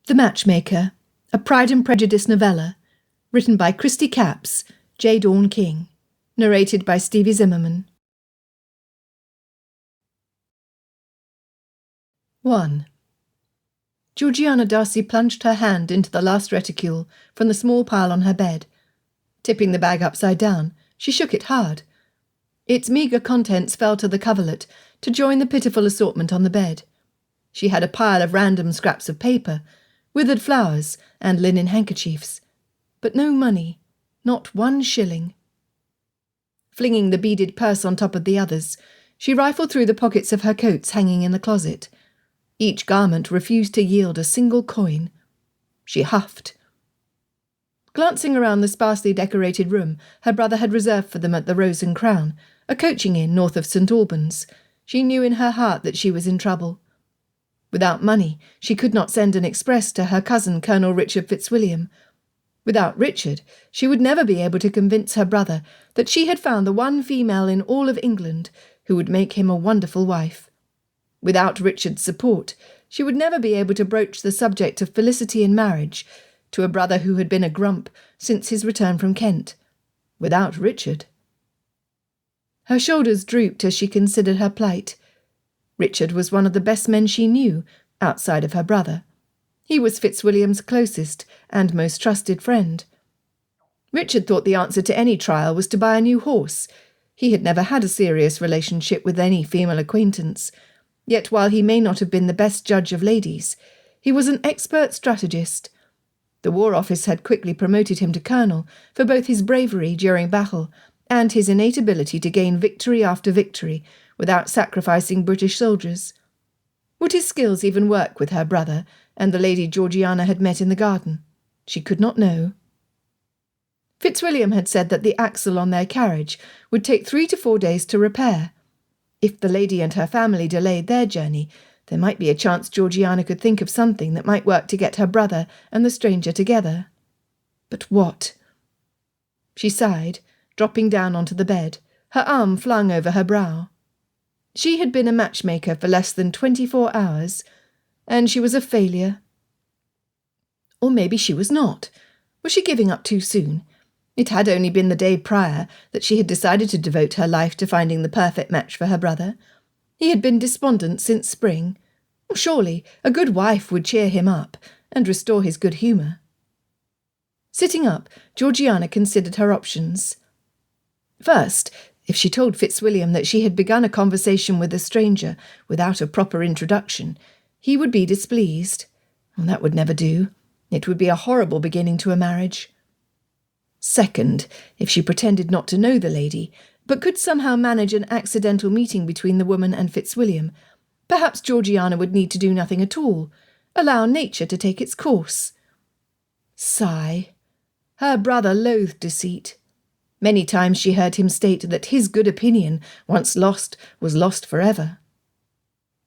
The Matchmaker, a Pride and Prejudice novella, written by Christy Capps, J. Dawn King, narrated by Stevie Zimmerman. 1. Georgiana Darcy plunged her hand into the last reticule from the small pile on her bed. Tipping the bag upside down, she shook it hard. Its meagre contents fell to the coverlet to join the pitiful assortment on the bed. She had a pile of random scraps of paper, withered flowers, and linen handkerchiefs, but no money, not 1 shilling. Flinging the beaded purse on top of the others, she rifled through the pockets of her coats hanging in the closet. Each garment refused to yield a single coin. She huffed. Glancing around the sparsely decorated room her brother had reserved for them at the Rose and Crown, a coaching inn north of St. Albans, she knew in her heart that she was in trouble. Without money, she could not send an express to her cousin Colonel Richard Fitzwilliam. Without Richard, she would never be able to convince her brother that she had found the one female in all of England who would make him a wonderful wife. Without Richard's support, she would never be able to broach the subject of felicity in marriage to a brother who had been a grump since his return from Kent. Without Richard. Her shoulders drooped as she considered her plight. Richard was one of the best men she knew, outside of her brother. He was Fitzwilliam's closest and most trusted friend. Richard thought the answer to any trial was to buy a new horse. He had never had a serious relationship with any female acquaintance. Yet while he may not have been the best judge of ladies, he was an expert strategist. The War Office had quickly promoted him to colonel for both his bravery during battle and his innate ability to gain victory after victory without sacrificing British soldiers. Would his skills even work with her brother and the lady Georgiana had met in the garden? She could not know. Fitzwilliam had said that the axle on their carriage would take 3 to 4 days to repair. If the lady and her family delayed their journey, there might be a chance Georgiana could think of something that might work to get her brother and the stranger together. But what? She sighed, dropping down onto the bed, her arm flung over her brow. She had been a matchmaker for less than 24 hours, and she was a failure. Or maybe she was not. Was she giving up too soon? It had only been the day prior that she had decided to devote her life to finding the perfect match for her brother. He had been despondent since spring. Surely a good wife would cheer him up and restore his good humour. Sitting up, Georgiana considered her options. First, if she told Fitzwilliam that she had begun a conversation with a stranger without a proper introduction, he would be displeased. That would never do. It would be a horrible beginning to a marriage. Second, if she pretended not to know the lady, but could somehow manage an accidental meeting between the woman and Fitzwilliam, perhaps Georgiana would need to do nothing at all, allow nature to take its course. Sigh. Her brother loathed deceit. Many times she heard him state that his good opinion, once lost, was lost forever.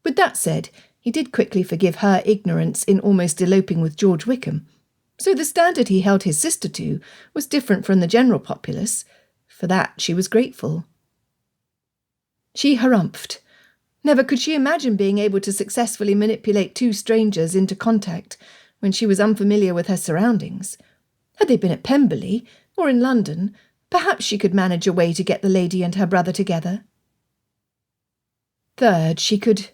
With that said, he did quickly forgive her ignorance in almost eloping with George Wickham, so the standard he held his sister to was different from the general populace. For that she was grateful. She harumphed. Never could she imagine being able to successfully manipulate 2 strangers into contact when she was unfamiliar with her surroundings. Had they been at Pemberley, or in London, perhaps she could manage a way to get the lady and her brother together. Third, she could...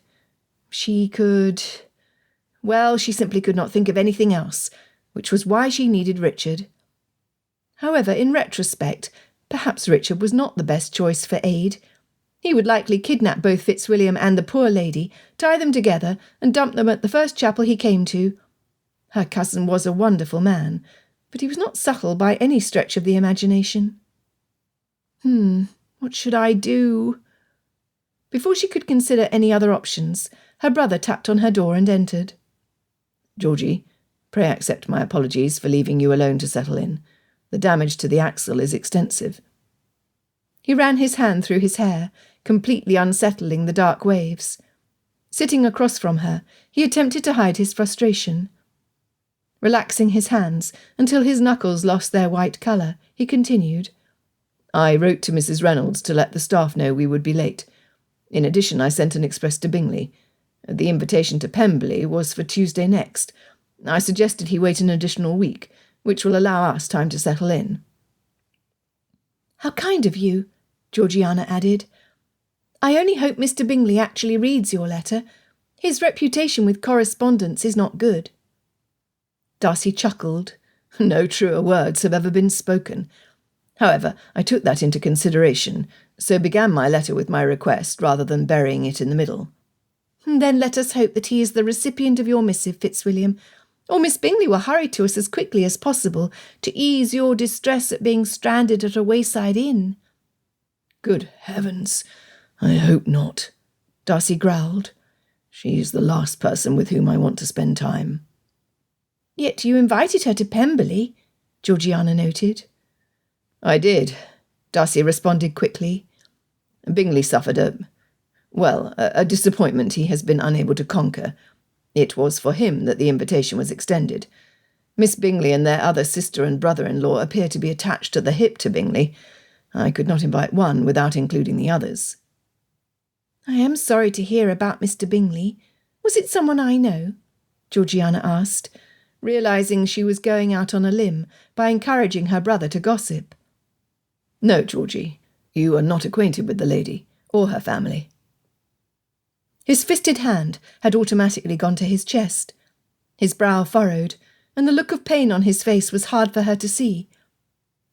Well, she simply could not think of anything else, which was why she needed Richard. However, in retrospect, perhaps Richard was not the best choice for aid. He would likely kidnap both Fitzwilliam and the poor lady, tie them together, and dump them at the first chapel he came to. Her cousin was a wonderful man, but he was not subtle by any stretch of the imagination. What should I do? Before she could consider any other options, her brother tapped on her door and entered. "Georgie, pray accept my apologies for leaving you alone to settle in. The damage to the axle is extensive." He ran his hand through his hair, completely unsettling the dark waves. Sitting across from her, he attempted to hide his frustration. Relaxing his hands until his knuckles lost their white colour, he continued, "I wrote to Mrs. Reynolds to let the staff know we would be late. In addition, I sent an express to Bingley. The invitation to Pemberley was for Tuesday next. I suggested he wait an additional week, which will allow us time to settle in." "How kind of you," Georgiana added. "I only hope Mr. Bingley actually reads your letter. His reputation with correspondence is not good." Darcy chuckled. "No truer words have ever been spoken. However, I took that into consideration, so began my letter with my request rather than burying it in the middle." "Then let us hope that he is the recipient of your missive, Fitzwilliam, or Miss Bingley will hurry to us as quickly as possible to ease your distress at being stranded at a wayside inn." "Good heavens, I hope not," Darcy growled. "She's the last person with whom I want to spend time." "Yet you invited her to Pemberley," Georgiana noted. "I did," Darcy responded quickly. "Bingley suffered a disappointment he has been unable to conquer. It was for him that the invitation was extended. Miss Bingley and their other sister and brother-in-law appear to be attached to the hip to Bingley. I could not invite one without including the others." "I am sorry to hear about Mr. Bingley. Was it someone I know?" Georgiana asked, realising she was going out on a limb by encouraging her brother to gossip. "No, Georgie, you are not acquainted with the lady, or her family." His fisted hand had automatically gone to his chest. His brow furrowed, and the look of pain on his face was hard for her to see.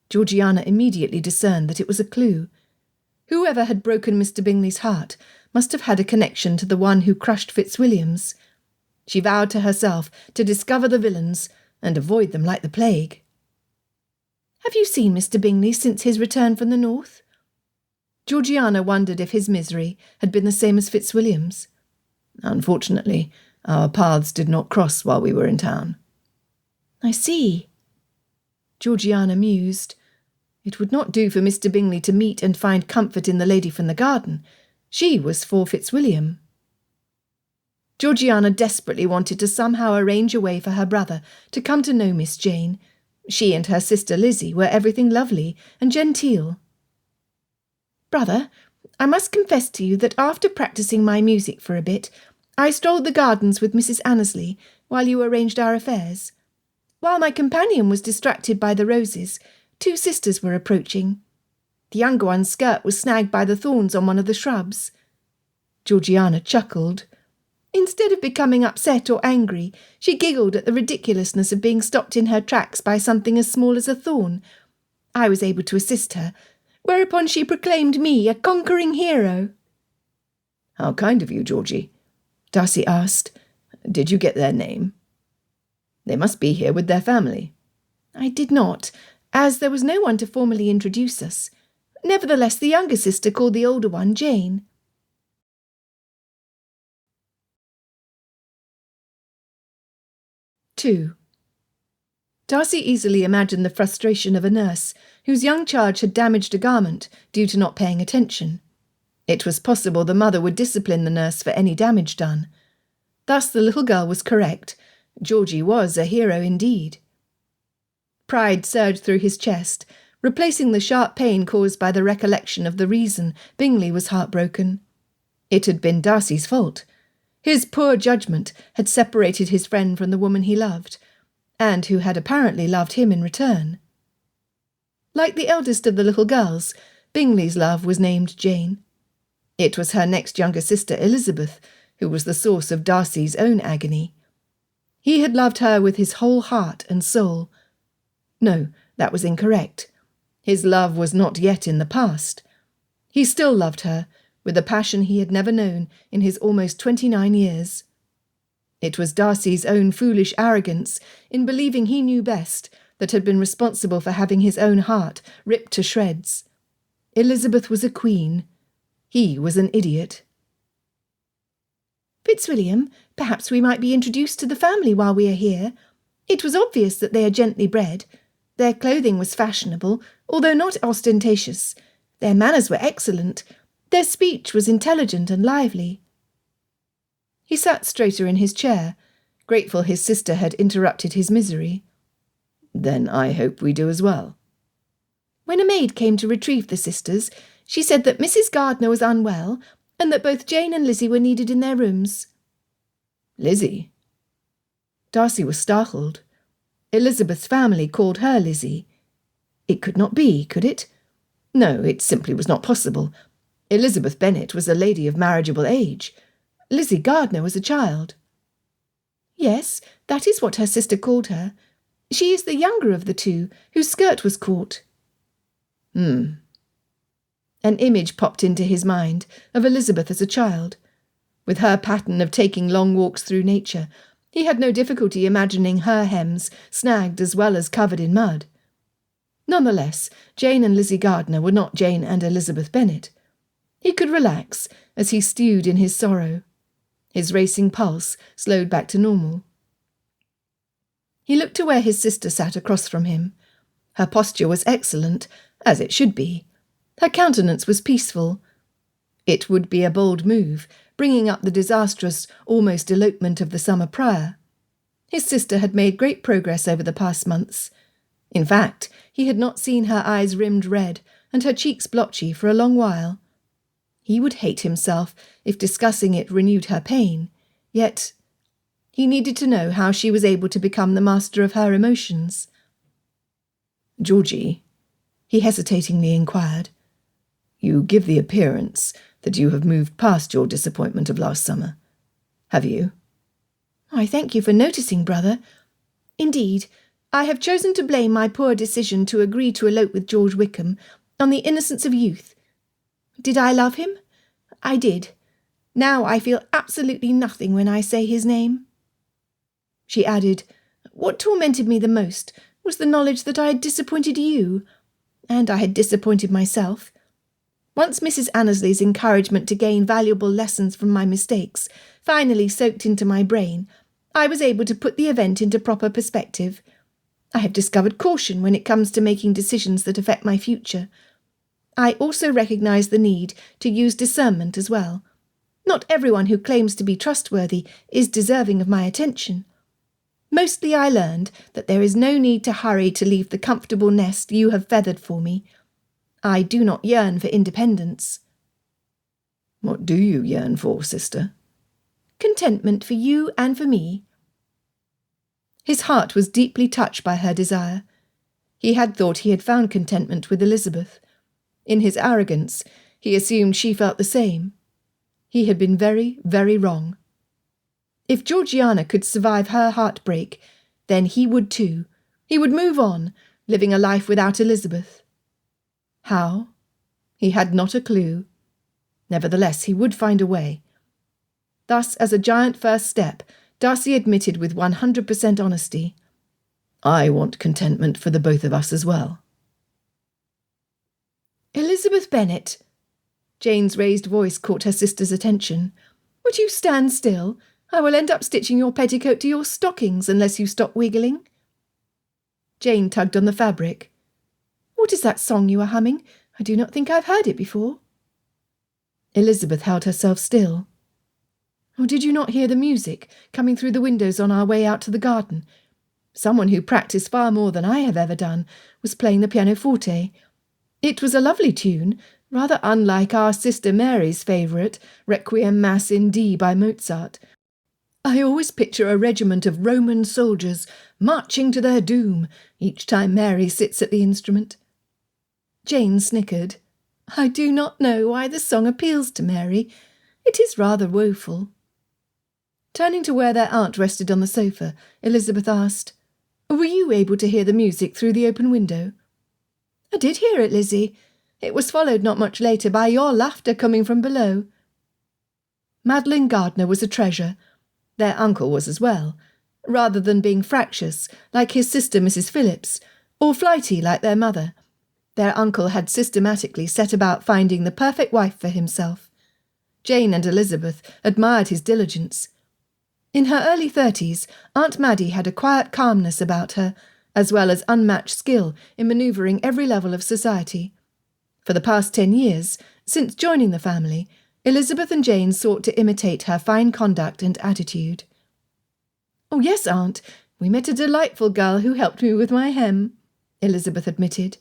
Georgiana immediately discerned that it was a clue. Whoever had broken Mr. Bingley's heart must have had a connection to the one who crushed Fitzwilliam's. She vowed to herself to discover the villains and avoid them like the plague. "Have you seen Mr. Bingley since his return from the north?" Georgiana wondered if his misery had been the same as Fitzwilliam's. "Unfortunately, our paths did not cross while we were in town." "I see." Georgiana mused. It would not do for Mr. Bingley to meet and find comfort in the lady from the garden. She was for Fitzwilliam. Georgiana desperately wanted to somehow arrange a way for her brother to come to know Miss Jane. She and her sister Lizzie were everything lovely and genteel. "Brother, I must confess to you that after practising my music for a bit, I strolled the gardens with Mrs. Annesley while you arranged our affairs. While my companion was distracted by the roses, 2 sisters were approaching. The younger one's skirt was snagged by the thorns on one of the shrubs." Georgiana chuckled. Instead of becoming upset or angry, she giggled at the ridiculousness of being stopped in her tracks by something as small as a thorn. I was able to assist her, whereupon she proclaimed me a conquering hero. "How kind of you, Georgie," Darcy asked. "Did you get their name?" "They must be here with their family." "I did not, as there was no one to formally introduce us. Nevertheless, the younger sister called the older one Jane." II. Darcy easily imagined the frustration of a nurse whose young charge had damaged a garment due to not paying attention. It was possible the mother would discipline the nurse for any damage done. Thus the little girl was correct. Georgie was a hero indeed. Pride surged through his chest, replacing the sharp pain caused by the recollection of the reason Bingley was heartbroken. It had been Darcy's fault. His poor judgment had separated his friend from the woman he loved, and who had apparently loved him in return. Like the eldest of the little girls, Bingley's love was named Jane. It was her next younger sister, Elizabeth, who was the source of Darcy's own agony. He had loved her with his whole heart and soul. No, that was incorrect. His love was not yet in the past. He still loved her, with a passion he had never known in his almost 29 years. It was Darcy's own foolish arrogance in believing he knew best that had been responsible for having his own heart ripped to shreds. Elizabeth was a queen. He was an idiot. "Fitzwilliam, perhaps we might be introduced to the family while we are here. It was obvious that they are gently bred. Their clothing was fashionable, although not ostentatious. Their manners were excellent. Their speech was intelligent and lively." He sat straighter in his chair, grateful his sister had interrupted his misery. "Then I hope we do as well." "When a maid came to retrieve the sisters, she said that Mrs. Gardiner was unwell, and that both Jane and Lizzie were needed in their rooms." "Lizzie?" Darcy was startled. Elizabeth's family called her Lizzie. It could not be, could it? No, it simply was not possible. Elizabeth Bennet was a lady of marriageable age. Lizzie Gardiner was a child. Yes, that is what her sister called her. She is the younger of the two, whose skirt was caught. An image popped into his mind of Elizabeth as a child. With her pattern of taking long walks through nature, he had no difficulty imagining her hems snagged as well as covered in mud. Nonetheless, Jane and Lizzie Gardiner were not Jane and Elizabeth Bennet. He could relax as he stewed in his sorrow. His racing pulse slowed back to normal. He looked to where his sister sat across from him. Her posture was excellent, as it should be. Her countenance was peaceful. It would be a bold move, bringing up the disastrous, almost elopement of the summer prior. His sister had made great progress over the past months. In fact, he had not seen her eyes rimmed red and her cheeks blotchy for a long while. He would hate himself if discussing it renewed her pain, yet he needed to know how she was able to become the master of her emotions. "Georgie," he hesitatingly inquired, "you give the appearance that you have moved past your disappointment of last summer. Have you?" "I thank you for noticing, brother. Indeed, I have chosen to blame my poor decision to agree to elope with George Wickham on the innocence of youth. Did I love him? I did. Now I feel absolutely nothing when I say his name." She added, "What tormented me the most was the knowledge that I had disappointed you, and I had disappointed myself. Once Mrs. Annesley's encouragement to gain valuable lessons from my mistakes finally soaked into my brain, I was able to put the event into proper perspective. I have discovered caution when it comes to making decisions that affect my future. I also recognise the need to use discernment as well. Not everyone who claims to be trustworthy is deserving of my attention. Mostly I learned that there is no need to hurry to leave the comfortable nest you have feathered for me. I do not yearn for independence." "What do you yearn for, sister?" "Contentment for you and for me." His heart was deeply touched by her desire. He had thought he had found contentment with Elizabeth. In his arrogance, he assumed she felt the same. He had been very, very wrong. If Georgiana could survive her heartbreak, then he would too. He would move on, living a life without Elizabeth. How? He had not a clue. Nevertheless, he would find a way. Thus, as a giant first step, Darcy admitted with 100% honesty, "I want contentment for the both of us as well." "Elizabeth Bennet," Jane's raised voice caught her sister's attention. "Would you stand still? I will end up stitching your petticoat to your stockings unless you stop wiggling." Jane tugged on the fabric. "What is that song you are humming? I do not think I've heard it before." Elizabeth held herself still. "Oh, did you not hear the music coming through the windows on our way out to the garden? Someone who practised far more than I have ever done was playing the pianoforte. It was a lovely tune, rather unlike our sister Mary's favourite, Requiem Mass in D by Mozart. I always picture a regiment of Roman soldiers marching to their doom each time Mary sits at the instrument." Jane snickered. "I do not know why the song appeals to Mary. It is rather woeful." Turning to where their aunt rested on the sofa, Elizabeth asked, "Were you able to hear the music through the open window?" "I did hear it, Lizzie. It was followed not much later by your laughter coming from below." Madeline Gardiner was a treasure. Their uncle was as well. Rather than being fractious, like his sister Mrs. Phillips, or flighty like their mother, their uncle had systematically set about finding the perfect wife for himself. Jane and Elizabeth admired his diligence. In her early 30s, Aunt Maddie had a quiet calmness about her, as well as unmatched skill in manoeuvring every level of society. For the past 10 years, since joining the family, Elizabeth and Jane sought to imitate her fine conduct and attitude. "Oh, yes, Aunt, we met a delightful girl who helped me with my hem," Elizabeth admitted.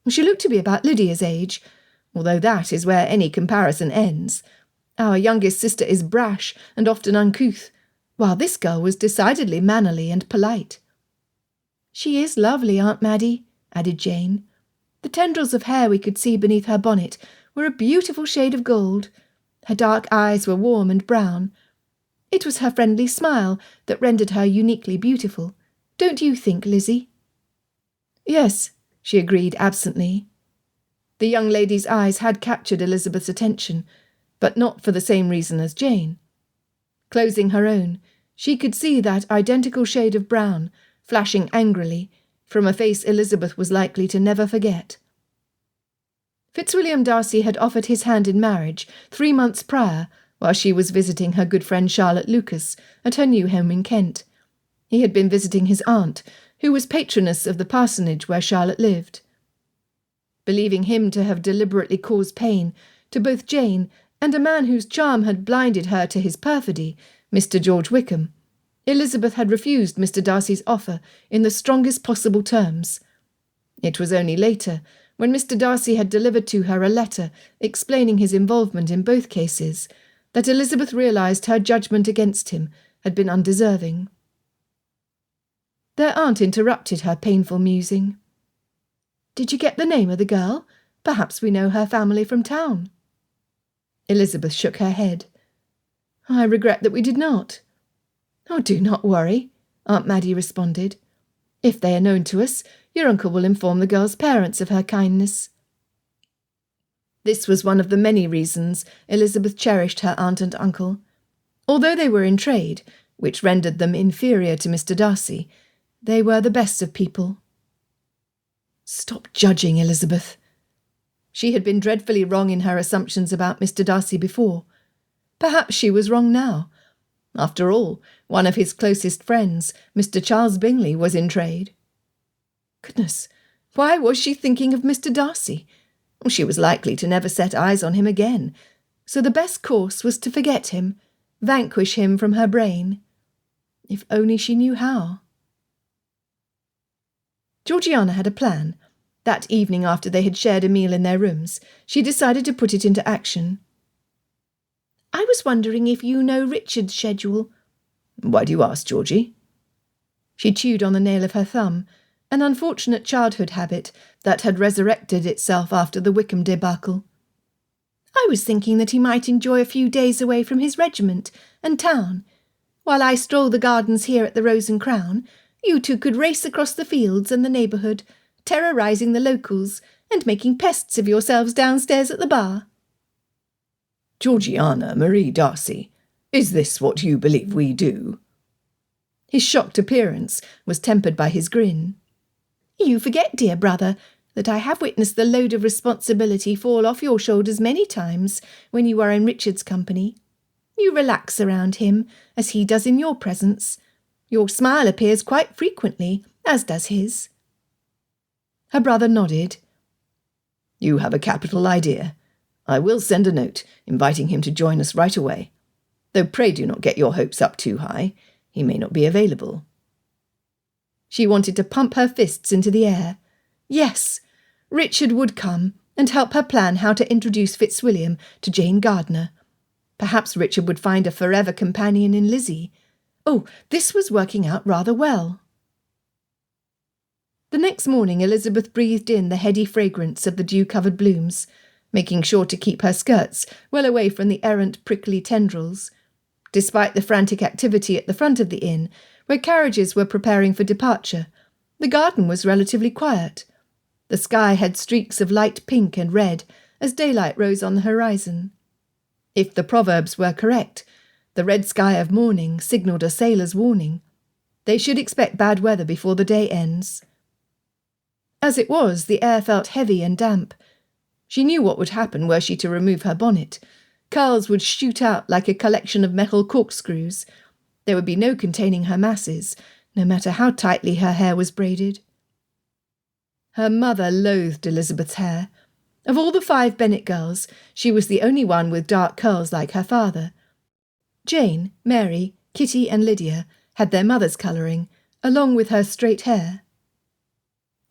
"She looked to be about Lydia's age, although that is where any comparison ends. Our youngest sister is brash and often uncouth. while this girl was decidedly mannerly and polite. "She is lovely, Aunt Maddie," added Jane. The tendrils of hair we could see beneath her bonnet were a beautiful shade of gold. Her dark eyes were warm and brown. It was her friendly smile that rendered her uniquely beautiful. Don't you think, Lizzie? "Yes," she agreed absently. The young lady's eyes had captured Elizabeth's attention, but not for the same reason as Jane. Closing her own, she could see that identical shade of brown, flashing angrily, from a face Elizabeth was likely to never forget. Fitzwilliam Darcy had offered his hand in marriage 3 months prior, while she was visiting her good friend Charlotte Lucas at her new home in Kent. He had been visiting his aunt, who was patroness of the parsonage where Charlotte lived. Believing him to have deliberately caused pain to both Jane and a man whose charm had blinded her to his perfidy, Mr. George Wickham, Elizabeth had refused Mr. Darcy's offer in the strongest possible terms. It was only later, when Mr. Darcy had delivered to her a letter explaining his involvement in both cases, that Elizabeth realised her judgment against him had been undeserving. Their aunt interrupted her painful musing. "Did you get the name of the girl? Perhaps we know her family from town." Elizabeth shook her head. "I regret that we did not." "Oh, do not worry," Aunt Maddie responded. "If they are known to us, your uncle will inform the girl's parents of her kindness." This was one of the many reasons Elizabeth cherished her aunt and uncle. Although they were in trade, which rendered them inferior to Mr. Darcy, they were the best of people. "Stop judging, Elizabeth." She had been dreadfully wrong in her assumptions about Mr. Darcy before. Perhaps she was wrong now. After all, one of his closest friends, Mr. Charles Bingley, was in trade. Goodness, why was she thinking of Mr. Darcy? She was likely to never set eyes on him again, so the best course was to forget him, vanquish him from her brain. If only she knew how. Georgiana had a plan. That evening, after they had shared a meal in their rooms, she decided to put it into action. "I was wondering if you know Richard's schedule." "Why do you ask, Georgie?" She chewed on the nail of her thumb, an unfortunate childhood habit that had resurrected itself after the Wickham debacle. "I was thinking that he might enjoy a few days away from his regiment and town. While I stroll the gardens here at the Rose and Crown, you two could race across the fields and the neighbourhood, terrorising the locals and making pests of yourselves downstairs at the bar." "Georgiana Marie Darcy, is this what you believe we do?" His shocked appearance was tempered by his grin. "You forget, dear brother, that I have witnessed the load of responsibility fall off your shoulders many times when you are in Richard's company. You relax around him, as he does in your presence. Your smile appears quite frequently, as does his." Her brother nodded. "You have a capital idea. I will send a note, inviting him to join us right away. Though pray do not get your hopes up too high. He may not be available." She wanted to pump her fists into the air. Yes, Richard would come and help her plan how to introduce Fitzwilliam to Jane Gardner. Perhaps Richard would find a forever companion in Lizzie. Oh, this was working out rather well. The next morning Elizabeth breathed in the heady fragrance of the dew-covered blooms, making sure to keep her skirts well away from the errant prickly tendrils. Despite the frantic activity at the front of the inn, where carriages were preparing for departure, the garden was relatively quiet. The sky had streaks of light pink and red as daylight rose on the horizon. If the proverbs were correct, the red sky of morning signalled a sailor's warning. They should expect bad weather before the day ends. As it was, the air felt heavy and damp. She knew what would happen were she to remove her bonnet. Curls would shoot out like a collection of metal corkscrews. There would be no containing her masses, no matter how tightly her hair was braided. Her mother loathed Elizabeth's hair. Of all the 5 Bennet girls, she was the only one with dark curls like her father. Jane, Mary, Kitty and Lydia had their mother's colouring, along with her straight hair.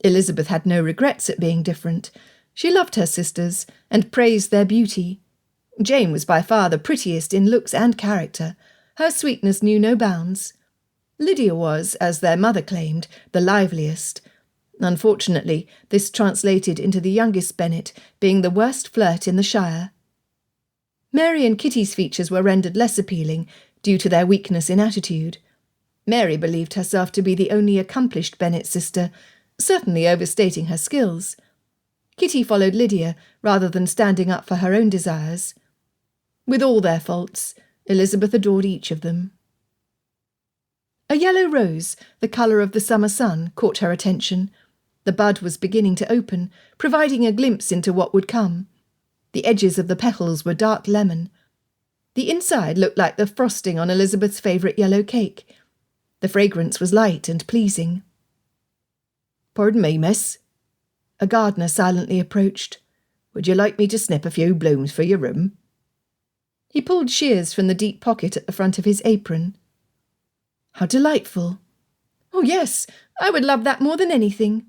Elizabeth had no regrets at being different. She loved her sisters and praised their beauty. Jane was by far the prettiest in looks and character. Her sweetness knew no bounds. Lydia was, as their mother claimed, the liveliest. Unfortunately, this translated into the youngest Bennet being the worst flirt in the Shire. Mary and Kitty's features were rendered less appealing due to their weakness in attitude. Mary believed herself to be the only accomplished Bennet sister, certainly overstating her skills. Kitty followed Lydia rather than standing up for her own desires. With all their faults, Elizabeth adored each of them. A yellow rose, the colour of the summer sun, caught her attention. The bud was beginning to open, providing a glimpse into what would come. The edges of the petals were dark lemon. The inside looked like the frosting on Elizabeth's favourite yellow cake. The fragrance was light and pleasing. "Pardon me, miss." A gardener silently approached. "Would you like me to snip a few blooms for your room?" He pulled shears from the deep pocket at the front of his apron. "How delightful!" "Oh, yes, I would love that more than anything."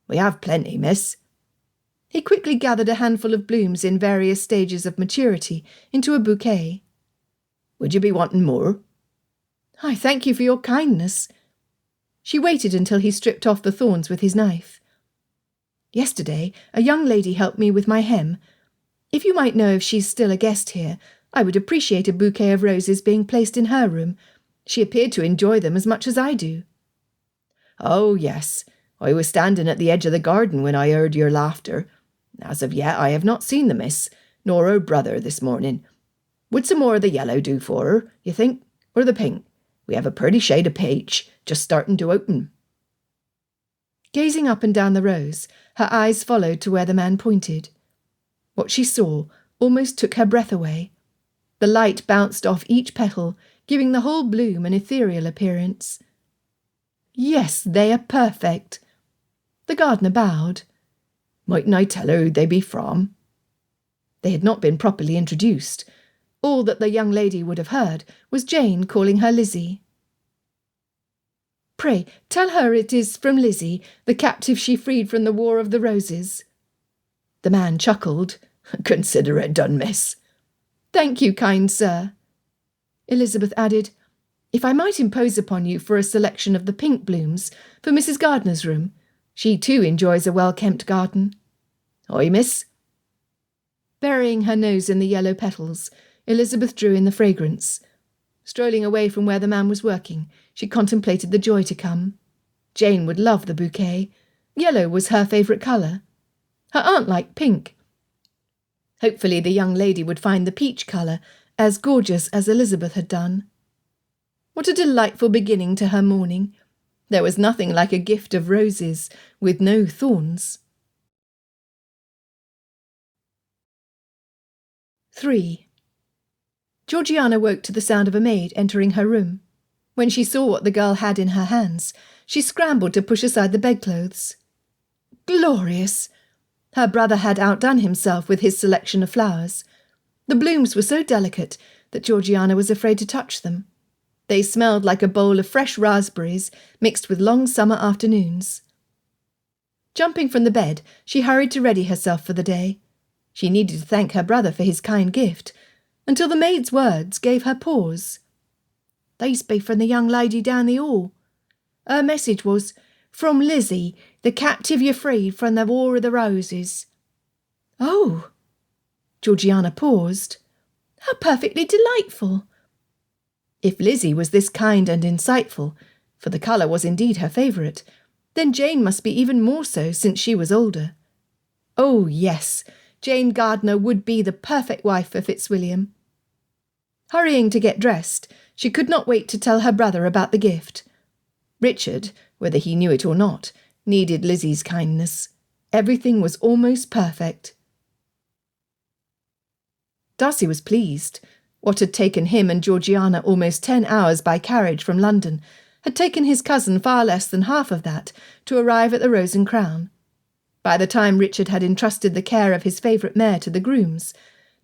"We have plenty, miss." He quickly gathered a handful of blooms in various stages of maturity into a bouquet. "Would you be wanting more?" "I thank you for your kindness." She waited until he stripped off the thorns with his knife. "Yesterday, a young lady helped me with my hem. If you might know if she's still a guest here, I would appreciate a bouquet of roses being placed in her room. She appeared to enjoy them as much as I do." "Oh, yes. I was standing at the edge of the garden when I heard your laughter. As of yet, I have not seen the miss, nor her brother this morning. Would some more of the yellow do for her, you think, or the pink? We have a pretty shade of peach, just starting to open." Gazing up and down the rose, her eyes followed to where the man pointed. What she saw almost took her breath away. The light bounced off each petal, giving the whole bloom an ethereal appearance. "Yes, they are perfect." The gardener bowed. "Mightn't I tell her who they be from?" They had not been properly introduced. All that the young lady would have heard was Jane calling her Lizzie. "Pray, tell her it is from Lizzie, the captive she freed from the War of the Roses." The man chuckled. "Consider it done, miss." "Thank you, kind sir." Elizabeth added, "If I might impose upon you for a selection of the pink blooms for Mrs. Gardner's room. She too enjoys a well-kept garden." "Aye, miss." Burying her nose in the yellow petals, Elizabeth drew in the fragrance. Strolling away from where the man was working, she contemplated the joy to come. Jane would love the bouquet. Yellow was her favourite colour. Her aunt liked pink. Hopefully the young lady would find the peach colour as gorgeous as Elizabeth had done. What a delightful beginning to her morning. There was nothing like a gift of roses with no thorns. 3. Georgiana woke to the sound of a maid entering her room. When she saw what the girl had in her hands, she scrambled to push aside the bedclothes. Glorious! Her brother had outdone himself with his selection of flowers. The blooms were so delicate that Georgiana was afraid to touch them. They smelled like a bowl of fresh raspberries mixed with long summer afternoons. Jumping from the bed, she hurried to ready herself for the day. She needed to thank her brother for his kind gift, until the maid's words gave her pause. "These be from the young lady down the hall. Her message was, 'From Lizzie, the captive you freed from the War of the Roses.'" "Oh!" Georgiana paused. "How perfectly delightful!" If Lizzie was this kind and insightful, for the colour was indeed her favourite, then Jane must be even more so since she was older. Oh, yes, Jane Gardner would be the perfect wife for Fitzwilliam. Hurrying to get dressed, she could not wait to tell her brother about the gift. Richard, whether he knew it or not, needed Lizzie's kindness. Everything was almost perfect. Darcy was pleased. What had taken him and Georgiana almost 10 hours by carriage from London had taken his cousin far less than half of that to arrive at the Rose and Crown. By the time Richard had entrusted the care of his favourite mare to the grooms,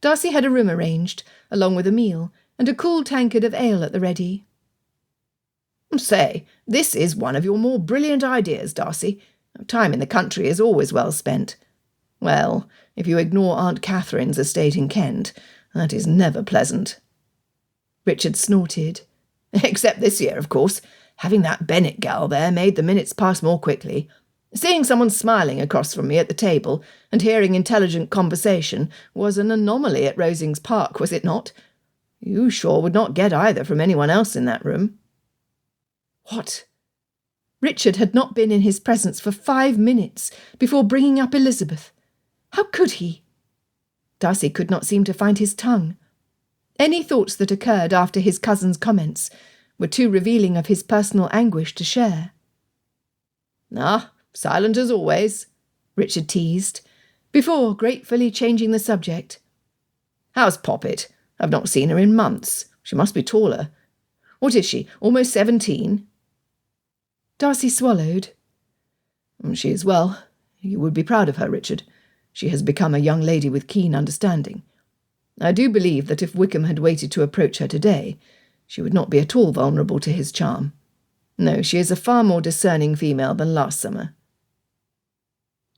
Darcy had a room arranged, along with a meal, and a cool tankard of ale at the ready. "Say, this is one of your more brilliant ideas, Darcy. Time in the country is always well spent. Well, if you ignore Aunt Catherine's estate in Kent, that is never pleasant." Richard snorted. "Except this year, of course. Having that Bennet gal there made the minutes pass more quickly. Seeing someone smiling across from me at the table and hearing intelligent conversation was an anomaly at Rosings Park, was it not? You sure would not get either from anyone else in that room." What? Richard had not been in his presence for 5 minutes before bringing up Elizabeth. How could he? Darcy could not seem to find his tongue. Any thoughts that occurred after his cousin's comments were too revealing of his personal anguish to share. "Ah, silent as always," Richard teased, before gratefully changing the subject. "How's Poppet? I've not seen her in months. She must be taller. What is she, almost 17? Darcy swallowed. "She is well. You would be proud of her, Richard. She has become a young lady with keen understanding. I do believe that if Wickham had waited to approach her today, she would not be at all vulnerable to his charm. No, she is a far more discerning female than last summer."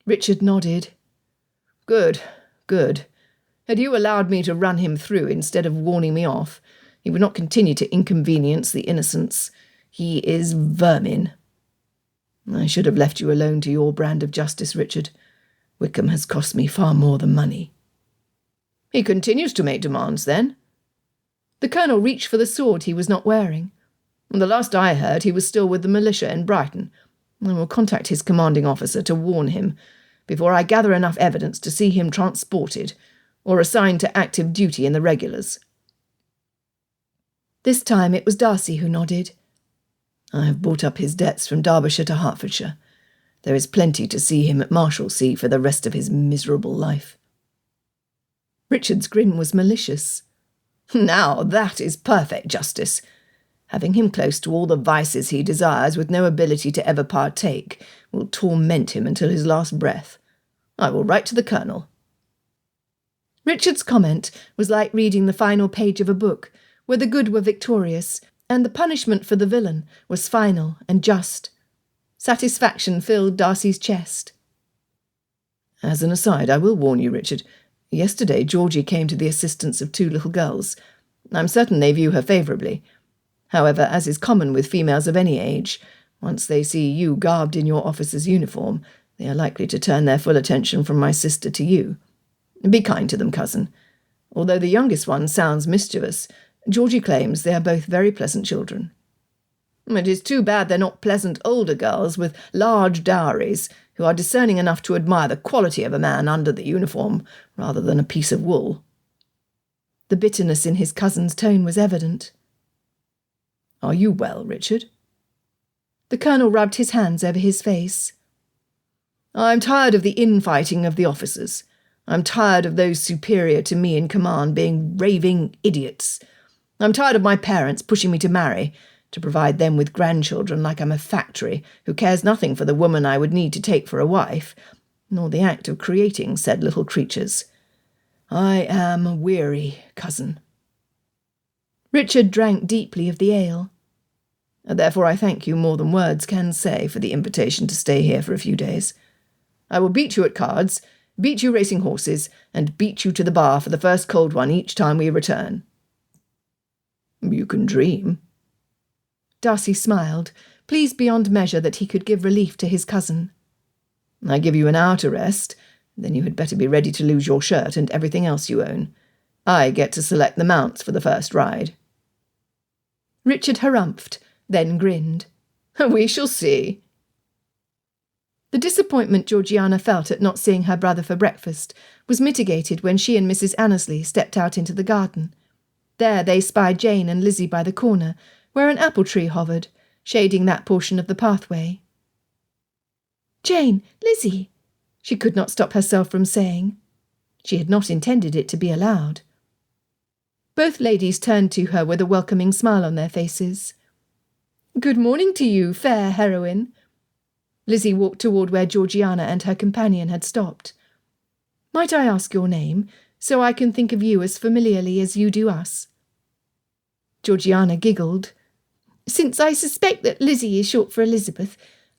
Richard nodded. "Good, good. Had you allowed me to run him through instead of warning me off, he would not continue to inconvenience the innocents. He is vermin. I should have left you alone to your brand of justice, Richard. Wickham has cost me far more than money." "He continues to make demands, then?" The Colonel reached for the sword he was not wearing. "The last I heard, he was still with the militia in Brighton. I will contact his commanding officer to warn him, before I gather enough evidence to see him transported, or assigned to active duty in the regulars." This time it was Darcy who nodded. "I have bought up his debts from Derbyshire to Hertfordshire. There is plenty to see him at Marshalsea for the rest of his miserable life." Richard's grin was malicious. "Now that is perfect justice. Having him close to all the vices he desires with no ability to ever partake will torment him until his last breath. I will write to the Colonel." Richard's comment was like reading the final page of a book where the good were victorious and the punishment for the villain was final and just. Satisfaction filled Darcy's chest. "As an aside, I will warn you, Richard. Yesterday Georgie came to the assistance of 2 little girls. I'm certain they view her favourably. However, as is common with females of any age, once they see you garbed in your officer's uniform, they are likely to turn their full attention from my sister to you. Be kind to them, cousin. Although the youngest one sounds mischievous, Georgie claims they are both very pleasant children." "It is too bad they're not pleasant older girls with large dowries who are discerning enough to admire the quality of a man under the uniform rather than a piece of wool." The bitterness in his cousin's tone was evident. "Are you well, Richard?" The Colonel rubbed his hands over his face. "I'm tired of the infighting of the officers. I'm tired of those superior to me in command being raving idiots. I'm tired of my parents pushing me to marry, to provide them with grandchildren like I'm a factory who cares nothing for the woman I would need to take for a wife, nor the act of creating said little creatures. I am weary, cousin." Richard drank deeply of the ale. "Therefore I thank you more than words can say for the invitation to stay here for a few days. I will beat you at cards, beat you racing horses, and beat you to the bar for the first cold one each time we return." "You can dream." Darcy smiled, pleased beyond measure that he could give relief to his cousin. "I give you an hour to rest, then you had better be ready to lose your shirt and everything else you own. I get to select the mounts for the first ride." Richard harumphed, then grinned. "We shall see." The disappointment Georgiana felt at not seeing her brother for breakfast was mitigated when she and Mrs. Annesley stepped out into the garden. There they spied Jane and Lizzie by the corner, where an apple tree hovered, shading that portion of the pathway. "Jane, Lizzie," she could not stop herself from saying. She had not intended it to be allowed. Both ladies turned to her with a welcoming smile on their faces. "Good morning to you, fair heroine." Lizzie walked toward where Georgiana and her companion had stopped. "Might I ask your name, so I can think of you as familiarly as you do us?" Georgiana giggled. "Since I suspect that Lizzie is short for Elizabeth,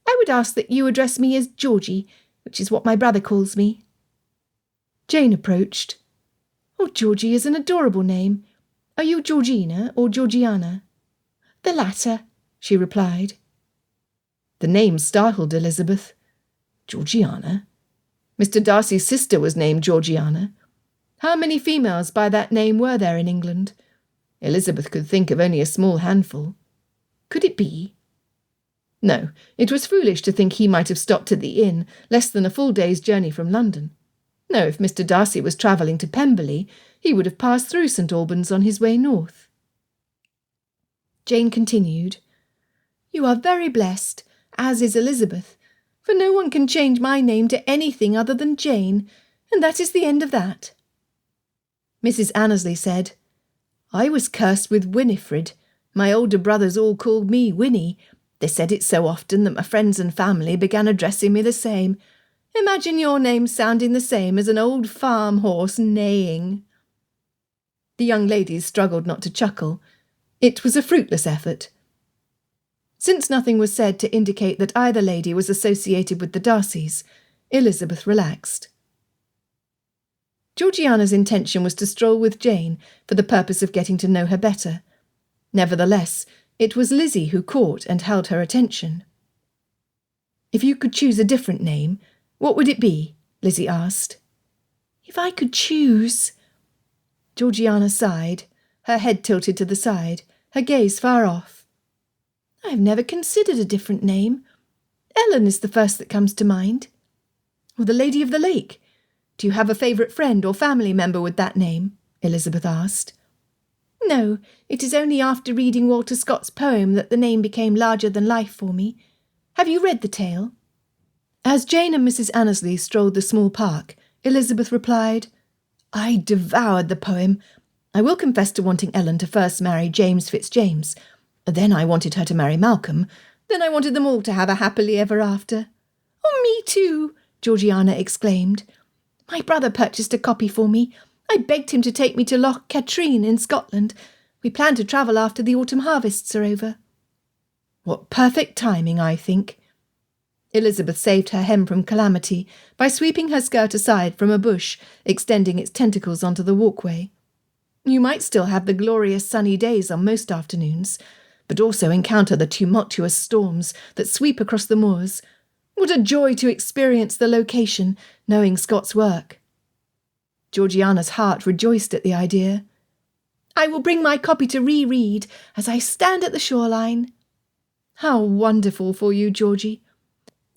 I would ask that you address me as Georgie, which is what my brother calls me." Jane approached. "Oh, Georgie is an adorable name. Are you Georgina or Georgiana?" "The latter," she replied. The name startled Elizabeth. Georgiana? Mr. Darcy's sister was named Georgiana. How many females by that name were there in England? Elizabeth could think of only a small handful. Could it be? No, it was foolish to think he might have stopped at the inn, less than a full day's journey from London. No, if Mr. Darcy was travelling to Pemberley, he would have passed through St. Albans on his way north. Jane continued, "You are very blessed, as is Elizabeth, for no one can change my name to anything other than Jane, and that is the end of that." Mrs. Annesley said, "I was cursed with Winifred. My older brothers all called me Winnie. They said it so often that my friends and family began addressing me the same. Imagine your name sounding the same as an old farm horse neighing." The young ladies struggled not to chuckle. It was a fruitless effort. Since nothing was said to indicate that either lady was associated with the Darcys, Elizabeth relaxed. Georgiana's intention was to stroll with Jane for the purpose of getting to know her better. Nevertheless, it was Lizzie who caught and held her attention. "If you could choose a different name, what would it be?" Lizzie asked. "If I could choose—" Georgiana sighed, her head tilted to the side, her gaze far off. "I have never considered a different name. Ellen is the first that comes to mind." "Or the Lady of the Lake? Do you have a favourite friend or family member with that name?" Elizabeth asked. "No, it is only after reading Walter Scott's poem that the name became larger than life for me. Have you read the tale?" As Jane and Mrs. Annesley strolled the small park, Elizabeth replied, "I devoured the poem. I will confess to wanting Ellen to first marry James Fitzjames. Then I wanted her to marry Malcolm. Then I wanted them all to have a happily ever after." "Oh, me too!" Georgiana exclaimed. "My brother purchased a copy for me. I begged him to take me to Loch Katrine in Scotland. We plan to travel after the autumn harvests are over." "What perfect timing, I think." Elizabeth saved her hem from calamity by sweeping her skirt aside from a bush, extending its tentacles onto the walkway. "You might still have the glorious sunny days on most afternoons, but also encounter the tumultuous storms that sweep across the moors. What a joy to experience the location, knowing Scott's work." Georgiana's heart rejoiced at the idea. "I will bring my copy to reread as I stand at the shoreline." "How wonderful for you, Georgie.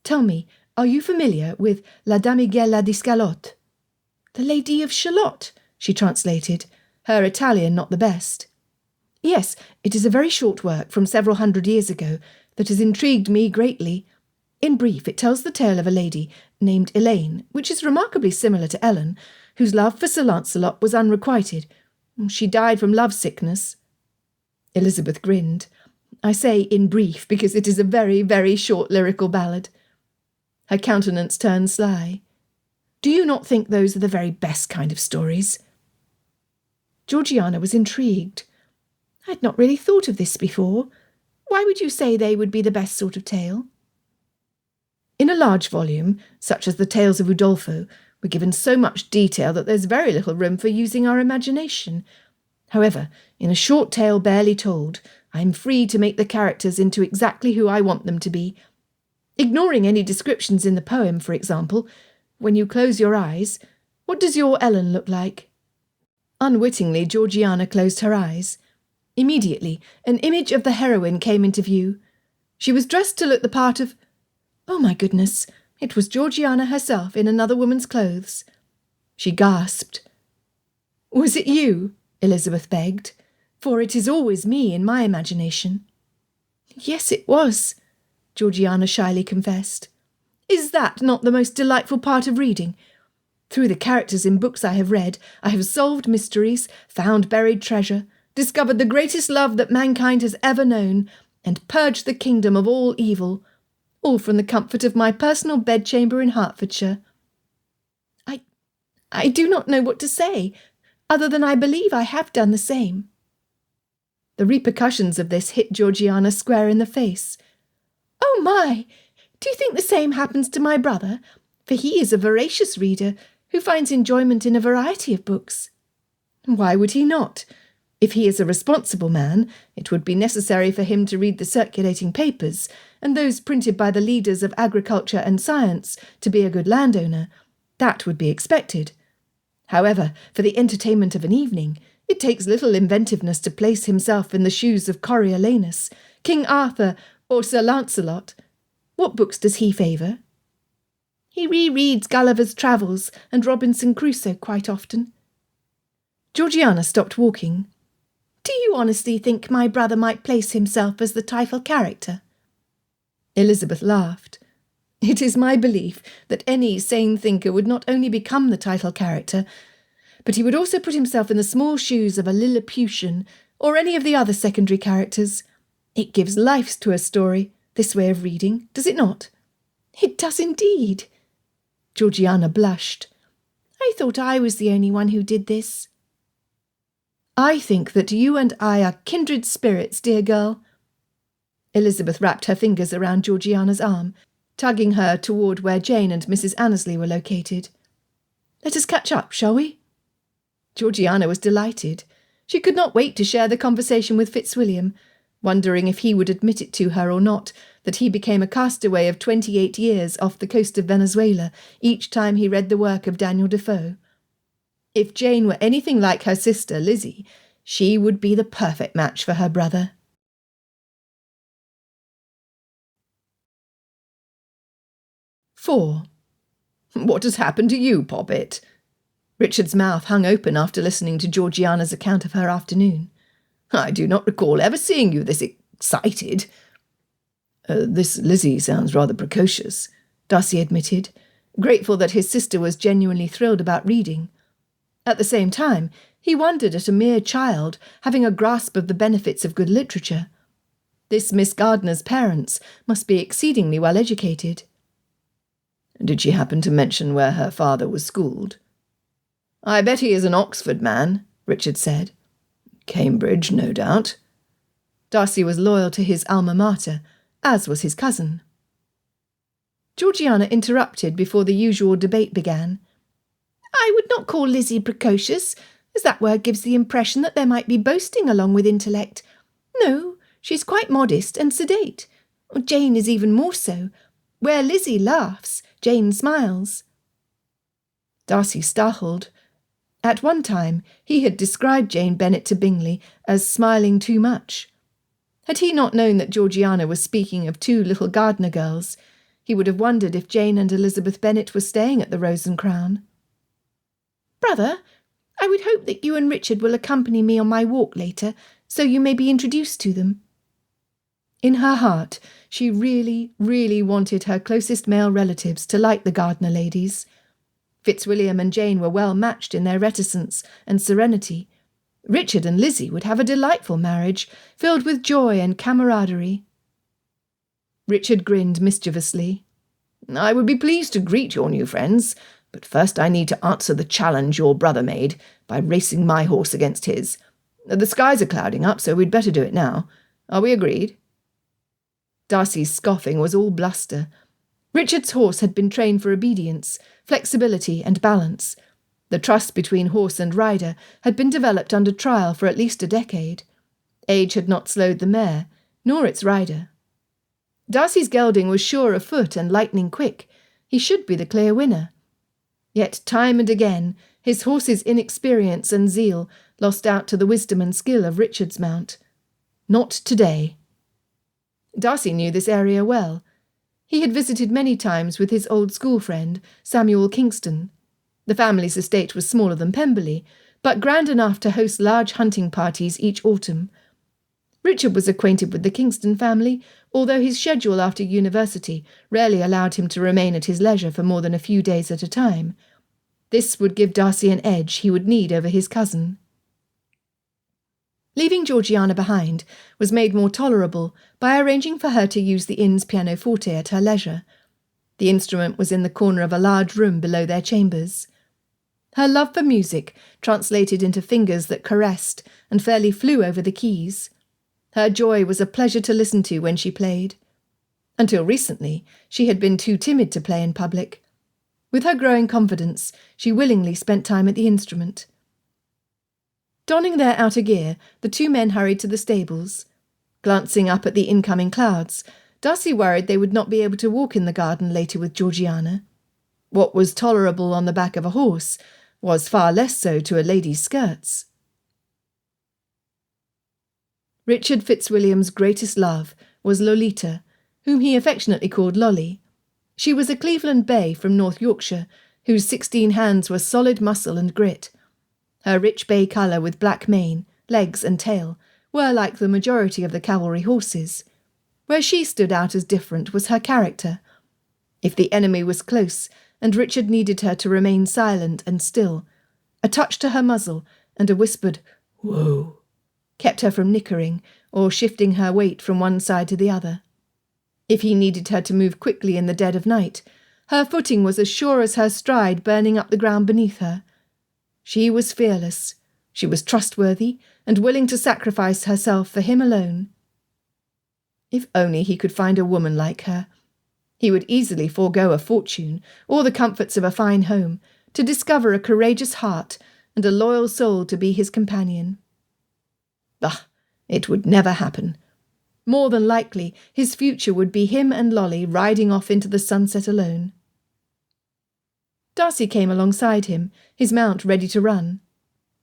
Tell me, are you familiar with La Damigella di Scalotte?" "The Lady of Shalott," she translated, her Italian not the best. "Yes, it is a very short work from several hundred years ago that has intrigued me greatly. In brief, it tells the tale of a lady named Elaine, which is remarkably similar to Ellen, whose love for Sir Lancelot was unrequited. She died from love-sickness." Elizabeth grinned. "I say in brief because it is a very, very short lyrical ballad." Her countenance turned sly. "Do you not think those are the very best kind of stories?" Georgiana was intrigued. "I had not really thought of this before. Why would you say they would be the best sort of tale?" "In a large volume, such as the Tales of Udolpho, we're given so much detail that there's very little room for using our imagination. However, in a short tale barely told, I am free to make the characters into exactly who I want them to be. Ignoring any descriptions in the poem, for example, when you close your eyes, what does your Ellen look like?" Unwittingly, Georgiana closed her eyes. Immediately, an image of the heroine came into view. She was dressed to look the part of— Oh my goodness, it was Georgiana herself in another woman's clothes. She gasped. "Was it you?" Elizabeth begged, "for it is always me in my imagination." "Yes, it was," Georgiana shyly confessed. "Is that not the most delightful part of reading? Through the characters in books I have read, I have solved mysteries, found buried treasure, discovered the greatest love that mankind has ever known, and purged the kingdom of all evil, all from the comfort of my personal bedchamber in Hertfordshire. I do not know what to say, other than I believe I have done the same." The repercussions of this hit Georgiana square in the face. "Oh my! Do you think the same happens to my brother? For he is a voracious reader, who finds enjoyment in a variety of books." "Why would he not? If he is a responsible man, it would be necessary for him to read the circulating papers, and those printed by the leaders of agriculture and science, to be a good landowner. That would be expected. However, for the entertainment of an evening, it takes little inventiveness to place himself in the shoes of Coriolanus, King Arthur, or Sir Lancelot. What books does he favour? He rereads Gulliver's Travels and Robinson Crusoe quite often. Georgiana stopped walking. Do you honestly think my brother might place himself as the title character? Elizabeth laughed. It is my belief that any sane thinker would not only become the title character, but he would also put himself in the small shoes of a Lilliputian or any of the other secondary characters. It gives life to a story, this way of reading, does it not? It does indeed. Georgiana blushed. I thought I was the only one who did this. I think that you and I are kindred spirits, dear girl. Elizabeth wrapped her fingers around Georgiana's arm, tugging her toward where Jane and Mrs. Annesley were located. Let us catch up, shall we? Georgiana was delighted. She could not wait to share the conversation with Fitzwilliam, wondering if he would admit it to her or not, that he became a castaway of 28 years off the coast of Venezuela each time he read the work of Daniel Defoe. If Jane were anything like her sister, Lizzie, she would be the perfect match for her brother. "4. What has happened to you, Poppet?" Richard's mouth hung open after listening to Georgiana's account of her afternoon. "I do not recall ever seeing you this excited." This Lizzie sounds rather precocious," Darcy admitted, grateful that his sister was genuinely thrilled about reading. At the same time, he wondered at a mere child having a grasp of the benefits of good literature. This Miss Gardner's parents must be exceedingly well educated. "Did she happen to mention where her father was schooled?" "I bet he is an Oxford man," Richard said. "Cambridge, no doubt." Darcy was loyal to his alma mater, as was his cousin. Georgiana interrupted before the usual debate began. "I would not call Lizzie precocious, as that word gives the impression that there might be boasting along with intellect. No, she's quite modest and sedate. Jane is even more so. Where Lizzie laughs, Jane smiles." Darcy startled. At one time, he had described Jane Bennet to Bingley as smiling too much. Had he not known that Georgiana was speaking of two little Gardner girls, he would have wondered if Jane and Elizabeth Bennet were staying at the Rose and Crown. "Brother, I would hope that you and Richard will accompany me on my walk later, so you may be introduced to them." In her heart, she really, really wanted her closest male relatives to like the Gardner ladies. Fitzwilliam and Jane were well matched in their reticence and serenity. Richard and Lizzie would have a delightful marriage, filled with joy and camaraderie. Richard grinned mischievously. "I would be pleased to greet your new friends, but first I need to answer the challenge your brother made by racing my horse against his. The skies are clouding up, so we'd better do it now. Are we agreed?" Darcy's scoffing was all bluster. Richard's horse had been trained for obedience, flexibility and balance. The trust between horse and rider had been developed under trial for at least a decade. Age had not slowed the mare, nor its rider. Darcy's gelding was sure of foot and lightning quick. He should be the clear winner. Yet time and again his horse's inexperience and zeal lost out to the wisdom and skill of Richard's mount. Not today. Darcy knew this area well. He had visited many times with his old school friend, Samuel Kingston. The family's estate was smaller than Pemberley, but grand enough to host large hunting parties each autumn. Richard was acquainted with the Kingston family, although his schedule after university rarely allowed him to remain at his leisure for more than a few days at a time. This would give Darcy an edge he would need over his cousin. Leaving Georgiana behind was made more tolerable by arranging for her to use the inn's pianoforte at her leisure. The instrument was in the corner of a large room below their chambers. Her love for music translated into fingers that caressed and fairly flew over the keys. Her joy was a pleasure to listen to when she played. Until recently, she had been too timid to play in public. With her growing confidence, she willingly spent time at the instrument. Donning their outer gear, the two men hurried to the stables. Glancing up at the incoming clouds, Darcy worried they would not be able to walk in the garden later with Georgiana. What was tolerable on the back of a horse was far less so to a lady's skirts. Richard Fitzwilliam's greatest love was Lolita, whom he affectionately called Lolly. She was a Cleveland bay from North Yorkshire, whose 16 hands were solid muscle and grit. Her rich bay colour with black mane, legs and tail were like the majority of the cavalry horses. Where she stood out as different was her character. If the enemy was close, and Richard needed her to remain silent and still, a touch to her muzzle and a whispered "Whoa" kept her from nickering or shifting her weight from one side to the other. If he needed her to move quickly in the dead of night, her footing was as sure as her stride burning up the ground beneath her. She was fearless, she was trustworthy, and willing to sacrifice herself for him alone. If only he could find a woman like her. He would easily forego a fortune or the comforts of a fine home to discover a courageous heart and a loyal soul to be his companion. Bah! It would never happen. More than likely, his future would be him and Lolly riding off into the sunset alone. Darcy came alongside him, his mount ready to run.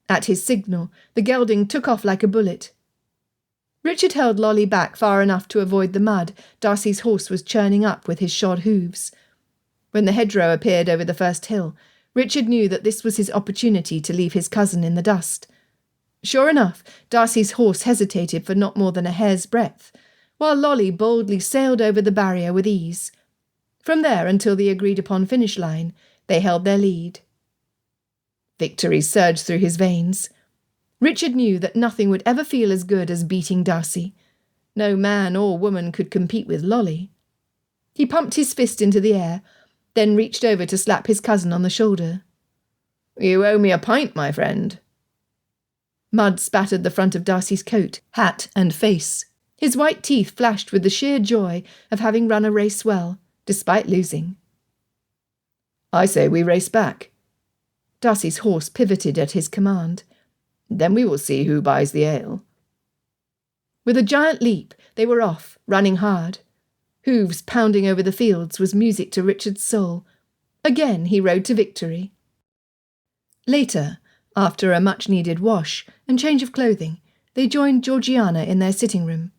At his signal, the gelding took off like a bullet. Richard held Lolly back far enough to avoid the mud Darcy's horse was churning up with his shod hooves. When the hedgerow appeared over the first hill, Richard knew that this was his opportunity to leave his cousin in the dust. Sure enough, Darcy's horse hesitated for not more than a hair's breadth, while Lolly boldly sailed over the barrier with ease. From there until the agreed-upon finish line, they held their lead. Victory surged through his veins. Richard knew that nothing would ever feel as good as beating Darcy. No man or woman could compete with Lolly. He pumped his fist into the air, then reached over to slap his cousin on the shoulder. "You owe me a pint, my friend." Mud spattered the front of Darcy's coat, hat and face. His white teeth flashed with the sheer joy of having run a race well, despite losing. "I say we race back." Darcy's horse pivoted at his command. "Then we will see who buys the ale." With a giant leap, they were off, running hard. Hooves pounding over the fields was music to Richard's soul. Again he rode to victory. Later, after a much-needed wash and change of clothing, they joined Georgiana in their sitting-room.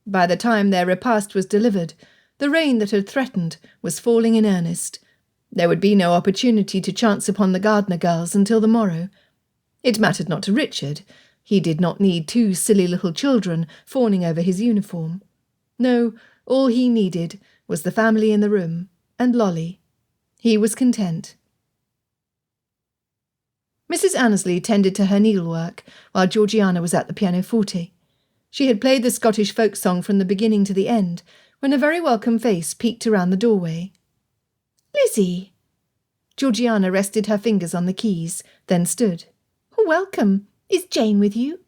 By the time their repast was delivered, the rain that had threatened was falling in earnest. There would be no opportunity to chance upon the Gardner girls until the morrow. It mattered not to Richard. He did not need 2 silly little children fawning over his uniform. No, all he needed was the family in the room, and Lolly. He was content. Mrs. Annesley tended to her needlework while Georgiana was at the pianoforte. She had played the Scottish folk song from the beginning to the end, when a very welcome face peeked around the doorway. "Lizzie!" Georgiana rested her fingers on the keys, then stood. "Welcome. Is Jane with you?"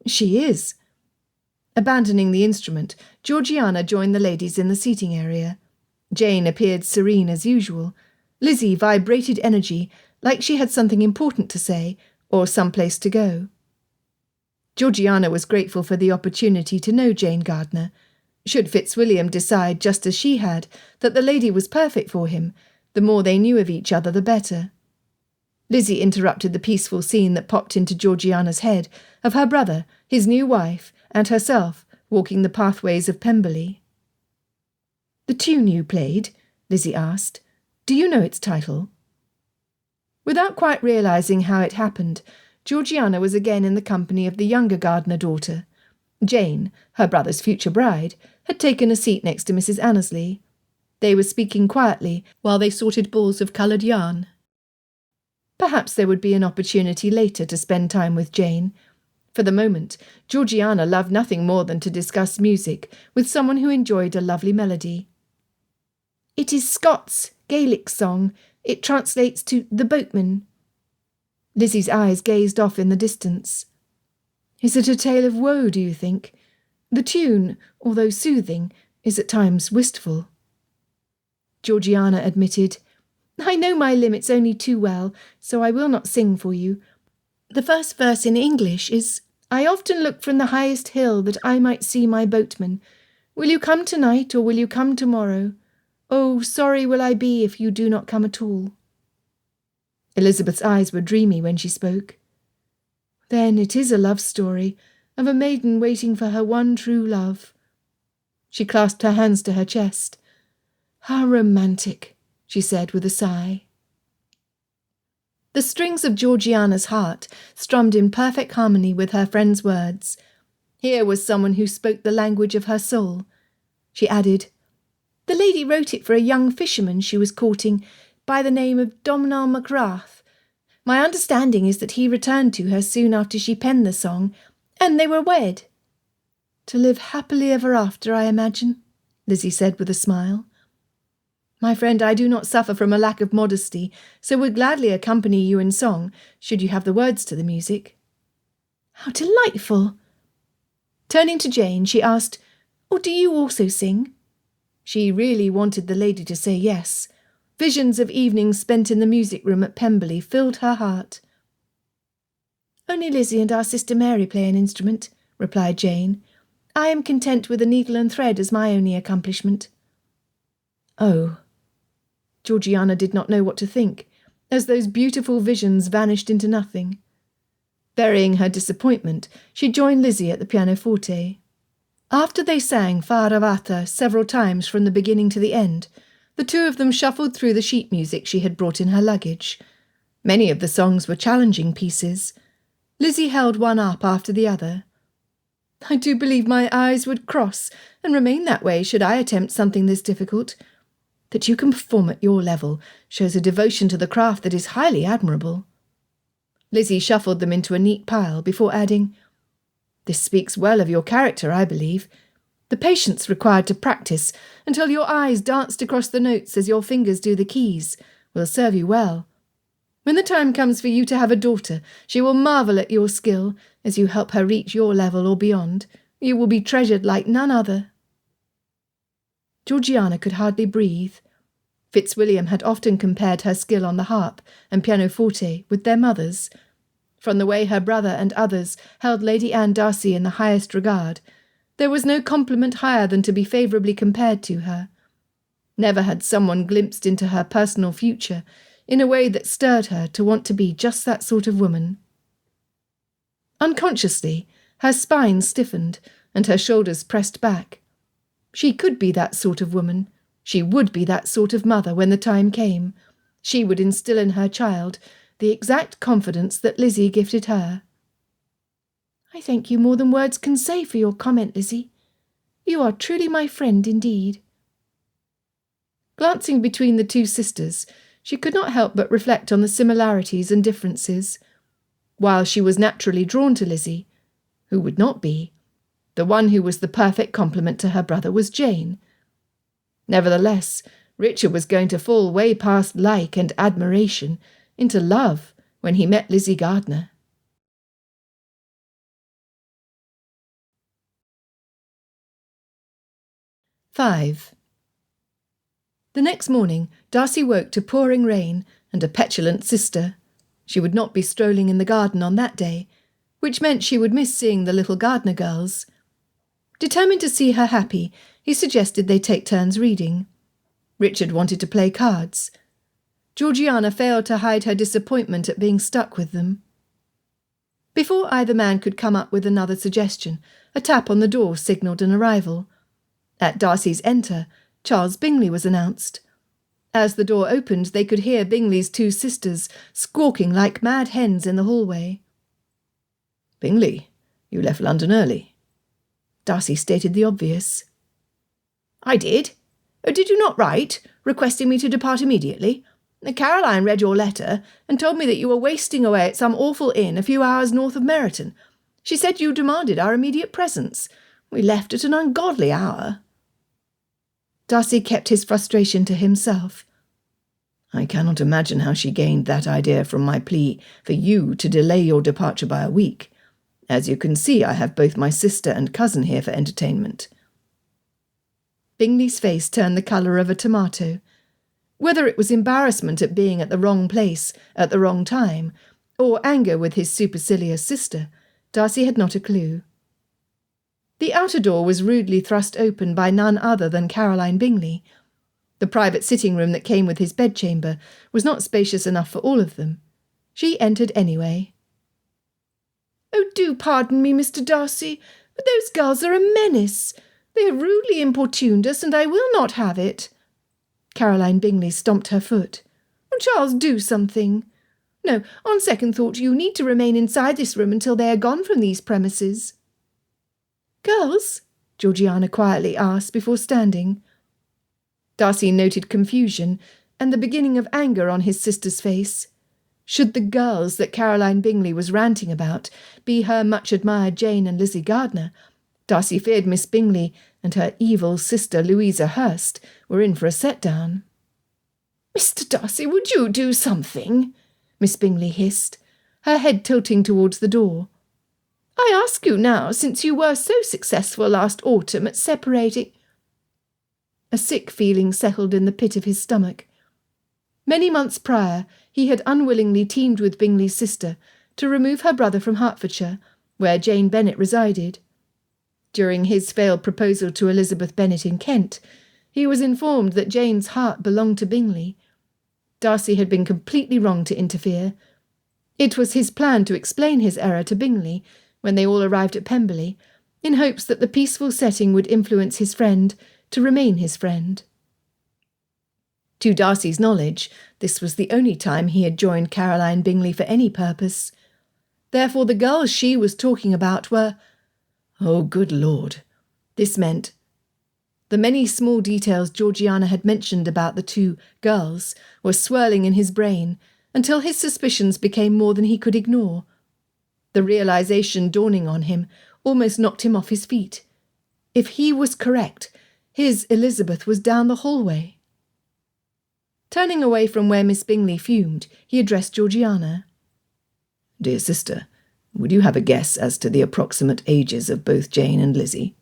"She is." Abandoning the instrument, Georgiana joined the ladies in the seating area. Jane appeared serene as usual. Lizzie vibrated energy, like she had something important to say, or some place to go. Georgiana was grateful for the opportunity to know Jane Gardner. Should Fitzwilliam decide, just as she had, that the lady was perfect for him, the more they knew of each other the better. Lizzie interrupted the peaceful scene that popped into Georgiana's head of her brother, his new wife, and herself walking the pathways of Pemberley. "The tune you played," Lizzie asked, "do you know its title?" Without quite realising how it happened, Georgiana was again in the company of the younger Gardner daughter. Jane, her brother's future bride, had taken a seat next to Mrs. Annesley. They were speaking quietly while they sorted balls of coloured yarn. Perhaps there would be an opportunity later to spend time with Jane. For the moment, Georgiana loved nothing more than to discuss music with someone who enjoyed a lovely melody. "It is Scott's Gaelic song. It translates to the boatman." Lizzie's eyes gazed off in the distance. "Is it a tale of woe, do you think? The tune, although soothing, is at times wistful." Georgiana admitted, "I know my limits only too well, so I will not sing for you. The first verse in English is, "I often look from the highest hill that I might see my boatman. Will you come tonight or will you come tomorrow? Oh, sorry will I be if you do not come at all." Elizabeth's eyes were dreamy when she spoke. Then it is a love story of a maiden waiting for her one true love. She clasped her hands to her chest. How romantic, she said with a sigh. The strings of Georgiana's heart strummed in perfect harmony with her friend's words. Here was someone who spoke the language of her soul. She added, "The lady wrote it for a young fisherman she was courting by the name of Domhnall MacGrath. My understanding is that he returned to her soon after she penned the song, and they were wed. To live happily ever after, I imagine," Lizzie said with a smile. "My friend, I do not suffer from a lack of modesty, so would gladly accompany you in song, should you have the words to the music." "How delightful!" Turning to Jane, she asked, "Oh, do you also sing?" She really wanted the lady to say yes. Visions of evenings spent in the music room at Pemberley filled her heart. "Only Lizzie and our sister Mary play an instrument," replied Jane. "I am content with a needle and thread as my only accomplishment." Oh. Georgiana did not know what to think, as those beautiful visions vanished into nothing. Burying her disappointment, she joined Lizzie at the pianoforte. After they sang Faravata several times from the beginning to the end, the two of them shuffled through the sheet music she had brought in her luggage. Many of the songs were challenging pieces. Lizzie held one up after the other. "I do believe my eyes would cross and remain that way should I attempt something this difficult. That you can perform at your level shows a devotion to the craft that is highly admirable." Lizzie shuffled them into a neat pile before adding, "This speaks well of your character, I believe. The patience required to practice until your eyes danced across the notes as your fingers do the keys will serve you well. When the time comes for you to have a daughter, she will marvel at your skill as you help her reach your level or beyond. You will be treasured like none other." Georgiana could hardly breathe. Fitzwilliam had often compared her skill on the harp and pianoforte with their mother's. From the way her brother and others held Lady Anne Darcy in the highest regard, there was no compliment higher than to be favourably compared to her. Never had someone glimpsed into her personal future in a way that stirred her to want to be just that sort of woman. Unconsciously, her spine stiffened and her shoulders pressed back. She could be that sort of woman. She would be that sort of mother when the time came. She would instill in her child the exact confidence that Lizzie gifted her. "I thank you more than words can say for your comment, Lizzie. You are truly my friend indeed." Glancing between the two sisters, she could not help but reflect on the similarities and differences. While she was naturally drawn to Lizzie, who would not be? The one who was the perfect complement to her brother was Jane. Nevertheless, Richard was going to fall way past like and admiration into love when he met Lizzie Gardner. "5. The next morning, Darcy woke to pouring rain and a petulant sister. She would not be strolling in the garden on that day, which meant she would miss seeing the little Gardner girls. Determined to see her happy, he suggested they take turns reading. Richard wanted to play cards. Georgiana failed to hide her disappointment at being stuck with them. Before either man could come up with another suggestion, a tap on the door signalled an arrival. At Darcy's enter, Charles Bingley was announced. As the door opened, they could hear Bingley's two sisters squawking like mad hens in the hallway. "Bingley, you left London early." Darcy stated the obvious. "I did. Did you not write, requesting me to depart immediately? Caroline read your letter and told me that you were wasting away at some awful inn a few hours north of Meryton. She said you demanded our immediate presence. We left at an ungodly hour." Darcy kept his frustration to himself. "I cannot imagine how she gained that idea from my plea for you to delay your departure by a week. As you can see, I have both my sister and cousin here for entertainment." Bingley's face turned the colour of a tomato. Whether it was embarrassment at being at the wrong place, at the wrong time, or anger with his supercilious sister, Darcy had not a clue. The outer door was rudely thrust open by none other than Caroline Bingley. The private sitting room that came with his bedchamber was not spacious enough for all of them. She entered anyway. "Oh, do pardon me, Mr. Darcy, but those girls are a menace. They have rudely importuned us, and I will not have it." Caroline Bingley stomped her foot. "Oh, Charles, do something. No, on second thought, you need to remain inside this room until they are gone from these premises." "Girls?" Georgiana quietly asked before standing. Darcy noted confusion and the beginning of anger on his sister's face. Should the girls that Caroline Bingley was ranting about be her much-admired Jane and Lizzie Gardiner, Darcy feared Miss Bingley and her evil sister Louisa Hurst were in for a set-down. "Mr. Darcy, would you do something?" Miss Bingley hissed, her head tilting towards the door. "I ask you now, since you were so successful last autumn at separating—" A sick feeling settled in the pit of his stomach. Many months prior, he had unwillingly teamed with Bingley's sister to remove her brother from Hertfordshire, where Jane Bennet resided. During his failed proposal to Elizabeth Bennet in Kent, he was informed that Jane's heart belonged to Bingley. Darcy had been completely wrong to interfere. It was his plan to explain his error to Bingley when they all arrived at Pemberley, in hopes that the peaceful setting would influence his friend to remain his friend. To Darcy's knowledge, this was the only time he had joined Caroline Bingley for any purpose. Therefore the girls she was talking about were— Oh, good Lord! This meant— The many small details Georgiana had mentioned about the two girls were swirling in his brain until his suspicions became more than he could ignore. The realization dawning on him almost knocked him off his feet. If he was correct, his Elizabeth was down the hallway. Turning away from where Miss Bingley fumed, he addressed Georgiana. "Dear sister, would you have a guess as to the approximate ages of both Jane and Lizzie?"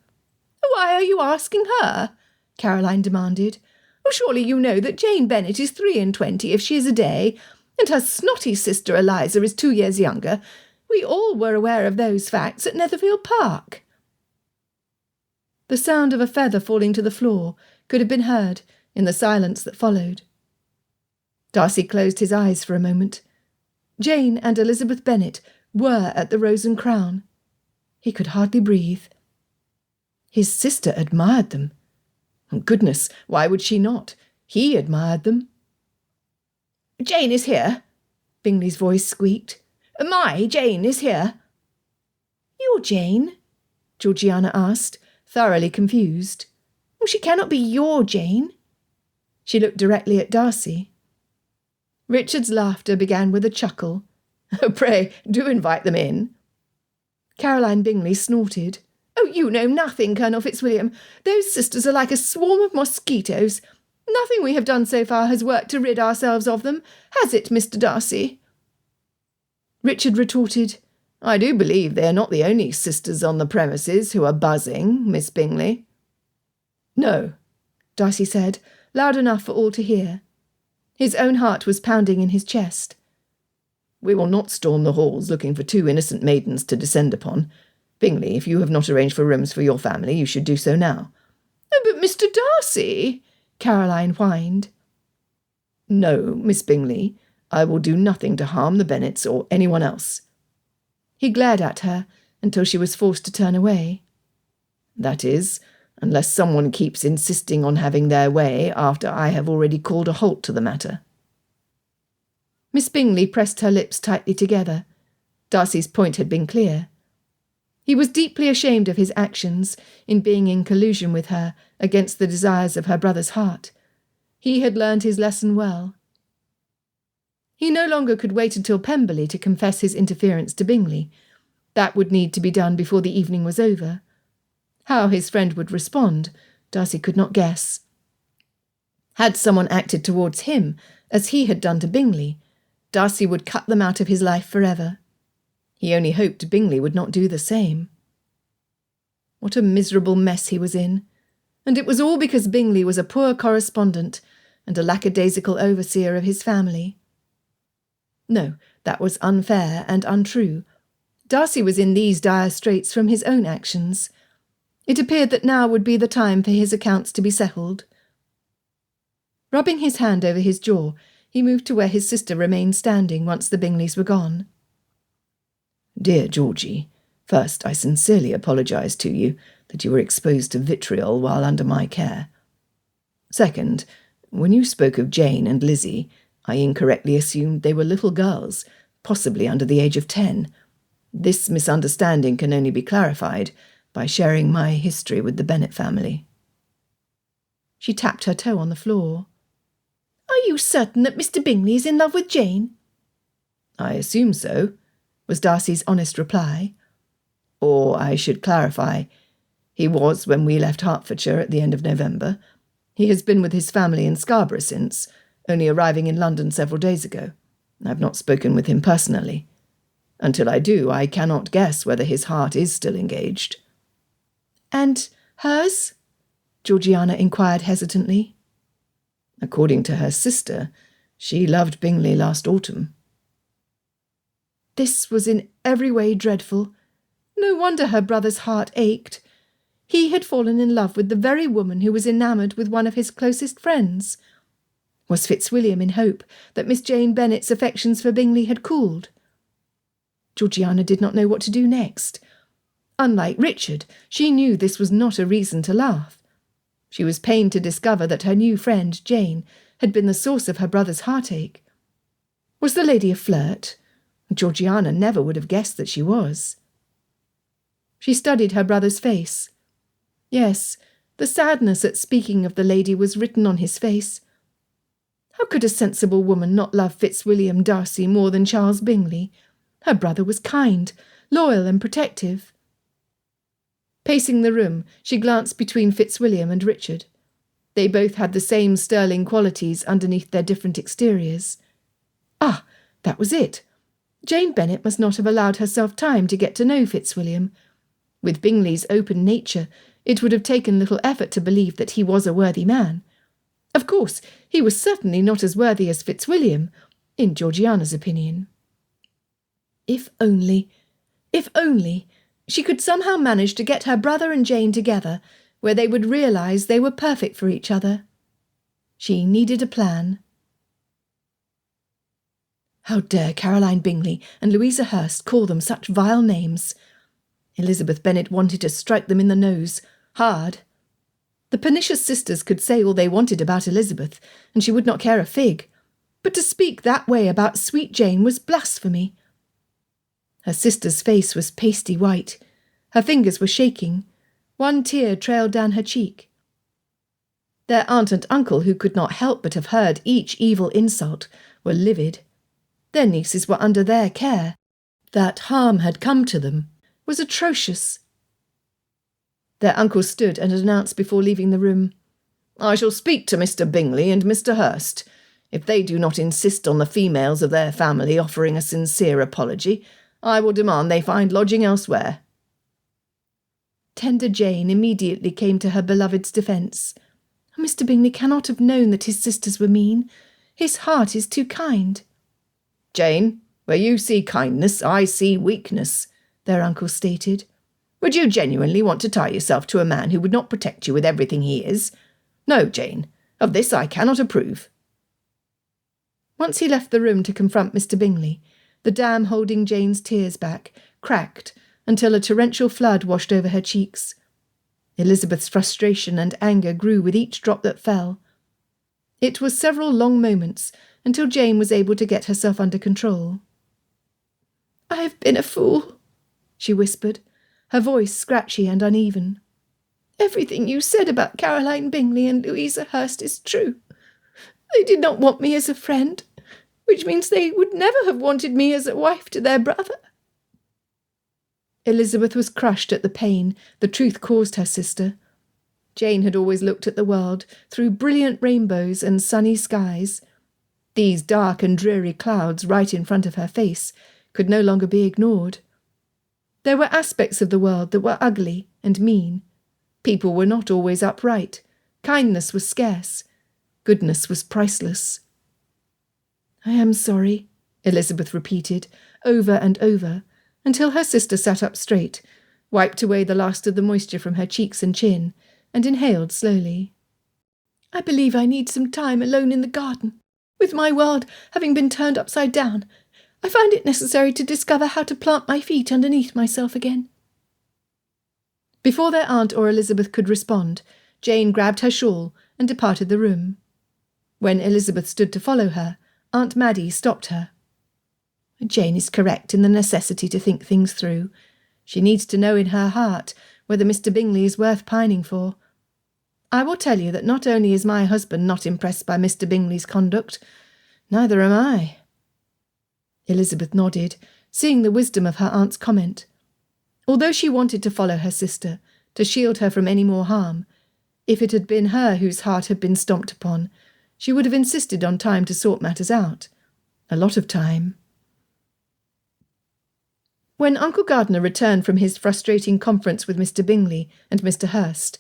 "Why are you asking her?" Caroline demanded. "Oh, surely you know that Jane Bennet is 23 if she is a day, and her snotty sister Eliza is 2 years younger. We all were aware of those facts at Netherfield Park." The sound of a feather falling to the floor could have been heard in the silence that followed. Darcy closed his eyes for a moment. Jane and Elizabeth Bennet were at the Rose and Crown. He could hardly breathe. His sister admired them. Goodness, why would she not? He admired them. "Jane is here," Bingley's voice squeaked. "My Jane is here." "Your Jane?" Georgiana asked, thoroughly confused. "She cannot be your Jane." She looked directly at Darcy. Richard's laughter began with a chuckle. "Pray, do invite them in." Caroline Bingley snorted. "Oh, you know nothing, Colonel Fitzwilliam. Those sisters are like a swarm of mosquitoes. Nothing we have done so far has worked to rid ourselves of them, has it, Mr. Darcy?" Richard retorted, "I do believe they are not the only sisters on the premises who are buzzing, Miss Bingley." "No," Darcy said, loud enough for all to hear. His own heart was pounding in his chest. "We will not storm the halls looking for 2 innocent maidens to descend upon. Bingley, if you have not arranged for rooms for your family, you should do so now." "Oh, but Mr. Darcy," Caroline whined. "No, Miss Bingley, I will do nothing to harm the Bennets or anyone else." He glared at her until she was forced to turn away. "That is, unless someone keeps insisting on having their way after I have already called a halt to the matter." Miss Bingley pressed her lips tightly together. Darcy's point had been clear. He was deeply ashamed of his actions in being in collusion with her against the desires of her brother's heart. He had learned his lesson well. He no longer could wait until Pemberley to confess his interference to Bingley. That would need to be done before the evening was over. How his friend would respond, Darcy could not guess. Had someone acted towards him as he had done to Bingley, Darcy would cut them out of his life forever. He only hoped Bingley would not do the same. What a miserable mess he was in, and it was all because Bingley was a poor correspondent and a lackadaisical overseer of his family. No, That was unfair and untrue. Darcy was in these dire straits from his own actions. It appeared that now would be the time for his accounts to be settled. Rubbing his hand over his jaw, he moved to where his sister remained standing once the Bingleys were gone. "Dear Georgie, first I sincerely apologise to you that you were exposed to vitriol while under my care. Second, when you spoke of Jane and Lizzie, I incorrectly assumed they were little girls, possibly under the age of 10. This misunderstanding can only be clarified by sharing my history with the Bennet family." She tapped her toe on the floor. "Are you certain that Mr. Bingley is in love with Jane?" "I assume so," was Darcy's honest reply. "Or, I should clarify, he was when we left Hertfordshire at the end of November. He has been with his family in Scarborough since, only arriving in London several days ago. I've not spoken with him personally. Until I do, I cannot guess whether his heart is still engaged." "And hers?" Georgiana inquired hesitantly. "According to her sister, she loved Bingley last autumn." This was in every way dreadful. No wonder her brother's heart ached. He had fallen in love with the very woman who was enamoured with one of his closest friends. Was Fitzwilliam in hope that Miss Jane Bennet's affections for Bingley had cooled? Georgiana did not know what to do next. Unlike Richard, she knew this was not a reason to laugh. She was pained to discover that her new friend, Jane, had been the source of her brother's heartache. Was the lady a flirt? Georgiana never would have guessed that she was. She studied her brother's face. Yes, the sadness at speaking of the lady was written on his face. How could a sensible woman not love Fitzwilliam Darcy more than Charles Bingley? Her brother was kind, loyal and protective. Pacing the room, she glanced between Fitzwilliam and Richard. They both had the same sterling qualities underneath their different exteriors. Ah, that was it. Jane Bennet must not have allowed herself time to get to know Fitzwilliam. With Bingley's open nature, it would have taken little effort to believe that he was a worthy man. Of course, he was certainly not as worthy as Fitzwilliam, in Georgiana's opinion. If only, she could somehow manage to get her brother and Jane together, where they would realise they were perfect for each other. She needed a plan. How dare Caroline Bingley and Louisa Hurst call them such vile names? Elizabeth Bennet wanted to strike them in the nose, hard. The pernicious sisters could say all they wanted about Elizabeth, and she would not care a fig. But to speak that way about sweet Jane was blasphemy. Her sister's face was pasty white. Her fingers were shaking. One tear trailed down her cheek. Their aunt and uncle, who could not help but have heard each evil insult, were livid. Their nieces were under their care. That harm had come to them was atrocious. Their uncle stood and announced before leaving the room, "I shall speak to Mr. Bingley and Mr. Hurst. If they do not insist on the females of their family offering a sincere apology, I will demand they find lodging elsewhere." Tender Jane immediately came to her beloved's defence. "Mr. Bingley cannot have known that his sisters were mean. His heart is too kind." "Jane, where you see kindness, I see weakness," their uncle stated. "Would you genuinely want to tie yourself to a man who would not protect you with everything he is? No, Jane, of this I cannot approve." Once he left the room to confront Mr. Bingley, the dam holding Jane's tears back cracked until a torrential flood washed over her cheeks. Elizabeth's frustration and anger grew with each drop that fell. It was several long moments until Jane was able to get herself under control. "I have been a fool," she whispered, her voice scratchy and uneven. "Everything you said about Caroline Bingley and Louisa Hurst is true. They did not want me as a friend, which means they would never have wanted me as a wife to their brother." Elizabeth was crushed at the pain the truth caused her sister. Jane had always looked at the world through brilliant rainbows and sunny skies. These dark and dreary clouds right in front of her face could no longer be ignored. There were aspects of the world that were ugly and mean. People were not always upright. Kindness was scarce. Goodness was priceless. "I am sorry," Elizabeth repeated, over and over, until her sister sat up straight, wiped away the last of the moisture from her cheeks and chin, and inhaled slowly. I believe I need some time alone in the garden. With my world having been turned upside down, I find it necessary to discover how to plant my feet underneath myself again. Before their aunt or Elizabeth could respond, Jane grabbed her shawl and departed the room. When Elizabeth stood to follow her, Aunt Maddie stopped her. Jane is correct in the necessity to think things through. She needs to know in her heart whether Mr. Bingley is worth pining for. I will tell you that not only is my husband not impressed by Mr. Bingley's conduct, neither am I. Elizabeth nodded, seeing the wisdom of her aunt's comment. Although she wanted to follow her sister, to shield her from any more harm, if it had been her whose heart had been stomped upon, she would have insisted on time to sort matters out. A lot of time. When Uncle Gardiner returned from his frustrating conference with Mr. Bingley and Mr. Hurst,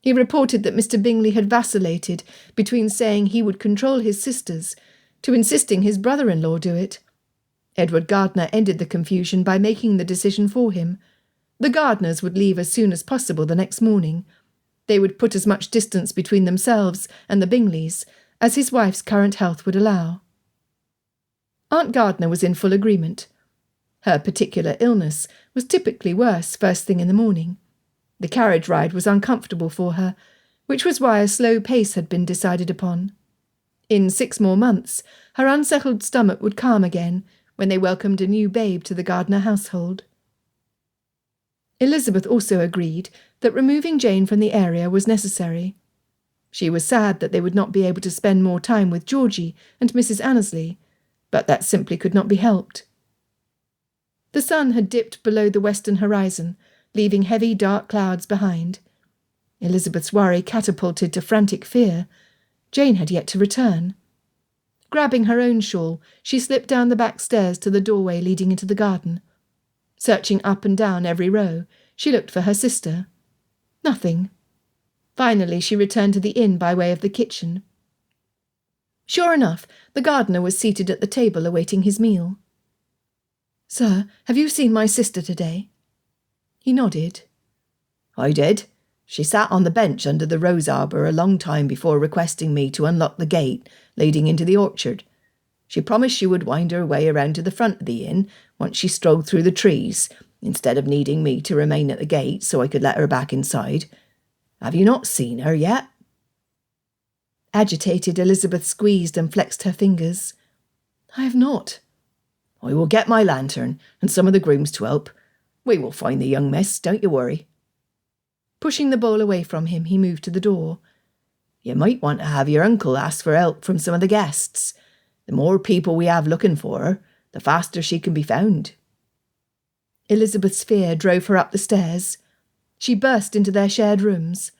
he reported that Mr. Bingley had vacillated between saying he would control his sisters to insisting his brother-in-law do it. Edward Gardiner ended the confusion by making the decision for him. The Gardiners would leave as soon as possible the next morning. They would put as much distance between themselves and the Bingleys as his wife's current health would allow. Aunt Gardiner was in full agreement. Her particular illness was typically worse first thing in the morning. The carriage ride was uncomfortable for her, which was why a slow pace had been decided upon. In 6 more months, her unsettled stomach would calm again when they welcomed a new babe to the Gardiner household. Elizabeth also agreed that removing Jane from the area was necessary. She was sad that they would not be able to spend more time with Georgie and Mrs. Annesley, but that simply could not be helped. The sun had dipped below the western horizon, leaving heavy dark clouds behind. Elizabeth's worry catapulted to frantic fear. Jane had yet to return. Grabbing her own shawl, she slipped down the back stairs to the doorway leading into the garden. Searching up and down every row, she looked for her sister. Nothing. Finally, she returned to the inn by way of the kitchen. Sure enough, the gardener was seated at the table awaiting his meal. "Sir, have you seen my sister today?" He nodded. "I did. She sat on the bench under the rose arbour a long time before requesting me to unlock the gate leading into the orchard. She promised she would wind her way around to the front of the inn once she strolled through the trees, instead of needing me to remain at the gate so I could let her back inside. Have you not seen her yet?" Agitated, Elizabeth squeezed and flexed her fingers. "I have not." "I will get my lantern and some of the grooms to help. We will find the young miss, don't you worry." Pushing the bowl away from him, he moved to the door. "You might want to have your uncle ask for help from some of the guests. The more people we have looking for her, the faster she can be found." Elizabeth's fear drove her up the stairs. She burst into their shared rooms.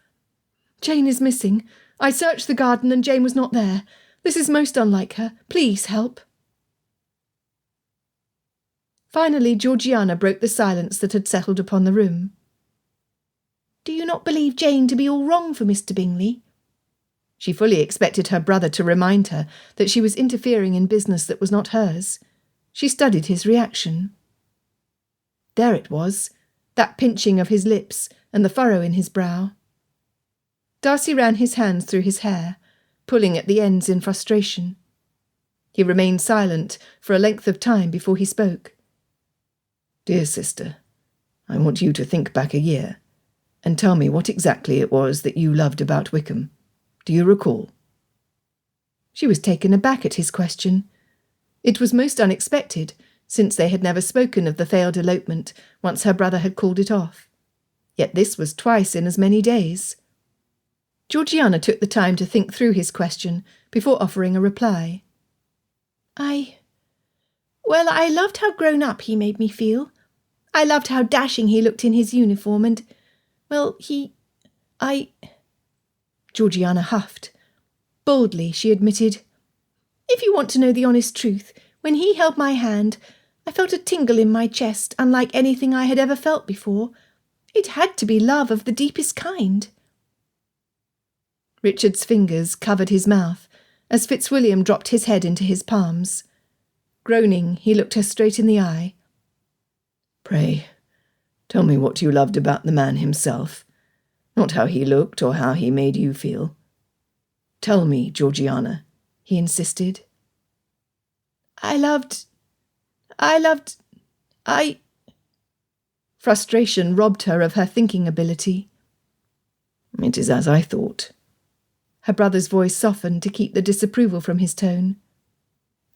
"Jane is missing. I searched the garden and Jane was not there. This is most unlike her. Please help." Finally, Georgiana broke the silence that had settled upon the room. "Do you not believe Jane to be all wrong for Mr. Bingley?" She fully expected her brother to remind her that she was interfering in business that was not hers. She studied his reaction. There it was, that pinching of his lips and the furrow in his brow. Darcy ran his hands through his hair, pulling at the ends in frustration. He remained silent for a length of time before he spoke. "Dear sister, I want you to think back a year and tell me what exactly it was that you loved about Wickham. Do you recall?" She was taken aback at his question. It was most unexpected, since they had never spoken of the failed elopement once her brother had called it off. Yet this was twice in as many days. Georgiana took the time to think through his question before offering a reply. I loved how grown up he made me feel. I loved how dashing he looked in his uniform and, Georgiana huffed. Boldly, she admitted, "If you want to know the honest truth, when he held my hand, I felt a tingle in my chest unlike anything I had ever felt before. It had to be love of the deepest kind." Richard's fingers covered his mouth as Fitzwilliam dropped his head into his palms. Groaning, he looked her straight in the eye. Pray, tell me what you loved about the man himself, not how he looked or how he made you feel. Tell me, Georgiana, he insisted. Frustration robbed her of her thinking ability. It is as I thought. Her brother's voice softened to keep the disapproval from his tone.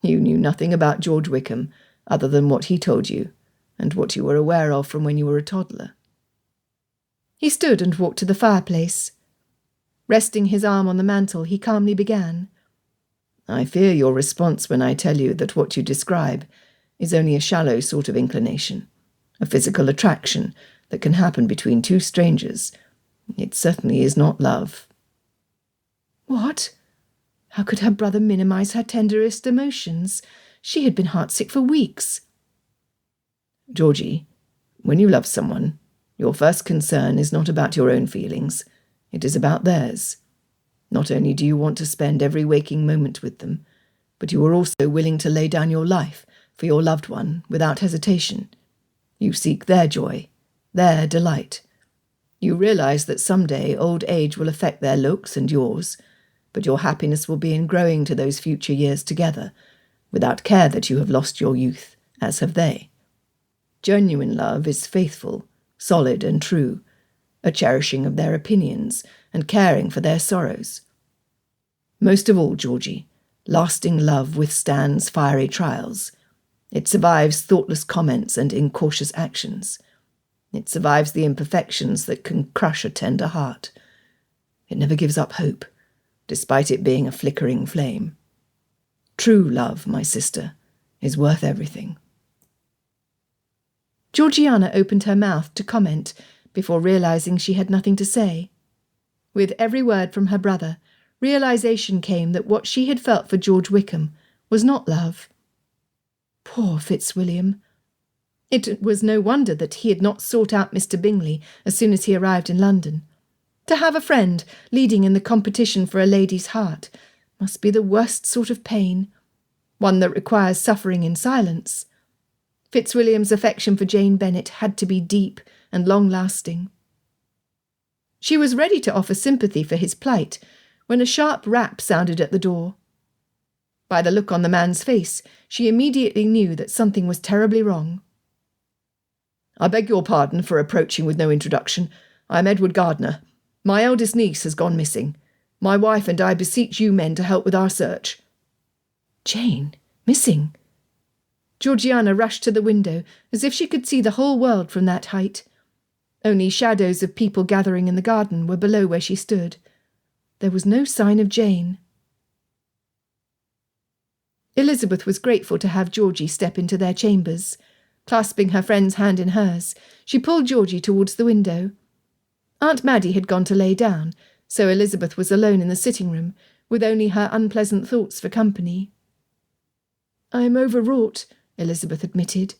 You knew nothing about George Wickham, other than what he told you, and what you were aware of from when you were a toddler. He stood and walked to the fireplace. Resting his arm on the mantel, he calmly began. I fear your response when I tell you that what you describe is only a shallow sort of inclination, a physical attraction that can happen between two strangers. It certainly is not love. What? How could her brother minimize her tenderest emotions? She had been heartsick for weeks. Georgie, when you love someone, your first concern is not about your own feelings. It is about theirs. Not only do you want to spend every waking moment with them, but you are also willing to lay down your life for your loved one without hesitation. You seek their joy, their delight. You realize that someday old age will affect their looks and yours, but your happiness will be in growing to those future years together, without care that you have lost your youth, as have they. Genuine love is faithful, solid and true, a cherishing of their opinions and caring for their sorrows. Most of all, Georgie, lasting love withstands fiery trials. It survives thoughtless comments and incautious actions. It survives the imperfections that can crush a tender heart. It never gives up hope, despite it being a flickering flame. True love, my sister, is worth everything. Georgiana opened her mouth to comment before realizing she had nothing to say. With every word from her brother, realization came that what she had felt for George Wickham was not love. Poor Fitzwilliam. It was no wonder that he had not sought out Mr. Bingley as soon as he arrived in London. To have a friend leading in the competition for a lady's heart must be the worst sort of pain, one that requires suffering in silence. Fitzwilliam's affection for Jane Bennet had to be deep and long-lasting. She was ready to offer sympathy for his plight when a sharp rap sounded at the door. By the look on the man's face, she immediately knew that something was terribly wrong. I beg your pardon for approaching with no introduction. I am Edward Gardner. My eldest niece has gone missing. My wife and I beseech you men to help with our search. Jane, missing? Georgiana rushed to the window as if she could see the whole world from that height. Only shadows of people gathering in the garden were below where she stood. There was no sign of Jane. Elizabeth was grateful to have Georgie step into their chambers. Clasping her friend's hand in hers, she pulled Georgie towards the window. Aunt Maddie had gone to lay down, so Elizabeth was alone in the sitting-room, with only her unpleasant thoughts for company. "I am overwrought," Elizabeth admitted.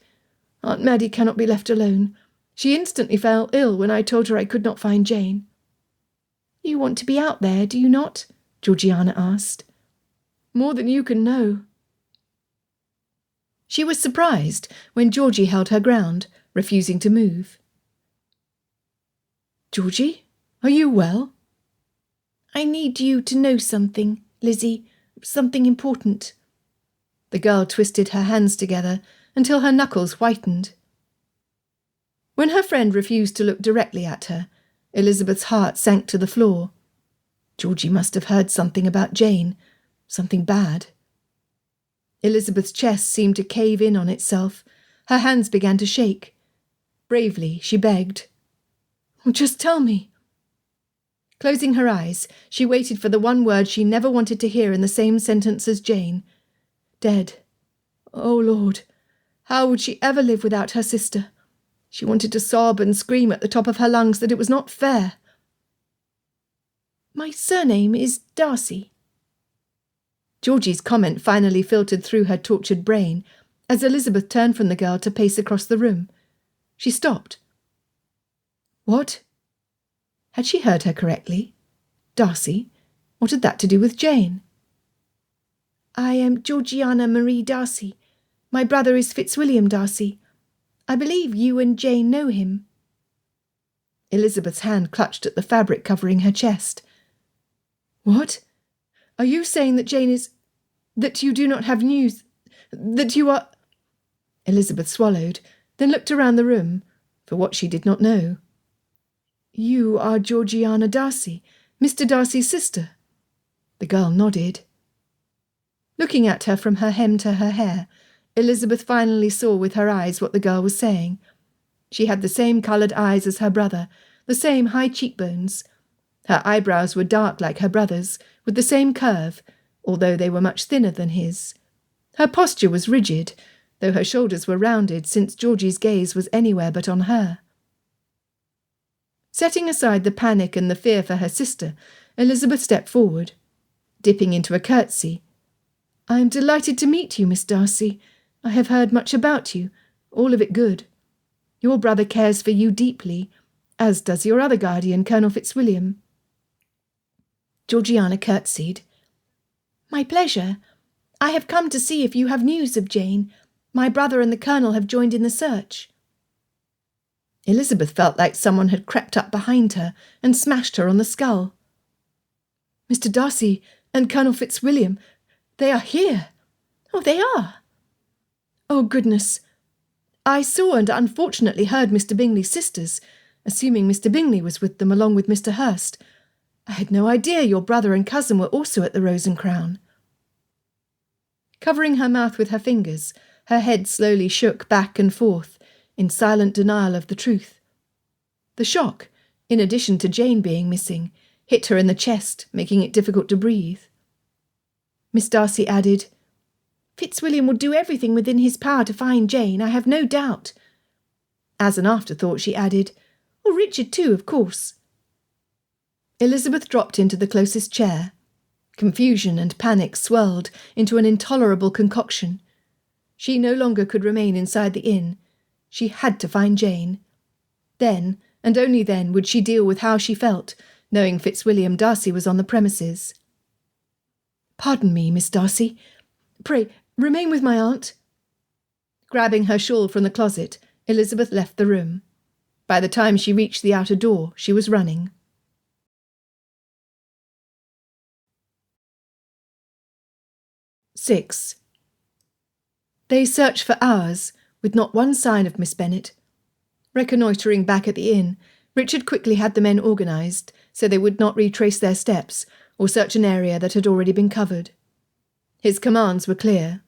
"Aunt Maddie cannot be left alone. She instantly fell ill when I told her I could not find Jane." "You want to be out there, do you not?" Georgiana asked. "More than you can know." She was surprised when Georgie held her ground, refusing to move. "Georgie, are you well?" "I need you to know something, Lizzie, something important." The girl twisted her hands together until her knuckles whitened. When her friend refused to look directly at her, Elizabeth's heart sank to the floor. Georgie must have heard something about Jane, something bad. Elizabeth's chest seemed to cave in on itself. Her hands began to shake. Bravely, she begged, "Just tell me." Closing her eyes, she waited for the one word she never wanted to hear in the same sentence as Jane. Dead. Oh, Lord, how would she ever live without her sister? She wanted to sob and scream at the top of her lungs that it was not fair. "My surname is Darcy." Georgie's comment finally filtered through her tortured brain as Elizabeth turned from the girl to pace across the room. She stopped. What? Had she heard her correctly? Darcy? What had that to do with Jane? "I am Georgiana Marie Darcy. My brother is Fitzwilliam Darcy. I believe you and Jane know him." Elizabeth's hand clutched at the fabric covering her chest. "What? Are you saying that Jane is... that you do not have news... that you are..." Elizabeth swallowed, then looked around the room, for what she did not know. "You are Georgiana Darcy, Mr. Darcy's sister?" The girl nodded. Looking at her from her hem to her hair, Elizabeth finally saw with her eyes what the girl was saying. She had the same coloured eyes as her brother, the same high cheekbones. Her eyebrows were dark like her brother's, with the same curve, although they were much thinner than his. Her posture was rigid, though her shoulders were rounded, since Georgie's gaze was anywhere but on her. Setting aside the panic and the fear for her sister, Elizabeth stepped forward, dipping into a curtsy. "I am delighted to meet you, Miss Darcy. I have heard much about you, all of it good. Your brother cares for you deeply, as does your other guardian, Colonel Fitzwilliam." Georgiana curtsied. "My pleasure. I have come to see if you have news of Jane. My brother and the Colonel have joined in the search." Elizabeth felt like someone had crept up behind her and smashed her on the skull. "Mr. Darcy and Colonel Fitzwilliam, they are here." "Oh, they are?" "Oh, goodness. I saw and unfortunately heard Mr. Bingley's sisters, assuming Mr. Bingley was with them along with Mr. Hurst. I had no idea your brother and cousin were also at the Rose and Crown." Covering her mouth with her fingers, her head slowly shook back and forth, in silent denial of the truth. The shock, in addition to Jane being missing, hit her in the chest, making it difficult to breathe. Miss Darcy added, "Fitzwilliam will do everything within his power to find Jane, I have no doubt." As an afterthought, she added, "Oh, Richard too, of course." Elizabeth dropped into the closest chair. Confusion and panic swirled into an intolerable concoction. She no longer could remain inside the inn. She had to find Jane. Then, and only then, would she deal with how she felt, knowing Fitzwilliam Darcy was on the premises. "Pardon me, Miss Darcy. Pray, remain with my aunt." Grabbing her shawl from the closet, Elizabeth left the room. By the time she reached the outer door, she was running. "6. They searched for hours, with not one sign of Miss Bennet. Reconnoitring back at the inn, Richard quickly had the men organised, so they would not retrace their steps, or search an area that had already been covered. His commands were clear.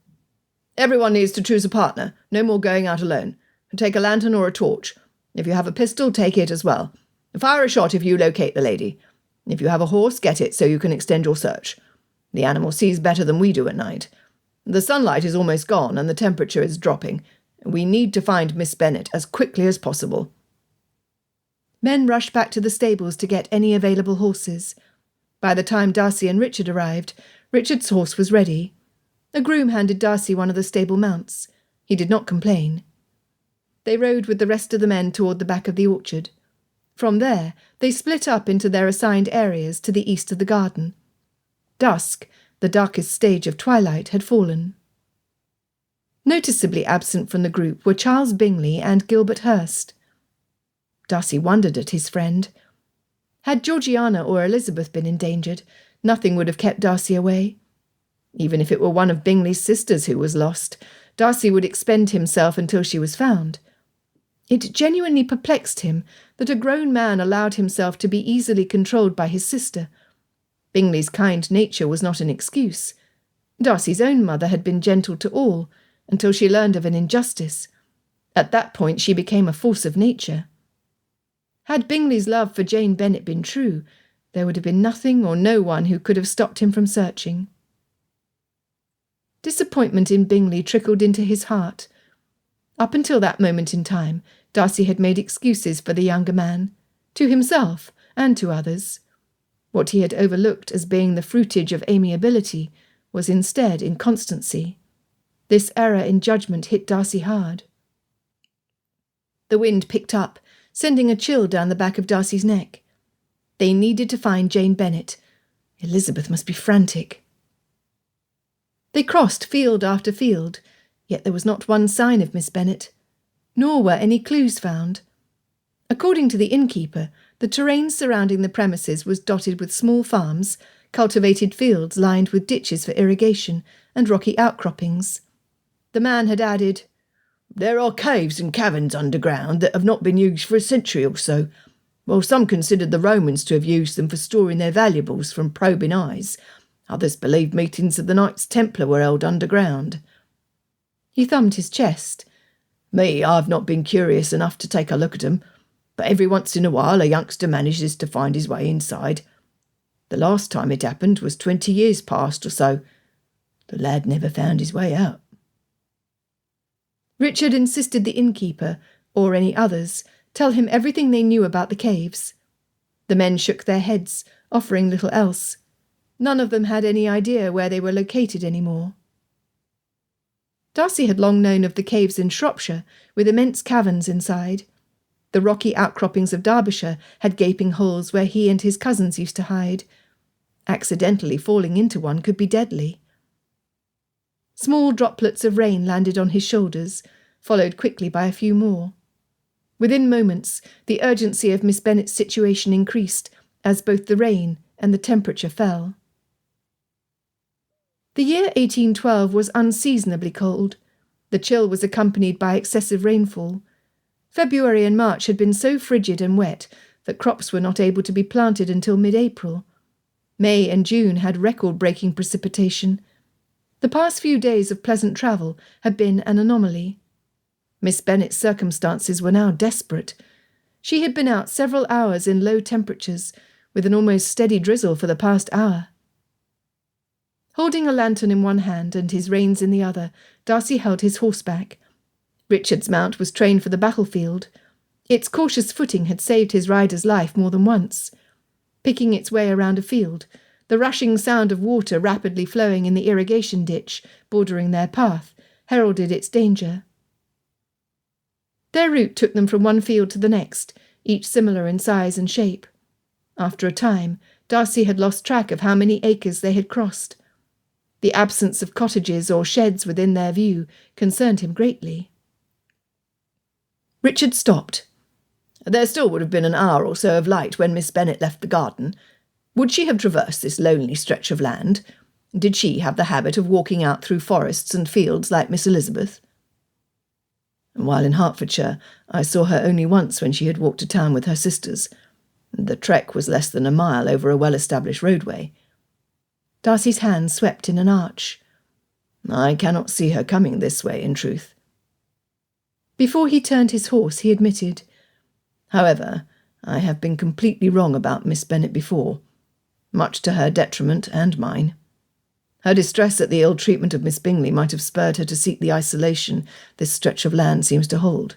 "Everyone needs to choose a partner, no more going out alone. Take a lantern or a torch. If you have a pistol, take it as well. Fire a shot if you locate the lady. If you have a horse, get it so you can extend your search. The animal sees better than we do at night. The sunlight is almost gone and the temperature is dropping. We need to find Miss Bennet as quickly as possible." Men rushed back to the stables to get any available horses. By the time Darcy and Richard arrived, Richard's horse was ready. A groom handed Darcy one of the stable mounts. He did not complain. They rode with the rest of the men toward the back of the orchard. From there, they split up into their assigned areas to the east of the garden. Dusk, the darkest stage of twilight, had fallen. Noticeably absent from the group were Charles Bingley and Gilbert Hurst. Darcy wondered at his friend. Had Georgiana or Elizabeth been endangered, nothing would have kept Darcy away. Even if it were one of Bingley's sisters who was lost, Darcy would expend himself until she was found. It genuinely perplexed him that a grown man allowed himself to be easily controlled by his sister. Bingley's kind nature was not an excuse. Darcy's own mother had been gentle to all, until she learned of an injustice. At that point she became a force of nature. Had Bingley's love for Jane Bennet been true, there would have been nothing or no one who could have stopped him from searching. Disappointment in Bingley trickled into his heart. Up until that moment in time, Darcy had made excuses for the younger man, to himself and to others. What he had overlooked as being the fruitage of amiability was instead inconstancy. This error in judgment hit Darcy hard. The wind picked up, sending a chill down the back of Darcy's neck. They needed to find Jane Bennet. Elizabeth must be frantic. They crossed field after field. Yet there was not one sign of Miss Bennet, nor were any clues found. According to the innkeeper, the terrain surrounding the premises was dotted with small farms, cultivated fields lined with ditches for irrigation, and rocky outcroppings. The man had added, "There are caves and caverns underground that have not been used for a century or so. While some considered the Romans to have used them for storing their valuables from probing eyes, others believed meetings of the Knights Templar were held underground." He thumbed his chest. "Me, I've not been curious enough to take a look at 'em, but every once in a while a youngster manages to find his way inside. The last time it happened was 20 years past or so. The lad never found his way out." Richard insisted the innkeeper, or any others, tell him everything they knew about the caves. The men shook their heads, offering little else. None of them had any idea where they were located anymore. Darcy had long known of the caves in Shropshire, with immense caverns inside. The rocky outcroppings of Derbyshire had gaping holes where he and his cousins used to hide. Accidentally falling into one could be deadly. Small droplets of rain landed on his shoulders, followed quickly by a few more. Within moments, the urgency of Miss Bennet's situation increased, as both the rain and the temperature fell. The year 1812 was unseasonably cold. The chill was accompanied by excessive rainfall. February and March had been so frigid and wet that crops were not able to be planted until mid-April. May and June had record-breaking precipitation. The past few days of pleasant travel had been an anomaly. Miss Bennet's circumstances were now desperate. She had been out several hours in low temperatures, with an almost steady drizzle for the past hour. Holding a lantern in one hand and his reins in the other, Darcy held his horse back. Richard's mount was trained for the battlefield. Its cautious footing had saved his rider's life more than once. Picking its way around a field, the rushing sound of water rapidly flowing in the irrigation ditch, bordering their path, heralded its danger. Their route took them from one field to the next, each similar in size and shape. After a time, Darcy had lost track of how many acres they had crossed. The absence of cottages or sheds within their view concerned him greatly. Richard stopped. There still would have been an hour or so of light when Miss Bennet left the garden. Would she have traversed this lonely stretch of land? Did she have the habit of walking out through forests and fields like Miss Elizabeth? While in Hertfordshire, I saw her only once when she had walked to town with her sisters. The trek was less than a mile over a well-established roadway. Darcy's hand swept in an arch. I cannot see her coming this way, in truth. Before he turned his horse, he admitted, However, I have been completely wrong about Miss Bennet before, much to her detriment and mine. Her distress at the ill treatment of Miss Bingley might have spurred her to seek the isolation this stretch of land seems to hold.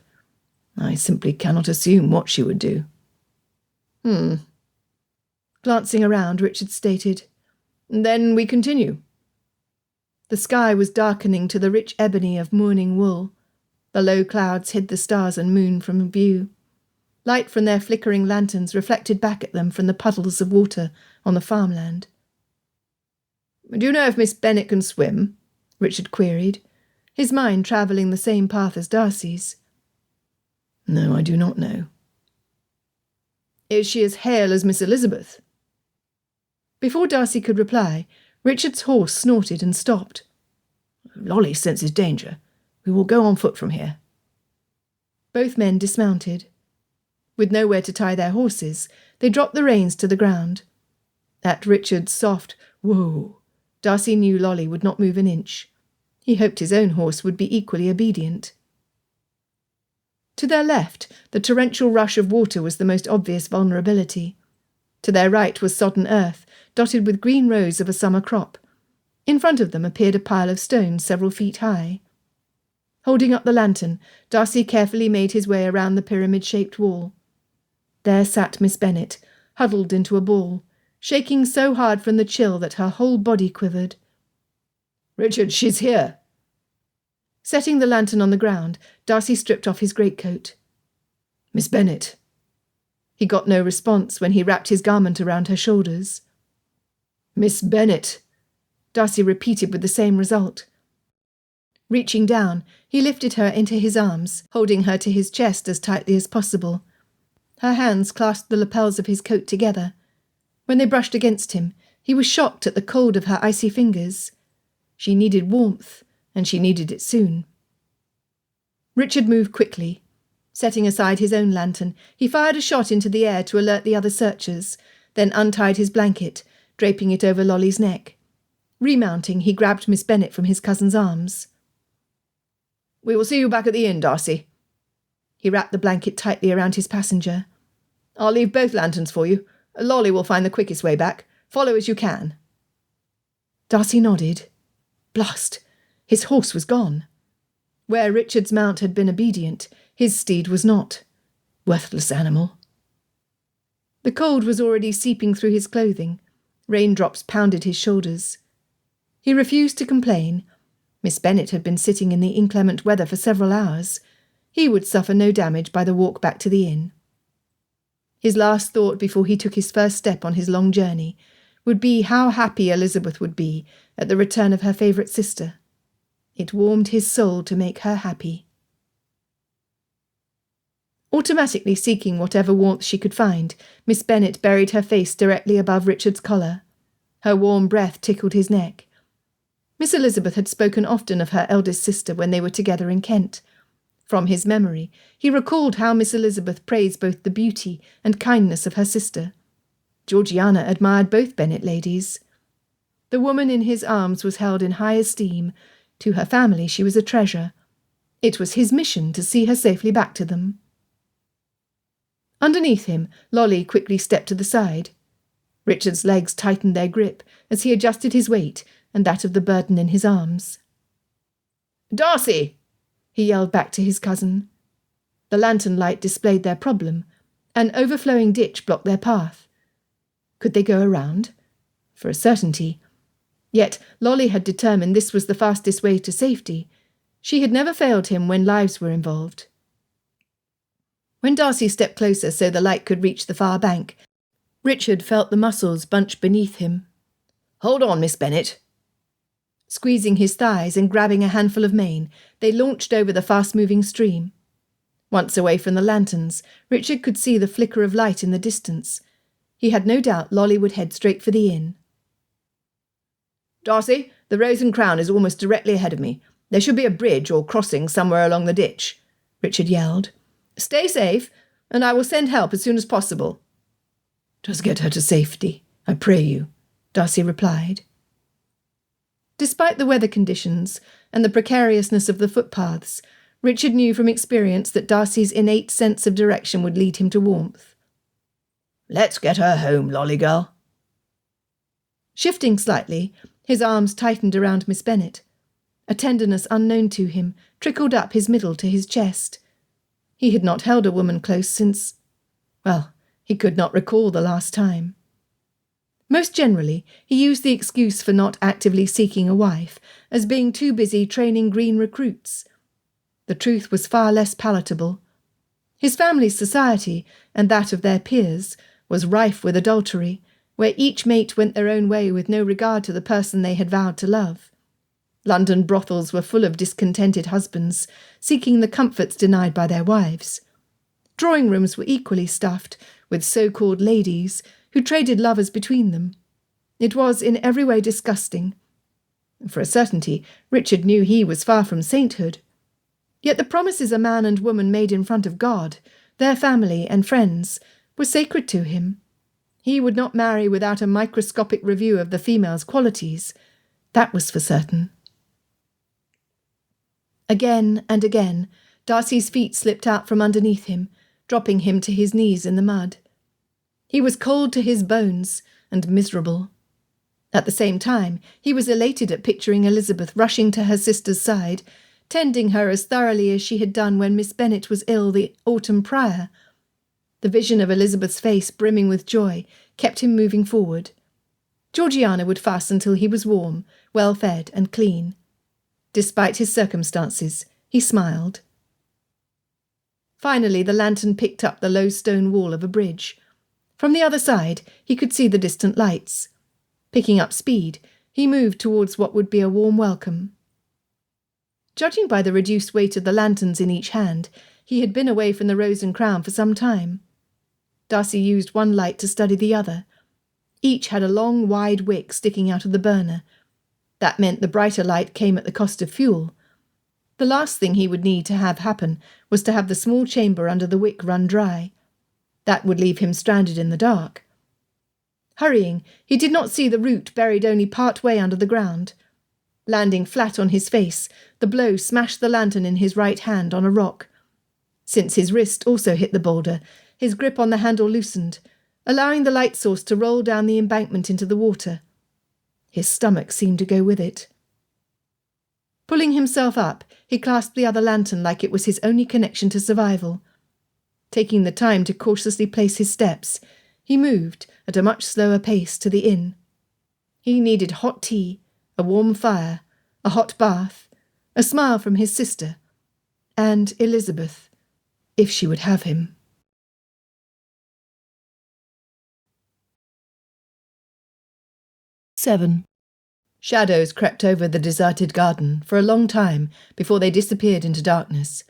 I simply cannot assume what she would do. Glancing around, Richard stated, Then we continue. The sky was darkening to the rich ebony of morning wool. The low clouds hid the stars and moon from view. Light from their flickering lanterns reflected back at them from the puddles of water on the farmland. Do you know if Miss Bennet can swim? Richard queried, his mind travelling the same path as Darcy's. No, I do not know. Is she as hale as Miss Elizabeth? Before Darcy could reply, Richard's horse snorted and stopped. Lolly senses danger. We will go on foot from here. Both men dismounted. With nowhere to tie their horses, they dropped the reins to the ground. At Richard's soft "whoa," Darcy knew Lolly would not move an inch. He hoped his own horse would be equally obedient. To their left, the torrential rush of water was the most obvious vulnerability. To their right was sodden earth, dotted with green rows of a summer crop. In front of them appeared a pile of stones several feet high. Holding up the lantern, Darcy carefully made his way around the pyramid-shaped wall. There sat Miss Bennet, huddled into a ball, shaking so hard from the chill that her whole body quivered. Richard, she's here. Setting the lantern on the ground, Darcy stripped off his greatcoat. Miss Bennet. He got no response when he wrapped his garment around her shoulders. Miss Bennet, Darcy repeated with the same result. Reaching down, he lifted her into his arms, holding her to his chest as tightly as possible. Her hands clasped the lapels of his coat together. When they brushed against him, he was shocked at the cold of her icy fingers. She needed warmth, and she needed it soon. Richard moved quickly. Setting aside his own lantern, he fired a shot into the air to alert the other searchers, then untied his blanket, draping it over Lolly's neck. Remounting, he grabbed Miss Bennet from his cousin's arms. "We will see you back at the inn, Darcy." He wrapped the blanket tightly around his passenger. "I'll leave both lanterns for you. Lolly will find the quickest way back. Follow as you can." Darcy nodded. Blast! His horse was gone. Where Richard's mount had been obedient, his steed was not. Worthless animal. The cold was already seeping through his clothing. Raindrops pounded his shoulders. He refused to complain. Miss Bennet had been sitting in the inclement weather for several hours. He would suffer no damage by the walk back to the inn. His last thought before he took his first step on his long journey would be how happy Elizabeth would be at the return of her favourite sister. It warmed his soul to make her happy. Automatically seeking whatever warmth she could find, Miss Bennet buried her face directly above Richard's collar. Her warm breath tickled his neck. Miss Elizabeth had spoken often of her eldest sister when they were together in Kent. From his memory, he recalled how Miss Elizabeth praised both the beauty and kindness of her sister. Georgiana admired both Bennet ladies. The woman in his arms was held in high esteem. To her family she was a treasure. It was his mission to see her safely back to them. Underneath him, Lolly quickly stepped to the side. Richard's legs tightened their grip as he adjusted his weight and that of the burden in his arms. "Darcy!" he yelled back to his cousin. The lantern light displayed their problem. An overflowing ditch blocked their path. Could they go around? For a certainty. Yet Lolly had determined this was the fastest way to safety. She had never failed him when lives were involved. When Darcy stepped closer so the light could reach the far bank, Richard felt the muscles bunch beneath him. "Hold on, Miss Bennet." Squeezing his thighs and grabbing a handful of mane, they launched over the fast-moving stream. Once away from the lanterns, Richard could see the flicker of light in the distance. He had no doubt Lolly would head straight for the inn. "Darcy, the Rose and Crown is almost directly ahead of me. There should be a bridge or crossing somewhere along the ditch," Richard yelled. "Stay safe, and I will send help as soon as possible." "Just get her to safety, I pray you," Darcy replied. Despite the weather conditions and the precariousness of the footpaths, Richard knew from experience that Darcy's innate sense of direction would lead him to warmth. "Let's get her home, Lolly girl." Shifting slightly, his arms tightened around Miss Bennet. A tenderness unknown to him trickled up his middle to his chest. He had not held a woman close since... well, he could not recall the last time. Most generally, he used the excuse for not actively seeking a wife as being too busy training green recruits. The truth was far less palatable. His family's society, and that of their peers, was rife with adultery, where each mate went their own way with no regard to the person they had vowed to love. London brothels were full of discontented husbands, seeking the comforts denied by their wives. Drawing rooms were equally stuffed with so-called ladies who traded lovers between them. It was in every way disgusting. For a certainty, Richard knew he was far from sainthood. Yet the promises a man and woman made in front of God, their family and friends, were sacred to him. He would not marry without a microscopic review of the female's qualities. That was for certain. Again and again, Darcy's feet slipped out from underneath him, dropping him to his knees in the mud. He was cold to his bones and miserable. At the same time, he was elated at picturing Elizabeth rushing to her sister's side, tending her as thoroughly as she had done when Miss Bennet was ill the autumn prior. The vision of Elizabeth's face brimming with joy kept him moving forward. Georgiana would fuss until he was warm, well-fed and clean. Despite his circumstances, he smiled. Finally, the lantern picked up the low stone wall of a bridge. From the other side, he could see the distant lights. Picking up speed, he moved towards what would be a warm welcome. Judging by the reduced weight of the lanterns in each hand, he had been away from the Rose and Crown for some time. Darcy used one light to study the other. Each had a long, wide wick sticking out of the burner. That meant the brighter light came at the cost of fuel. The last thing he would need to have happen was to have the small chamber under the wick run dry. That would leave him stranded in the dark. Hurrying, he did not see the root buried only part way under the ground. Landing flat on his face, the blow smashed the lantern in his right hand on a rock. Since his wrist also hit the boulder, his grip on the handle loosened, allowing the light source to roll down the embankment into the water. His stomach seemed to go with it. Pulling himself up, he clasped the other lantern like it was his only connection to survival. Taking the time to cautiously place his steps, he moved, at a much slower pace, to the inn. He needed hot tea, a warm fire, a hot bath, a smile from his sister, and Elizabeth, if she would have him. Seven. Shadows crept over the deserted garden for a long time before they disappeared into darkness.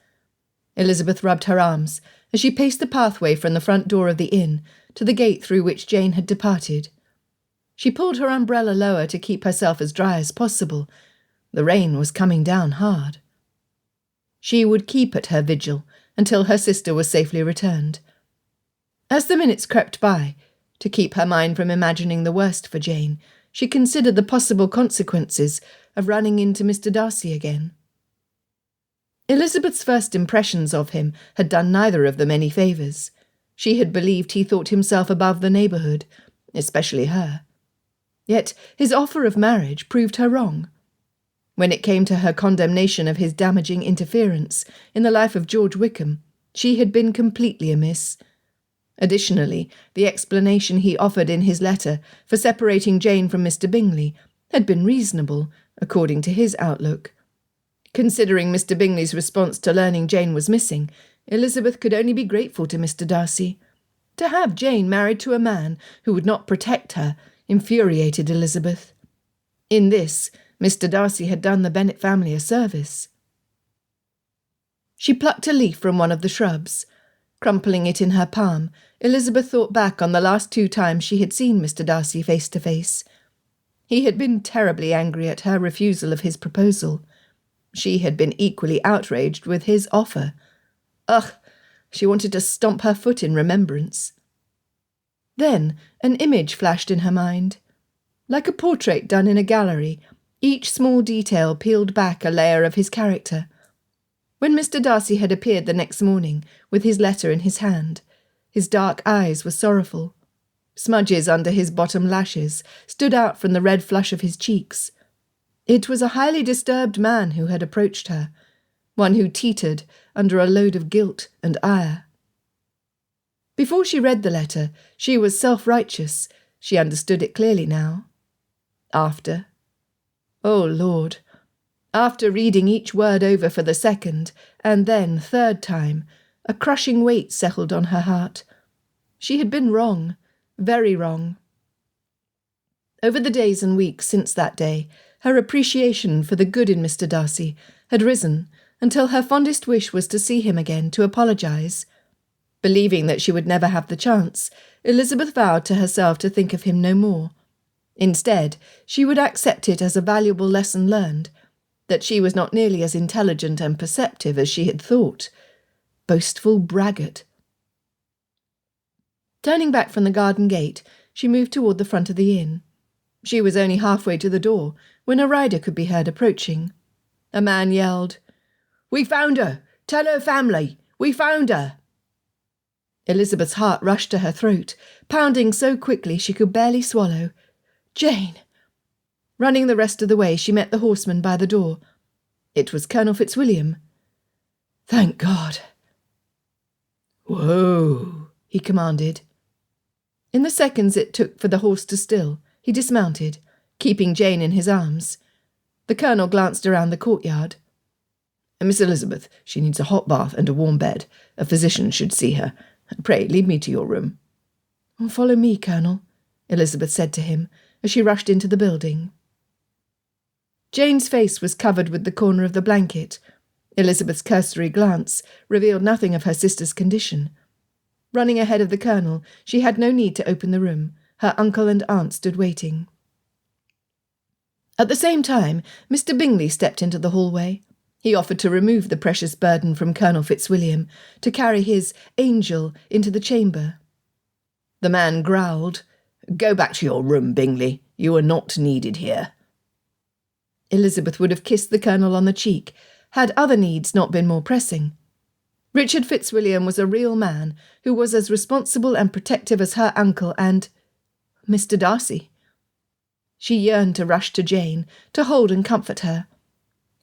Elizabeth rubbed her arms as she paced the pathway from the front door of the inn to the gate through which Jane had departed. She pulled her umbrella lower to keep herself as dry as possible. The rain was coming down hard. She would keep at her vigil until her sister was safely returned. As the minutes crept by, to keep her mind from imagining the worst for Jane, she considered the possible consequences of running into Mr. Darcy again. Elizabeth's first impressions of him had done neither of them any favours. She had believed he thought himself above the neighbourhood, especially her. Yet his offer of marriage proved her wrong. When it came to her condemnation of his damaging interference in the life of George Wickham, she had been completely amiss. Additionally, the explanation he offered in his letter for separating Jane from Mr. Bingley had been reasonable, according to his outlook. Considering Mr. Bingley's response to learning Jane was missing, Elizabeth could only be grateful to Mr. Darcy. To have Jane married to a man who would not protect her infuriated Elizabeth. In this, Mr. Darcy had done the Bennet family a service. She plucked a leaf from one of the shrubs. Crumpling it in her palm, Elizabeth thought back on the last 2 times she had seen Mr. Darcy face to face. He had been terribly angry at her refusal of his proposal. She had been equally outraged with his offer. Ugh! She wanted to stomp her foot in remembrance. Then an image flashed in her mind. Like a portrait done in a gallery, each small detail peeled back a layer of his character. When Mr. Darcy had appeared the next morning, with his letter in his hand, his dark eyes were sorrowful. Smudges under his bottom lashes stood out from the red flush of his cheeks. It was a highly disturbed man who had approached her, one who teetered under a load of guilt and ire. Before she read the letter, she was self-righteous. She understood it clearly now. After, oh Lord, after reading each word over for the second, and then 3rd time, a crushing weight settled on her heart. She had been wrong, very wrong. Over the days and weeks since that day, her appreciation for the good in Mr. Darcy had risen until her fondest wish was to see him again to apologise. Believing that she would never have the chance, Elizabeth vowed to herself to think of him no more. Instead, she would accept it as a valuable lesson learned, that she was not nearly as intelligent and perceptive as she had thought. Boastful braggart. Turning back from the garden gate, she moved toward the front of the inn. She was only halfway to the door when a rider could be heard approaching. A man yelled, "We found her! Tell her family! We found her!" Elizabeth's heart rushed to her throat, pounding so quickly she could barely swallow. Jane! Running the rest of the way, she met the horseman by the door. It was Colonel Fitzwilliam. Thank God. "Whoa," he commanded. In the seconds it took for the horse to still, he dismounted, keeping Jane in his arms. The Colonel glanced around the courtyard. "Miss Elizabeth, she needs a hot bath and a warm bed. A physician should see her. Pray, lead me to your room." "Follow me, Colonel," Elizabeth said to him, as she rushed into the building. Jane's face was covered with the corner of the blanket. Elizabeth's cursory glance revealed nothing of her sister's condition. Running ahead of the Colonel, she had no need to open the room. Her uncle and aunt stood waiting. At the same time, Mr. Bingley stepped into the hallway. He offered to remove the precious burden from Colonel Fitzwilliam, to carry his angel into the chamber. The man growled, "Go back to your room, Bingley. You are not needed here." Elizabeth would have kissed the Colonel on the cheek, had other needs not been more pressing. Richard Fitzwilliam was a real man, who was as responsible and protective as her uncle and Mr. Darcy. She yearned to rush to Jane, to hold and comfort her.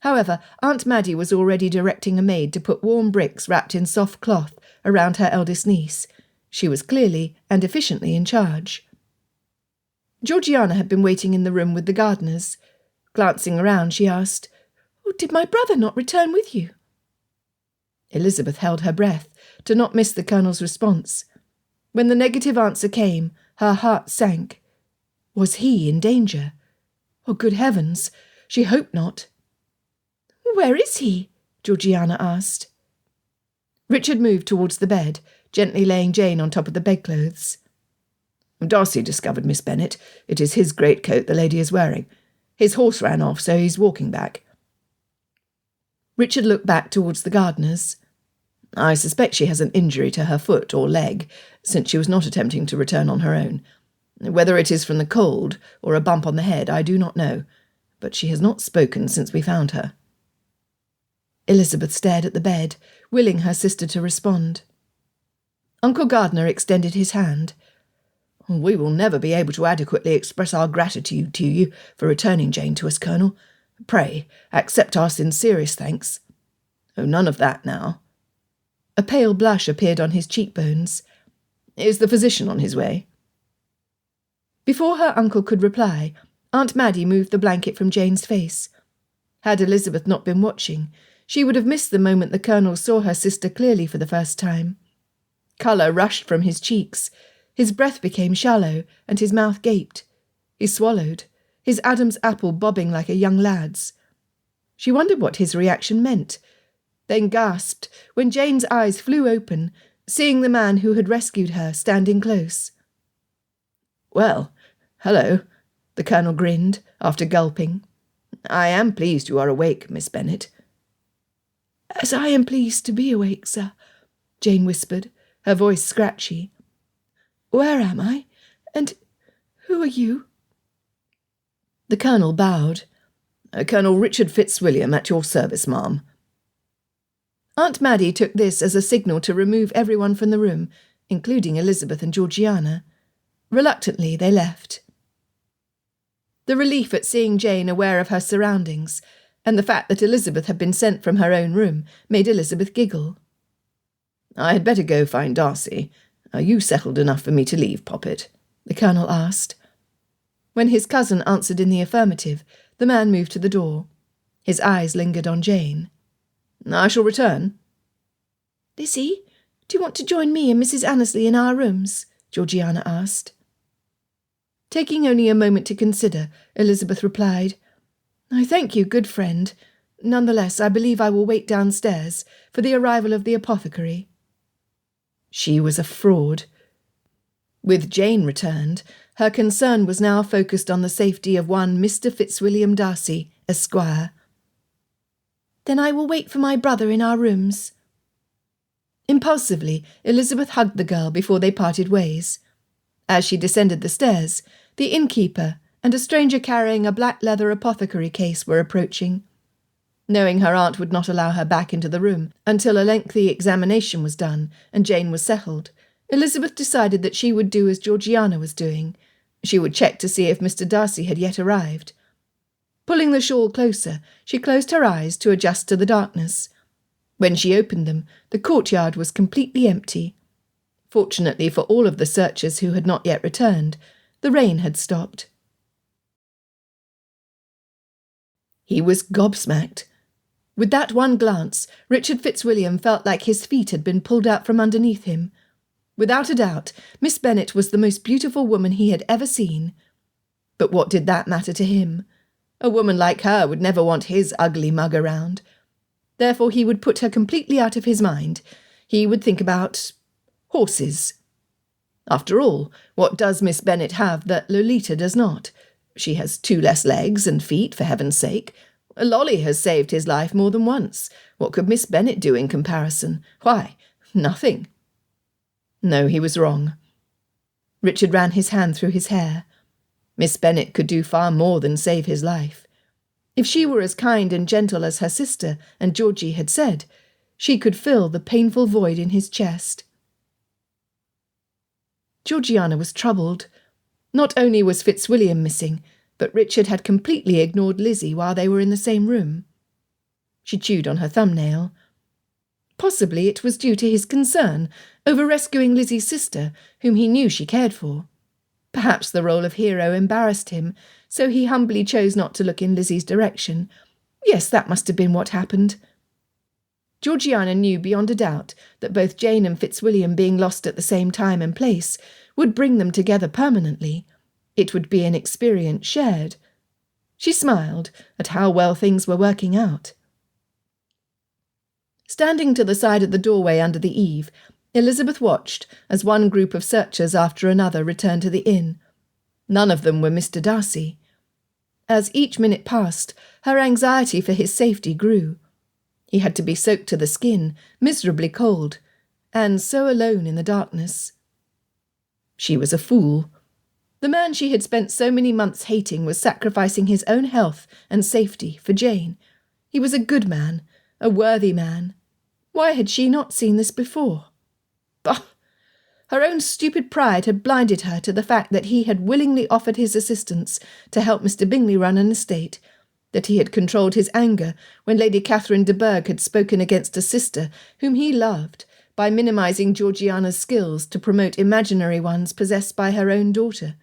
However, Aunt Maddie was already directing a maid to put warm bricks wrapped in soft cloth around her eldest niece. She was clearly and efficiently in charge. Georgiana had been waiting in the room with the gardeners. Glancing around, she asked, "Did my brother not return with you?" Elizabeth held her breath to not miss the Colonel's response. When the negative answer came, her heart sank. Was he in danger? Oh, good heavens! She hoped not. "Where is he?" Georgiana asked. Richard moved towards the bed, gently laying Jane on top of the bedclothes. "Darcy discovered Miss Bennet. It is his greatcoat the lady is wearing. His horse ran off, so he's walking back." Richard looked back towards the gardeners. "I suspect she has an injury to her foot or leg, since she was not attempting to return on her own. Whether it is from the cold or a bump on the head, I do not know, but she has not spoken since we found her." Elizabeth stared at the bed, willing her sister to respond. Uncle Gardiner extended his hand. "We will never be able to adequately express our gratitude to you for returning Jane to us, Colonel. Pray, accept our sincerest thanks." "Oh, none of that now." A pale blush appeared on his cheekbones. "Is the physician on his way?" Before her uncle could reply, Aunt Maddie moved the blanket from Jane's face. Had Elizabeth not been watching, she would have missed the moment the Colonel saw her sister clearly for the first time. Colour rushed from his cheeks. His breath became shallow, and his mouth gaped. He swallowed, his Adam's apple bobbing like a young lad's. She wondered what his reaction meant, then gasped when Jane's eyes flew open, seeing the man who had rescued her standing close. "Well, hello," the Colonel grinned, after gulping. "I am pleased you are awake, Miss Bennet." "As I am pleased to be awake, sir," Jane whispered, her voice scratchy. "Where am I? And who are you?" The Colonel bowed. "Colonel Richard Fitzwilliam at your service, ma'am." Aunt Maddie took this as a signal to remove everyone from the room, including Elizabeth and Georgiana. Reluctantly, they left. The relief at seeing Jane aware of her surroundings, and the fact that Elizabeth had been sent from her own room, made Elizabeth giggle. "I had better go find Darcy. Are you settled enough for me to leave, Poppet?" the Colonel asked. When his cousin answered in the affirmative, the man moved to the door. His eyes lingered on Jane. "I shall return." "Lizzie, do you want to join me and Mrs. Annesley in our rooms?" Georgiana asked. Taking only a moment to consider, Elizabeth replied, "I thank you, good friend. Nonetheless, I believe I will wait downstairs for the arrival of the apothecary." She was a fraud. With Jane returned, her concern was now focused on the safety of one Mr. Fitzwilliam Darcy, Esquire. "Then I will wait for my brother in our rooms." Impulsively, Elizabeth hugged the girl before they parted ways. As she descended the stairs, the innkeeper and a stranger carrying a black leather apothecary case were approaching. Knowing her aunt would not allow her back into the room until a lengthy examination was done and Jane was settled, Elizabeth decided that she would do as Georgiana was doing. She would check to see if Mr. Darcy had yet arrived. Pulling the shawl closer, she closed her eyes to adjust to the darkness. When she opened them, the courtyard was completely empty. Fortunately for all of the searchers who had not yet returned, the rain had stopped. He was gobsmacked. With that one glance, Richard Fitzwilliam felt like his feet had been pulled out from underneath him. Without a doubt, Miss Bennet was the most beautiful woman he had ever seen. But what did that matter to him? A woman like her would never want his ugly mug around. Therefore he would put her completely out of his mind. He would think about horses. After all, what does Miss Bennet have that Lolita does not? She has 2 less legs and feet, for heaven's sake. Lolly has saved his life more than once. What could Miss Bennet do in comparison? Why, nothing. No, he was wrong. Richard ran his hand through his hair. Miss Bennet could do far more than save his life. If she were as kind and gentle as her sister and Georgie had said, she could fill the painful void in his chest. Georgiana was troubled. Not only was Fitzwilliam missing, but Richard had completely ignored Lizzie while they were in the same room. She chewed on her thumbnail. Possibly it was due to his concern over rescuing Lizzie's sister, whom he knew she cared for. Perhaps the role of hero embarrassed him, so he humbly chose not to look in Lizzie's direction. Yes, that must have been what happened. Georgiana knew beyond a doubt that both Jane and Fitzwilliam being lost at the same time and place would bring them together permanently. It would be an experience shared. She smiled at how well things were working out. Standing to the side of the doorway under the eave, Elizabeth watched as one group of searchers after another returned to the inn. None of them were Mr. Darcy. As each minute passed, her anxiety for his safety grew. He had to be soaked to the skin, miserably cold, and so alone in the darkness. She was a fool. The man she had spent so many months hating was sacrificing his own health and safety for Jane. He was a good man, a worthy man. Why had she not seen this before? Bah! Her own stupid pride had blinded her to the fact that he had willingly offered his assistance to help Mr. Bingley run an estate, that he had controlled his anger when Lady Catherine de Bourgh had spoken against a sister whom he loved by minimising Georgiana's skills to promote imaginary ones possessed by her own daughter.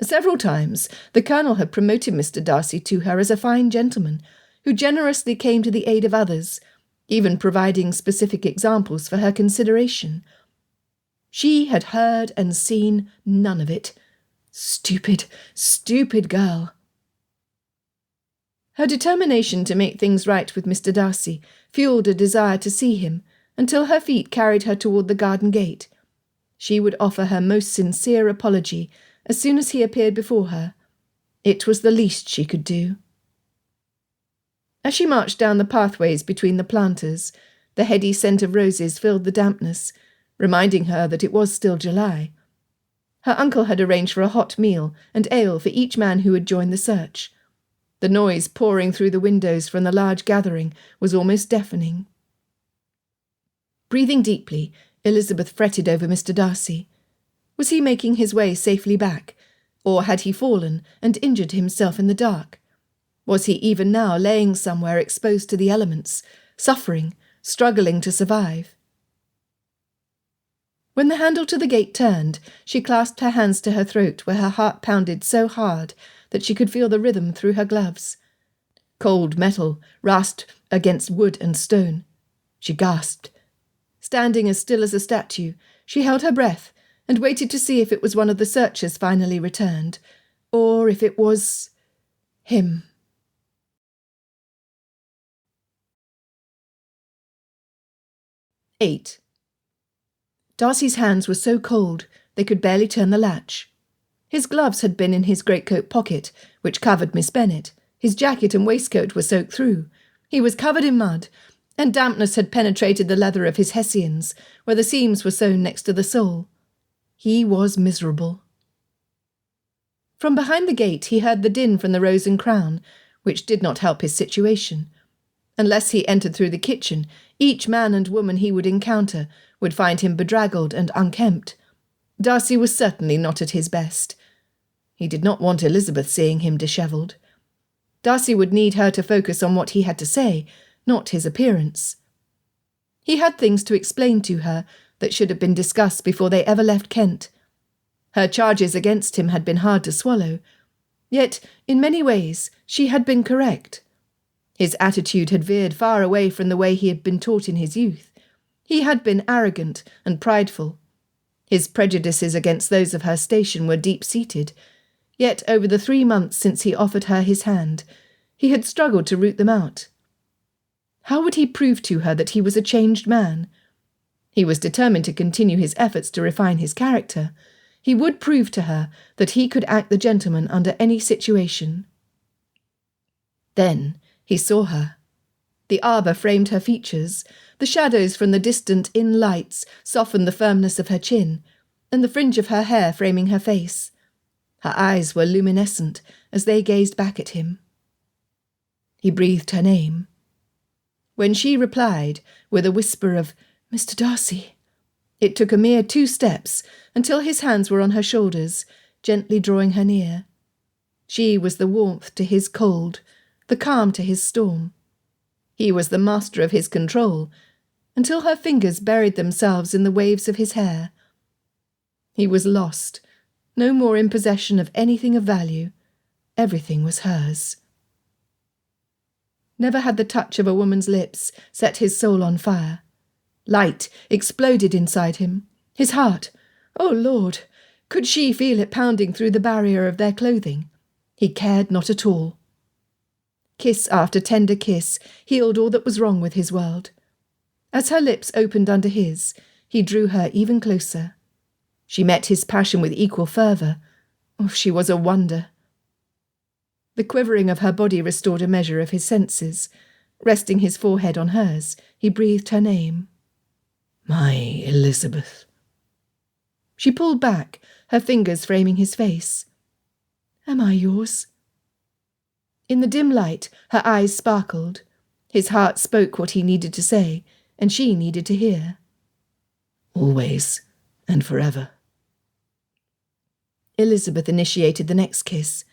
Several times the Colonel had promoted Mr. Darcy to her as a fine gentleman, who generously came to the aid of others, even providing specific examples for her consideration. She had heard and seen none of it. Stupid, stupid girl. Her determination to make things right with Mr. Darcy fuelled a desire to see him, until her feet carried her toward the garden gate. She would offer her most sincere apology as soon as he appeared before her. It was the least she could do. As she marched down the pathways between the planters, the heady scent of roses filled the dampness, reminding her that it was still July. Her uncle had arranged for a hot meal and ale for each man who had joined the search. The noise pouring through the windows from the large gathering was almost deafening. Breathing deeply, Elizabeth fretted over Mr. Darcy. Was he making his way safely back, or had he fallen and injured himself in the dark? Was he even now laying somewhere exposed to the elements, suffering, struggling to survive? When the handle to the gate turned, she clasped her hands to her throat where her heart pounded so hard that she could feel the rhythm through her gloves. Cold metal rasped against wood and stone. She gasped. Standing as still as a statue, she held her breath and waited to see if it was one of the searchers finally returned, or if it was him. 8. Darcy's hands were so cold they could barely turn the latch. His gloves had been in his greatcoat pocket, which covered Miss Bennet. His jacket and waistcoat were soaked through. He was covered in mud, and dampness had penetrated the leather of his hessians, where the seams were sewn next to the sole. He was miserable. From behind the gate he heard the din from the Rose and Crown, which did not help his situation. Unless he entered through the kitchen, each man and woman he would encounter would find him bedraggled and unkempt. Darcy was certainly not at his best. He did not want Elizabeth seeing him dishevelled. Darcy would need her to focus on what he had to say, not his appearance. He had things to explain to her that should have been discussed before they ever left Kent. Her charges against him had been hard to swallow, yet in many ways she had been correct. His attitude had veered far away from the way he had been taught in his youth. He had been arrogant and prideful. His prejudices against those of her station were deep-seated, yet over the 3 months since he offered her his hand, He had struggled to root them out. How would he prove to her that he was a changed man? He was determined to continue his efforts to refine his character. He would prove to her that he could act the gentleman under any situation. Then he saw her. The arbour framed her features. The shadows from the distant inn lights softened the firmness of her chin, and the fringe of her hair framing her face. Her eyes were luminescent as they gazed back at him. He breathed her name. When she replied, with a whisper of, "Mr. Darcy," it took a mere 2 steps until his hands were on her shoulders, gently drawing her near. She was the warmth to his cold, the calm to his storm. He was the master of his control, until her fingers buried themselves in the waves of his hair. He was lost, no more in possession of anything of value. Everything was hers. Never had the touch of a woman's lips set his soul on fire. Light exploded inside him. His heart, oh Lord, could she feel it pounding through the barrier of their clothing? He cared not at all. Kiss after tender kiss healed all that was wrong with his world. As her lips opened under his, he drew her even closer. She met his passion with equal fervour. Oh, she was a wonder. The quivering of her body restored a measure of his senses. Resting his forehead on hers, he breathed her name. "My Elizabeth." She pulled back, her fingers framing his face. "Am I yours?" In the dim light, her eyes sparkled. His heart spoke what he needed to say, and she needed to hear. "Always and forever." Elizabeth initiated the next kiss.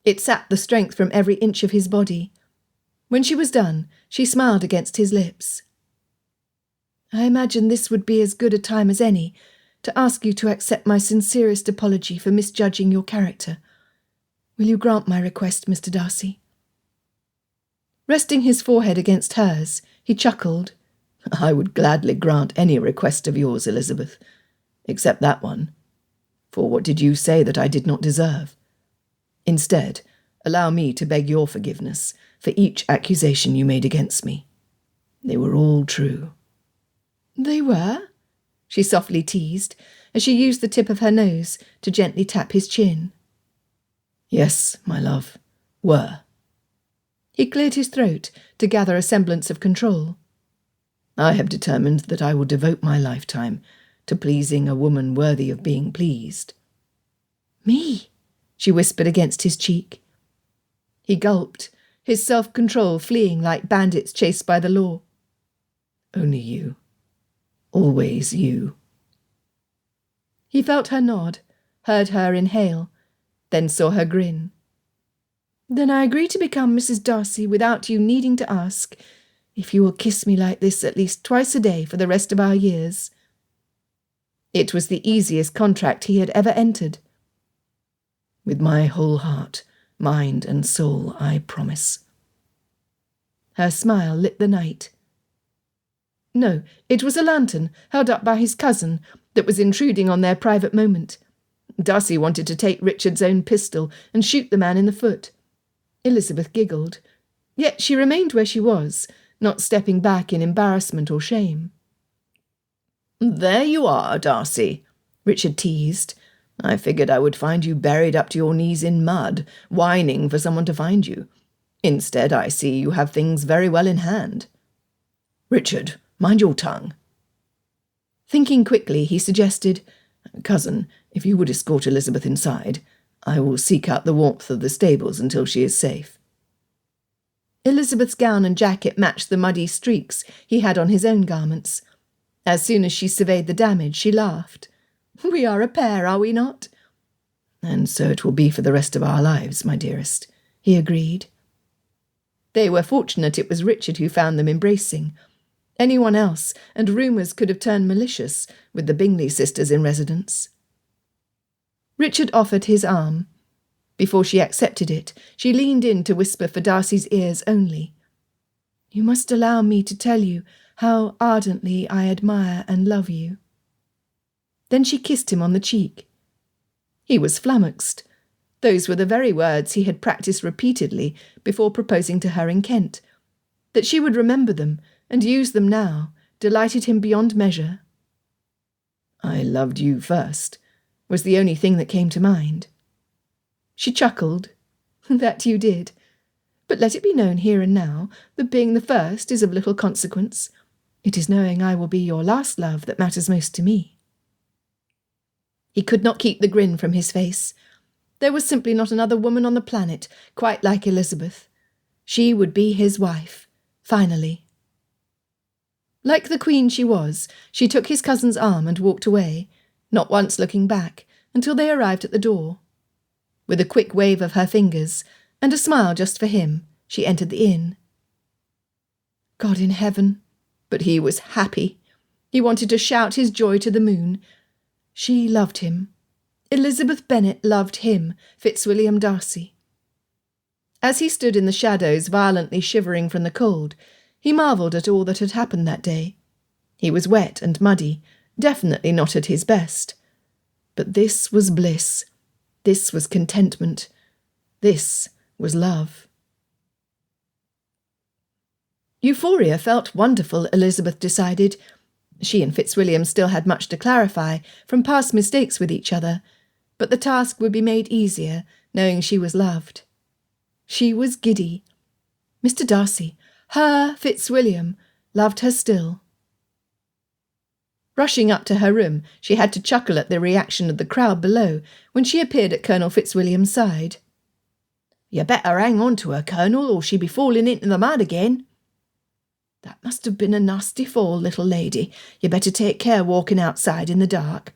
It sapped the strength from every inch of his body. When she was done, she smiled against his lips. "I imagine this would be as good a time as any to ask you to accept my sincerest apology for misjudging your character. Will you grant my request, Mr. Darcy?" Resting his forehead against hers, he chuckled. "I would gladly grant any request of yours, Elizabeth, except that one. For what did you say that I did not deserve? Instead, allow me to beg your forgiveness for each accusation you made against me. They were all true." "They were?" she softly teased, as she used the tip of her nose to gently tap his chin. "Yes, my love, were." He cleared his throat to gather a semblance of control. "I have determined that I will devote my lifetime to pleasing a woman worthy of being pleased." "Me?" she whispered against his cheek. He gulped, his self-control fleeing like bandits chased by the law. "Only you. Always you." He felt her nod, heard her inhale, then saw her grin. "Then I agree to become Mrs. Darcy without you needing to ask, if you will kiss me like this at least twice a day for the rest of our years." It was the easiest contract he had ever entered. "With my whole heart, mind and soul, I promise." Her smile lit the night. No, it was a lantern, held up by his cousin, that was intruding on their private moment. Darcy wanted to take Richard's own pistol and shoot the man in the foot. Elizabeth giggled. Yet she remained where she was, not stepping back in embarrassment or shame. "There you are, Darcy," Richard teased. "I figured I would find you buried up to your knees in mud, whining for someone to find you. Instead, I see you have things very well in hand." "Richard, mind your tongue." Thinking quickly, he suggested, "Cousin, if you would escort Elizabeth inside, I will seek out the warmth of the stables until she is safe." Elizabeth's gown and jacket matched the muddy streaks he had on his own garments. As soon as she surveyed the damage, she laughed. "We are a pair, are we not?" "And so it will be for the rest of our lives, my dearest," he agreed. They were fortunate it was Richard who found them embracing. Anyone else, and rumours could have turned malicious with the Bingley sisters in residence. Richard offered his arm. Before she accepted it, she leaned in to whisper for Darcy's ears only. "You must allow me to tell you how ardently I admire and love you." Then she kissed him on the cheek. He was flummoxed. Those were the very words he had practised repeatedly before proposing to her in Kent. That she would remember them and use them now delighted him beyond measure. "I loved you first," was the only thing that came to mind. She chuckled. "That you did. But let it be known here and now that being the first is of little consequence. It is knowing I will be your last love that matters most to me." He could not keep the grin from his face. There was simply not another woman on the planet quite like Elizabeth. She would be his wife, finally. Like the queen she was, she took his cousin's arm and walked away, not once looking back, until they arrived at the door. With a quick wave of her fingers, and a smile just for him, she entered the inn. God in heaven! But he was happy. He wanted to shout his joy to the moon. She loved him. Elizabeth Bennet loved him, Fitzwilliam Darcy. As he stood in the shadows, violently shivering from the cold, he marvelled at all that had happened that day. He was wet and muddy, definitely not at his best. But this was bliss. This was contentment. This was love. Euphoria felt wonderful, Elizabeth decided. She and Fitzwilliam still had much to clarify from past mistakes with each other, but the task would be made easier, knowing she was loved. She was giddy. Mr. Darcy, her Fitzwilliam, loved her still. Rushing up to her room, she had to chuckle at the reaction of the crowd below when she appeared at Colonel Fitzwilliam's side. "You better hang on to her, Colonel, or she'll be falling into the mud again." "That must have been a nasty fall, little lady. You better take care walking outside in the dark."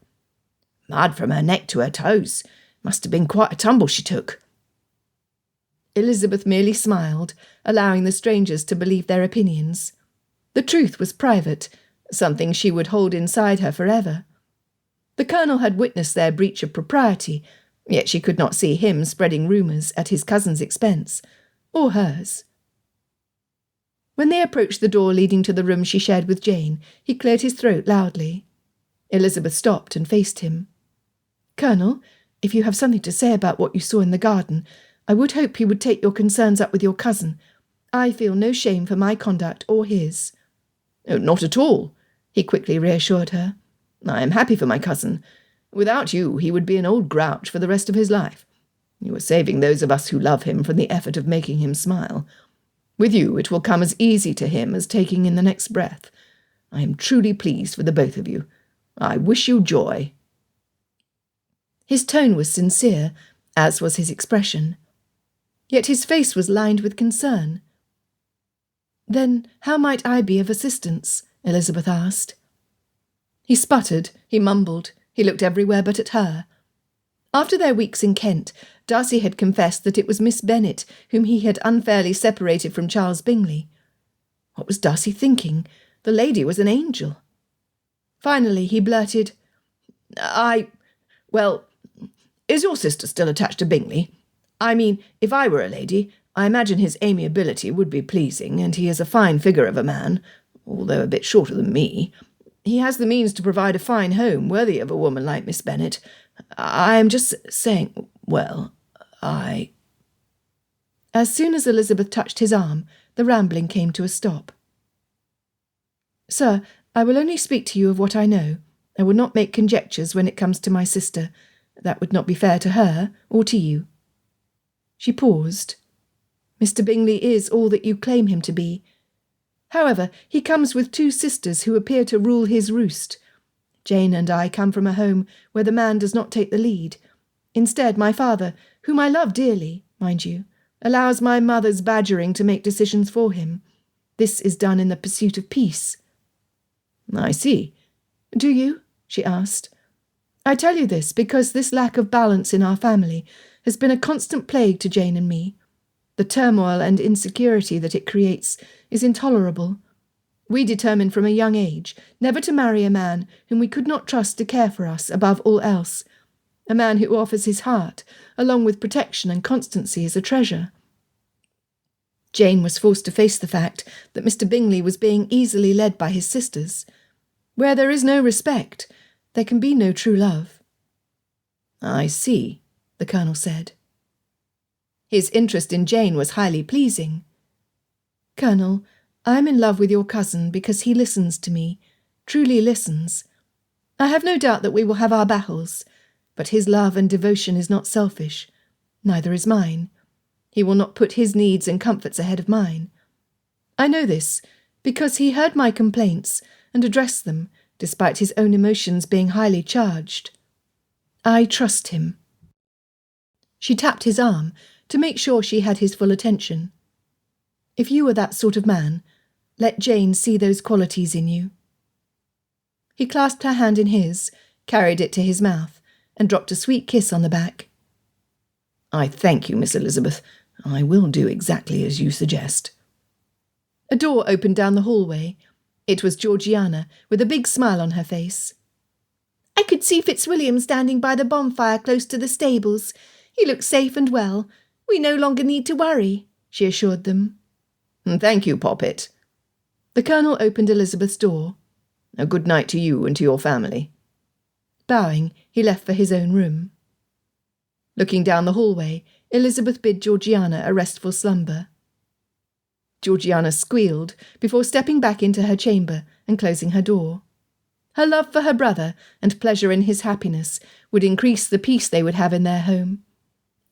"Mud from her neck to her toes. Must have been quite a tumble she took." Elizabeth merely smiled, allowing the strangers to believe their opinions. The truth was private, something she would hold inside her forever. The Colonel had witnessed their breach of propriety, yet she could not see him spreading rumours at his cousin's expense, or hers. When they approached the door leading to the room she shared with Jane, he cleared his throat loudly. Elizabeth stopped and faced him. "Colonel, if you have something to say about what you saw in the garden, I would hope you would take your concerns up with your cousin. I feel no shame for my conduct or his." "Oh, not at all," he quickly reassured her. "I am happy for my cousin. Without you, he would be an old grouch for the rest of his life. You are saving those of us who love him from the effort of making him smile. With you, it will come as easy to him as taking in the next breath. I am truly pleased for the both of you. I wish you joy." His tone was sincere, as was his expression. Yet his face was lined with concern. "Then how might I be of assistance?" Elizabeth asked. He sputtered, he mumbled, he looked everywhere but at her. After their weeks in Kent, Darcy had confessed that it was Miss Bennet whom he had unfairly separated from Charles Bingley. What was Darcy thinking? The lady was an angel. Finally he blurted, Well, is your sister still attached to Bingley? I mean, if I were a lady, I imagine his amiability would be pleasing, and he is a fine figure of a man, although a bit shorter than me. He has the means to provide a fine home worthy of a woman like Miss Bennet. I am just saying, As soon as Elizabeth touched his arm, the rambling came to a stop. "Sir, I will only speak to you of what I know. I will not make conjectures when it comes to my sister. That would not be fair to her or to you." She paused. "Mr. Bingley is all that you claim him to be. However, he comes with 2 sisters who appear to rule his roost. Jane and I come from a home where the man does not take the lead. Instead, my father, whom I love dearly, mind you, allows my mother's badgering to make decisions for him. This is done in the pursuit of peace." "I see." "Do you?" she asked. "I tell you this because this lack of balance in our family has been a constant plague to Jane and me. The turmoil and insecurity that it creates is intolerable. We determined from a young age never to marry a man whom we could not trust to care for us above all else, a man who offers his heart, along with protection and constancy, as a treasure." Jane was forced to face the fact that Mr. Bingley was being easily led by his sisters. Where there is no respect, there can be no true love. "I see," the Colonel said. His interest in Jane was highly pleasing. "Colonel, I am in love with your cousin because he listens to me, truly listens. I have no doubt that we will have our battles, but his love and devotion is not selfish. Neither is mine. He will not put his needs and comforts ahead of mine. I know this because he heard my complaints and addressed them, despite his own emotions being highly charged. I trust him." She tapped his arm to make sure she had his full attention. "If you were that sort of man, let Jane see those qualities in you." He clasped her hand in his, carried it to his mouth, and dropped a sweet kiss on the back. "I thank you, Miss Elizabeth. I will do exactly as you suggest." A door opened down the hallway. It was Georgiana, with a big smile on her face. "I could see Fitzwilliam standing by the bonfire close to the stables. He looks safe and well. We no longer need to worry," she assured them. "Thank you, Poppet." The Colonel opened Elizabeth's door. "A good night to you and to your family." Bowing, he left for his own room. Looking down the hallway, Elizabeth bid Georgiana a restful slumber. Georgiana squealed before stepping back into her chamber and closing her door. Her love for her brother and pleasure in his happiness would increase the peace they would have in their home.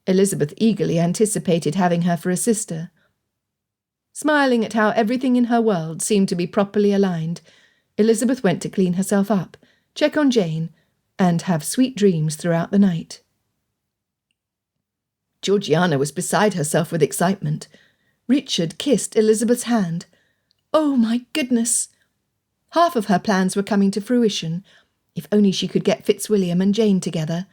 Elizabeth eagerly anticipated having her for a sister. Smiling at how everything in her world seemed to be properly aligned, Elizabeth went to clean herself up, check on Jane, and have sweet dreams throughout the night. Georgiana was beside herself with excitement. Richard kissed Elizabeth's hand. Oh, my goodness! Half of her plans were coming to fruition. If only she could get Fitzwilliam and Jane together.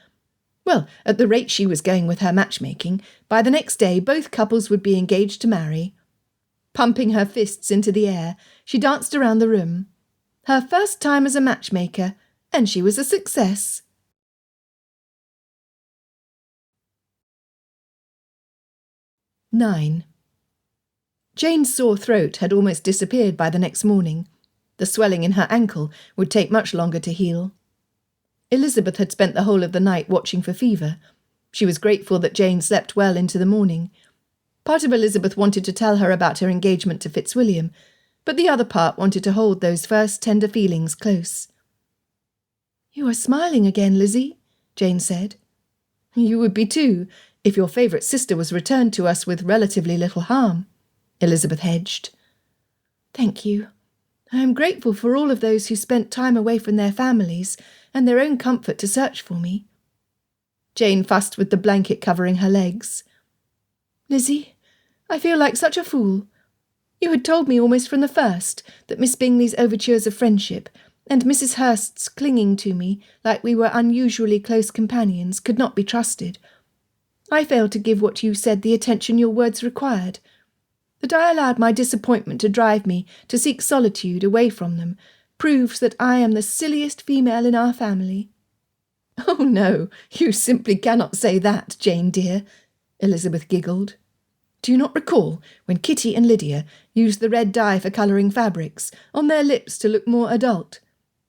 Well, at the rate she was going with her matchmaking, by the next day both couples would be engaged to marry. Pumping her fists into the air, she danced around the room. Her first time as a matchmaker, and she was a success. (9) Jane's sore throat had almost disappeared by the next morning. The swelling in her ankle would take much longer to heal. Elizabeth had spent the whole of the night watching for fever. She was grateful that Jane slept well into the morning. Part of Elizabeth wanted to tell her about her engagement to Fitzwilliam, but the other part wanted to hold those first tender feelings close. "You are smiling again, Lizzie," Jane said. "You would be too, if your favourite sister was returned to us with relatively little harm," Elizabeth hedged. "Thank you. I am grateful for all of those who spent time away from their families and their own comfort to search for me." Jane fussed with the blanket covering her legs. "Lizzie, I feel like such a fool. You had told me almost from the first that Miss Bingley's overtures of friendship and Mrs. Hurst's clinging to me like we were unusually close companions could not be trusted. I failed to give what you said the attention your words required. That I allowed my disappointment to drive me to seek solitude away from them proves that I am the silliest female in our family." "Oh, no, you simply cannot say that, Jane dear," Elizabeth giggled. "Do you not recall when Kitty and Lydia used the red dye for colouring fabrics on their lips to look more adult?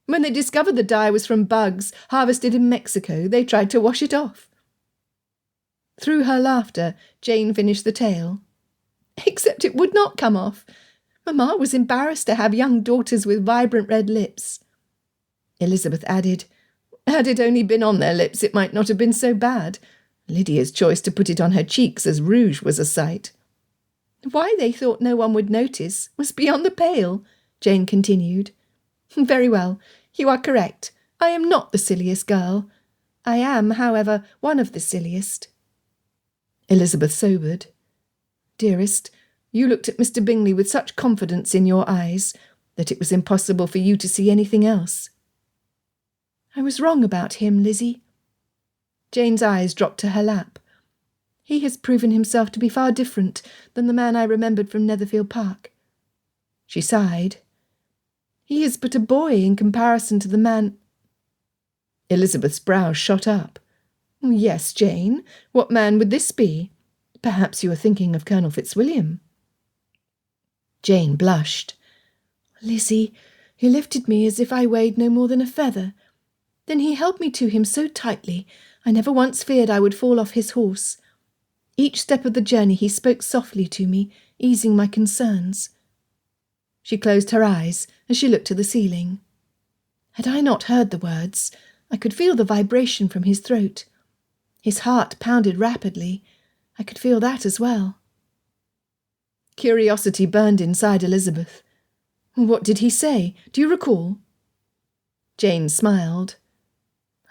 When they discovered the dye was from bugs harvested in Mexico, they tried to wash it off." Through her laughter, Jane finished the tale. "Except it would not come off. Mamma was embarrassed to have young daughters with vibrant red lips." Elizabeth added, "Had it only been on their lips, it might not have been so bad. Lydia's choice to put it on her cheeks as rouge was a sight." "Why they thought no one would notice was beyond the pale," Jane continued. "Very well, you are correct. I am not the silliest girl. I am, however, one of the silliest." Elizabeth sobered. "Dearest, you looked at Mr. Bingley with such confidence in your eyes that it was impossible for you to see anything else." "I was wrong about him, Lizzie." Jane's eyes dropped to her lap. "He has proven himself to be far different than the man I remembered from Netherfield Park." She sighed. "He is but a boy in comparison to the man—" Elizabeth's brows shot up. "Yes, Jane, what man would this be? Perhaps you are thinking of Colonel Fitzwilliam." Jane blushed. "Lizzie, he lifted me as if I weighed no more than a feather. Then he held me to him so tightly I never once feared I would fall off his horse. Each step of the journey he spoke softly to me, easing my concerns. She closed her eyes as she looked to the ceiling. Had I not heard the words, I could feel the vibration from his throat. His heart pounded rapidly. I could feel that as well. Curiosity burned inside Elizabeth. What did he say? Do you recall? Jane smiled.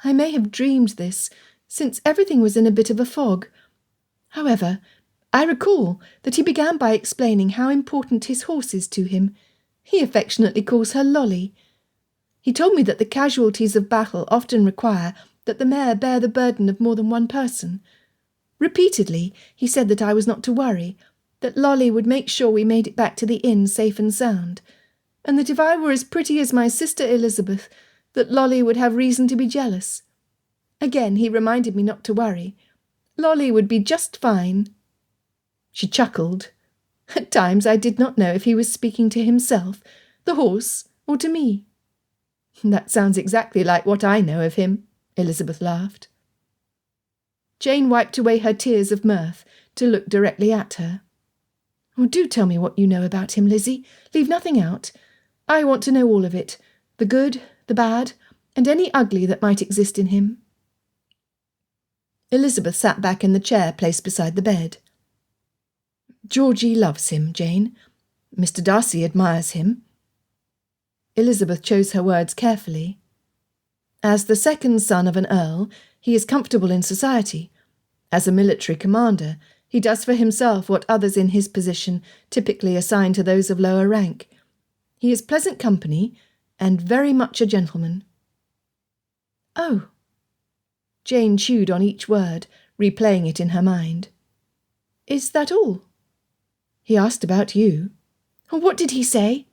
I may have dreamed this, since everything was in a bit of a fog. However, I recall that he began by explaining how important his horse is to him. He affectionately calls her Lolly. He told me that the casualties of battle often require that the mare bear the burden of more than one person. Repeatedly, he said that I was not to worry, that Lolly would make sure we made it back to the inn safe and sound, and that if I were as pretty as my sister Elizabeth, that Lolly would have reason to be jealous. Again, he reminded me not to worry. Lolly would be just fine. She chuckled. At times I did not know if he was speaking to himself, the horse, or to me. That sounds exactly like what I know of him, Elizabeth laughed. Jane wiped away her tears of mirth to look directly at her. Oh, do tell me what you know about him, Lizzie. Leave nothing out. I want to know all of it, the good, the bad, and any ugly that might exist in him. Elizabeth sat back in the chair placed beside the bed. Georgie loves him, Jane. Mr. Darcy admires him. Elizabeth chose her words carefully. As the second son of an earl, he is comfortable in society. As a military commander, he does for himself what others in his position typically assign to those of lower rank. He is pleasant company, and very much a gentleman. Oh. Jane chewed on each word, replaying it in her mind. Is that all? He asked about you. What did he say?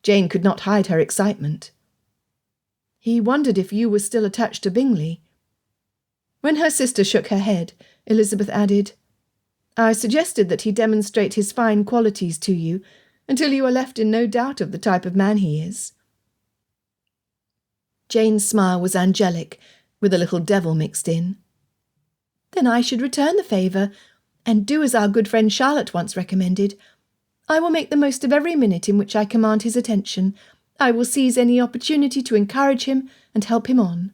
Jane could not hide her excitement. He wondered if you were still attached to Bingley. When her sister shook her head, Elizabeth added, I suggested that he demonstrate his fine qualities to you until you are left in no doubt of the type of man he is. Jane's smile was angelic, with a little devil mixed in. Then I should return the favour, and do as our good friend Charlotte once recommended. I will make the most of every minute in which I command his attention. I will seize any opportunity to encourage him and help him on.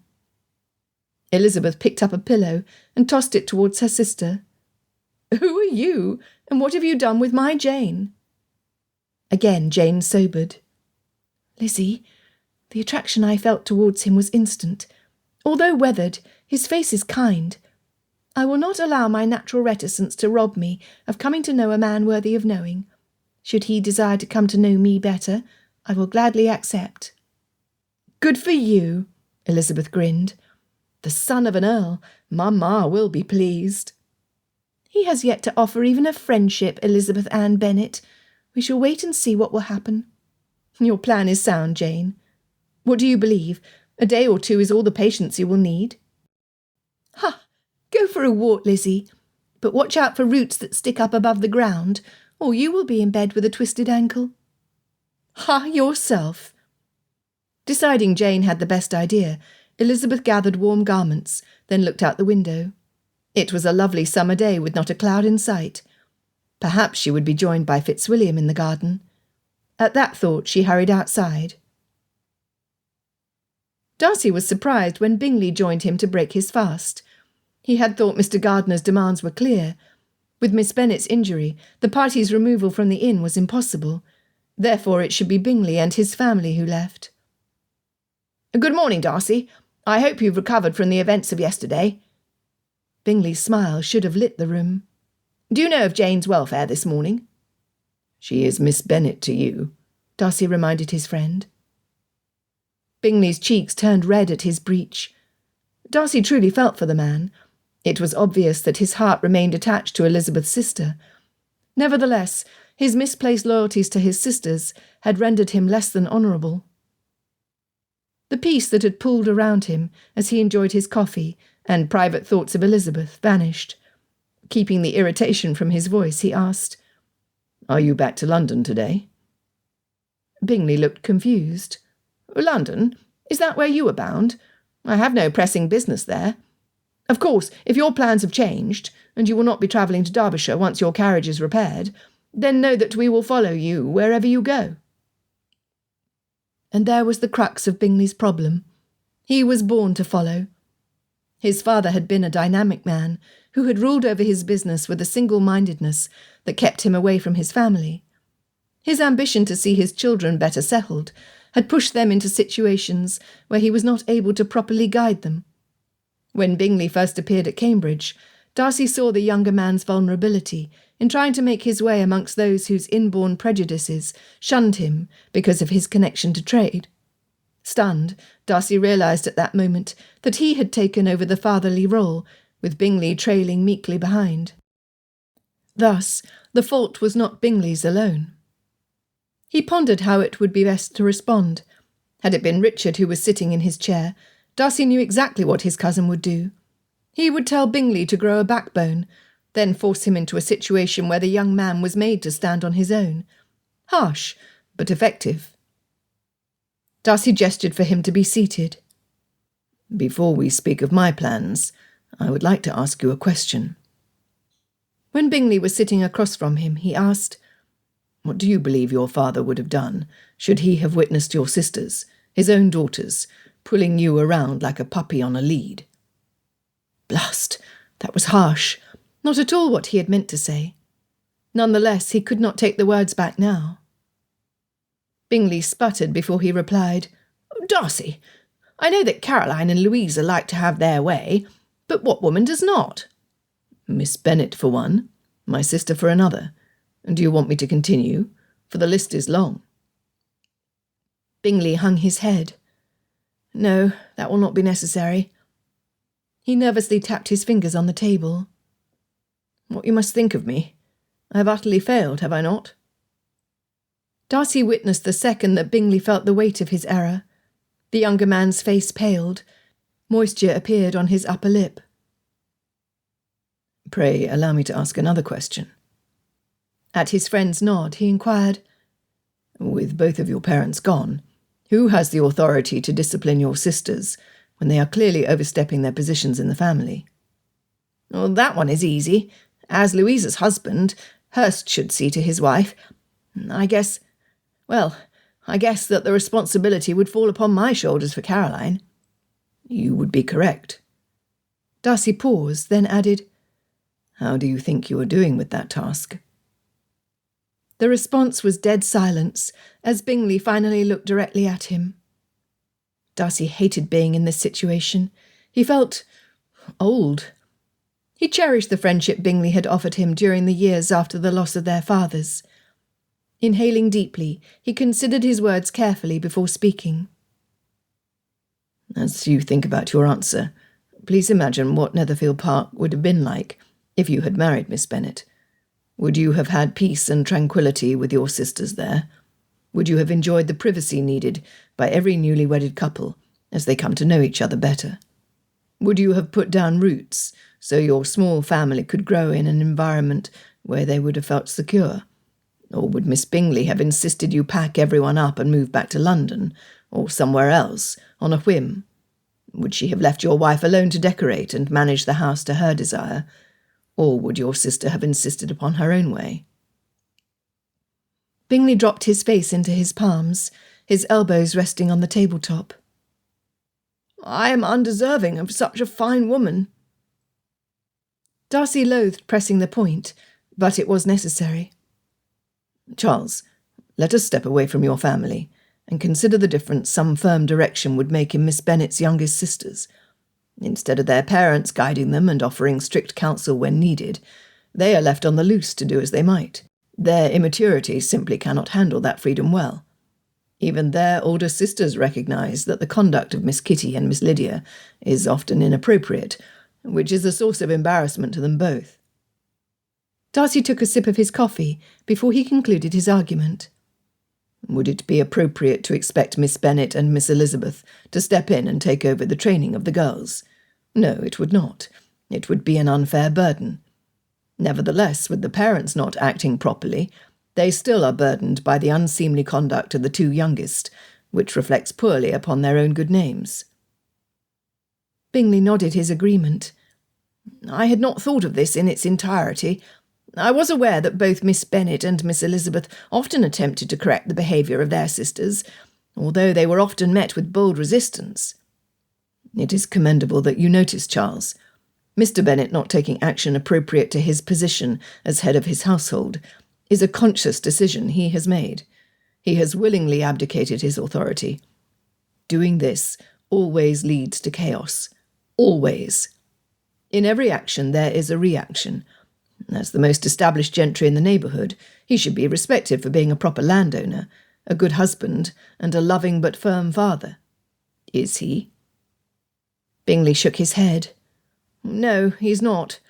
Elizabeth picked up a pillow and tossed it towards her sister. Who are you, and what have you done with my Jane? Again Jane sobered. Lizzie, the attraction I felt towards him was instant. Although weathered, his face is kind. I will not allow my natural reticence to rob me of coming to know a man worthy of knowing. Should he desire to come to know me better, I will gladly accept. Good for you, Elizabeth grinned. The son of an earl, Mamma will be pleased. He has yet to offer even a friendship, Elizabeth Ann Bennet. We shall wait and see what will happen. Your plan is sound, Jane. What do you believe? A day or two is all the patience you will need. Ha! Go for a walk, Lizzie, but watch out for roots that stick up above the ground, or you will be in bed with a twisted ankle. Ha, yourself! Deciding Jane had the best idea, Elizabeth gathered warm garments, then looked out the window. It was a lovely summer day with not a cloud in sight. Perhaps she would be joined by Fitzwilliam in the garden. At that thought she hurried outside. Darcy was surprised when Bingley joined him to break his fast. He had thought Mr. Gardiner's demands were clear. With Miss Bennet's injury, the party's removal from the inn was impossible. Therefore it should be Bingley and his family who left. Good morning, Darcy. I hope you've recovered from the events of yesterday. Bingley's smile should have lit the room. Do you know of Jane's welfare this morning? She is Miss Bennet to you, Darcy reminded his friend. Bingley's cheeks turned red at his breach. Darcy truly felt for the man. It was obvious that his heart remained attached to Elizabeth's sister. Nevertheless, his misplaced loyalties to his sisters had rendered him less than honourable. The peace that had pooled around him as he enjoyed his coffee and private thoughts of Elizabeth vanished. Keeping the irritation from his voice, he asked, Are you back to London today? Bingley looked confused. London? Is that where you are bound? I have no pressing business there. Of course, if your plans have changed, and you will not be travelling to Derbyshire once your carriage is repaired, then know that we will follow you wherever you go." And there was the crux of Bingley's problem. He was born to follow. His father had been a dynamic man who had ruled over his business with a single-mindedness that kept him away from his family. His ambition to see his children better settled had pushed them into situations where he was not able to properly guide them. When Bingley first appeared at Cambridge, Darcy saw the younger man's vulnerability in trying to make his way amongst those whose inborn prejudices shunned him because of his connection to trade. Stunned, Darcy realised at that moment that he had taken over the fatherly role, with Bingley trailing meekly behind. Thus, the fault was not Bingley's alone. He pondered how it would be best to respond. Had it been Richard who was sitting in his chair, Darcy knew exactly what his cousin would do. He would tell Bingley to grow a backbone, then force him into a situation where the young man was made to stand on his own. Harsh, but effective. Darcy gestured for him to be seated. "Before we speak of my plans, I would like to ask you a question." When Bingley was sitting across from him, he asked, "What do you believe your father would have done should he have witnessed your sisters, his own daughters, pulling you around like a puppy on a lead?" Blast! That was harsh. Not at all what he had meant to say. Nonetheless, he could not take the words back now. Bingley sputtered before he replied, "Darcy, I know that Caroline and Louisa like to have their way, but what woman does not?" "Miss Bennet for one, my sister for another. Do you want me to continue? For the list is long." Bingley hung his head. "No, that will not be necessary." He nervously tapped his fingers on the table. "What you must think of me. I have utterly failed, have I not?" Darcy witnessed the second that Bingley felt the weight of his error. The younger man's face paled. Moisture appeared on his upper lip. "Pray allow me to ask another question." At his friend's nod, he inquired, "With both of your parents gone, who has the authority to discipline your sisters when they are clearly overstepping their positions in the family?" "Well, that one is easy. As Louisa's husband, Hurst should see to his wife. I guess that the responsibility would fall upon my shoulders for Caroline." "You would be correct." Darcy paused, then added, "How do you think you are doing with that task?" The response was dead silence, as Bingley finally looked directly at him. Darcy hated being in this situation. He felt old. He cherished the friendship Bingley had offered him during the years after the loss of their fathers. Inhaling deeply, he considered his words carefully before speaking. "As you think about your answer, please imagine what Netherfield Park would have been like if you had married Miss Bennet. Would you have had peace and tranquillity with your sisters there? Would you have enjoyed the privacy needed by every newly wedded couple as they come to know each other better? Would you have put down roots so your small family could grow in an environment where they would have felt secure? Or would Miss Bingley have insisted you pack everyone up and move back to London, or somewhere else, on a whim? Would she have left your wife alone to decorate and manage the house to her desire? Or would your sister have insisted upon her own way?" Bingley dropped his face into his palms, his elbows resting on the tabletop. "I am undeserving of such a fine woman." Darcy loathed pressing the point, but it was necessary. "Charles, let us step away from your family and consider the difference some firm direction would make in Miss Bennet's youngest sisters. Instead of their parents guiding them and offering strict counsel when needed, they are left on the loose to do as they might. Their immaturity simply cannot handle that freedom well. Even their older sisters recognise that the conduct of Miss Kitty and Miss Lydia is often inappropriate, which is a source of embarrassment to them both." Darcy took a sip of his coffee before he concluded his argument. "Would it be appropriate to expect Miss Bennet and Miss Elizabeth to step in and take over the training of the girls? No, it would not. It would be an unfair burden. Nevertheless, with the parents not acting properly, they still are burdened by the unseemly conduct of the two youngest, which reflects poorly upon their own good names." Bingley nodded his agreement. I had not thought of this in its entirety. I was aware that both Miss Bennet and Miss Elizabeth often attempted to correct the behaviour of their sisters, although they were often met with bold resistance. It is commendable that you notice, Charles. Mr. Bennet not taking action appropriate to his position as head of his household is a conscious decision he has made. He has willingly abdicated his authority. Doing this always leads to chaos. Always. In every action there is a reaction. As the most established gentry in the neighbourhood, he should be respected for being a proper landowner, a good husband, and a loving but firm father. Is he? Bingley shook his head. No, he's not.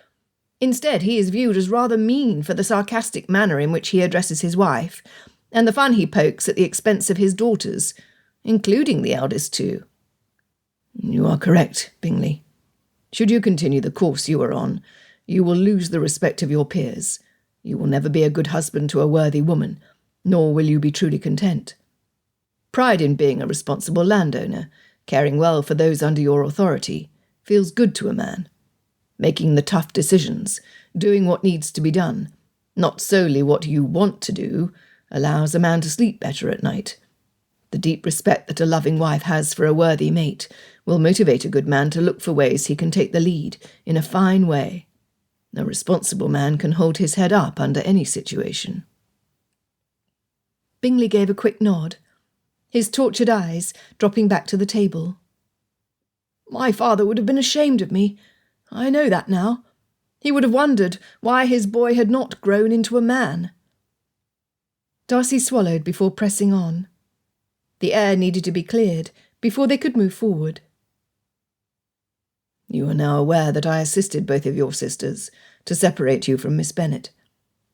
Instead, he is viewed as rather mean for the sarcastic manner in which he addresses his wife, and the fun he pokes at the expense of his daughters, including the eldest two. You are correct, Bingley. Should you continue the course you are on, you will lose the respect of your peers. You will never be a good husband to a worthy woman, nor will you be truly content. Pride in being a responsible landowner, caring well for those under your authority, feels good to a man. Making the tough decisions, doing what needs to be done, not solely what you want to do, allows a man to sleep better at night. The deep respect that a loving wife has for a worthy mate will motivate a good man to look for ways he can take the lead in a fine way. A responsible man can hold his head up under any situation. Bingley gave a quick nod, his tortured eyes dropping back to the table. My father would have been ashamed of me. I know that now. He would have wondered why his boy had not grown into a man. Darcy swallowed before pressing on. The air needed to be cleared before they could move forward. You are now aware that I assisted both of your sisters to separate you from Miss Bennet.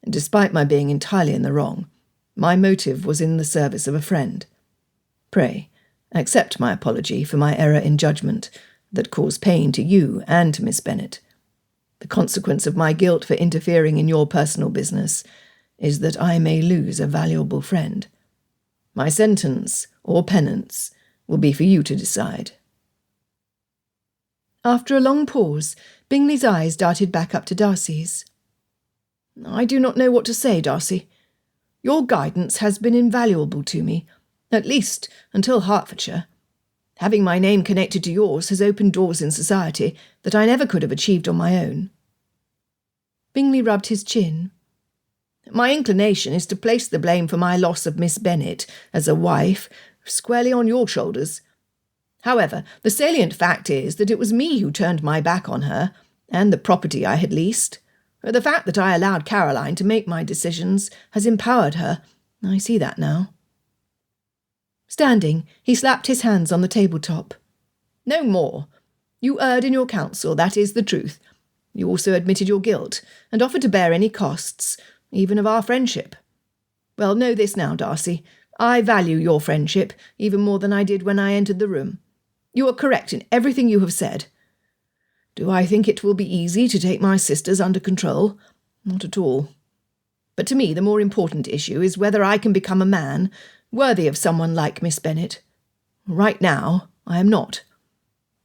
Despite my being entirely in the wrong, my motive was in the service of a friend. Pray, accept my apology for my error in judgment that caused pain to you and to Miss Bennet. The consequence of my guilt for interfering in your personal business is that I may lose a valuable friend. My sentence, or penance, will be for you to decide. After a long pause, Bingley's eyes darted back up to Darcy's. I do not know what to say, Darcy. Your guidance has been invaluable to me, at least until Hertfordshire. Having my name connected to yours has opened doors in society that I never could have achieved on my own. Bingley rubbed his chin. My inclination is to place the blame for my loss of Miss Bennet as a wife squarely on your shoulders. However, the salient fact is that it was me who turned my back on her, and the property I had leased. The fact that I allowed Caroline to make my decisions has empowered her. I see that now. Standing, he slapped his hands on the tabletop. No more. You erred in your counsel, that is the truth. You also admitted your guilt, and offered to bear any costs, even of our friendship. Well, know this now, Darcy. I value your friendship even more than I did when I entered the room. You are correct in everything you have said. Do I think it will be easy to take my sisters under control? Not at all. But to me the more important issue is whether I can become a man worthy of someone like Miss Bennet. Right now, I am not.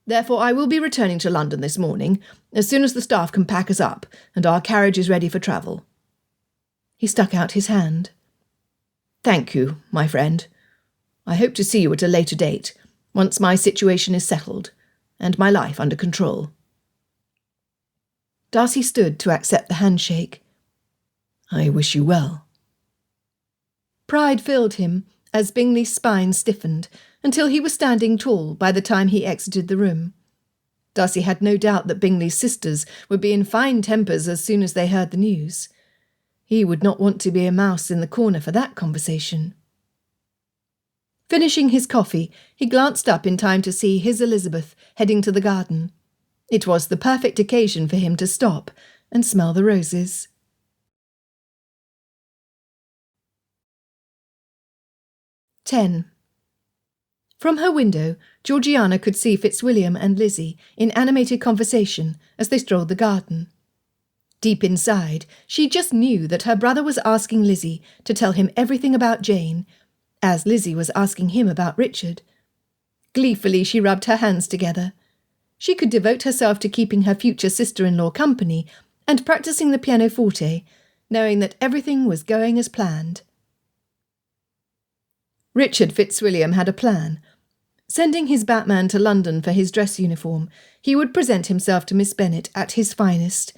Therefore I will be returning to London this morning, as soon as the staff can pack us up and our carriage is ready for travel. He stuck out his hand. Thank you, my friend. I hope to see you at a later date, once my situation is settled, and my life under control. Darcy stood to accept the handshake. I wish you well. Pride filled him as Bingley's spine stiffened until he was standing tall by the time he exited the room. Darcy had no doubt that Bingley's sisters would be in fine tempers as soon as they heard the news. He would not want to be a mouse in the corner for that conversation. Finishing his coffee, he glanced up in time to see his Elizabeth heading to the garden. It was the perfect occasion for him to stop and smell the roses. "10. From her window, Georgiana could see Fitzwilliam and Lizzie in animated conversation as they strolled the garden. Deep inside, she just knew that her brother was asking Lizzie to tell him everything about Jane, as Lizzie was asking him about Richard. Gleefully she rubbed her hands together. She could devote herself to keeping her future sister-in-law company and practicing the pianoforte, knowing that everything was going as planned. Richard Fitzwilliam had a plan. Sending his Batman to London for his dress uniform, he would present himself to Miss Bennet at his finest.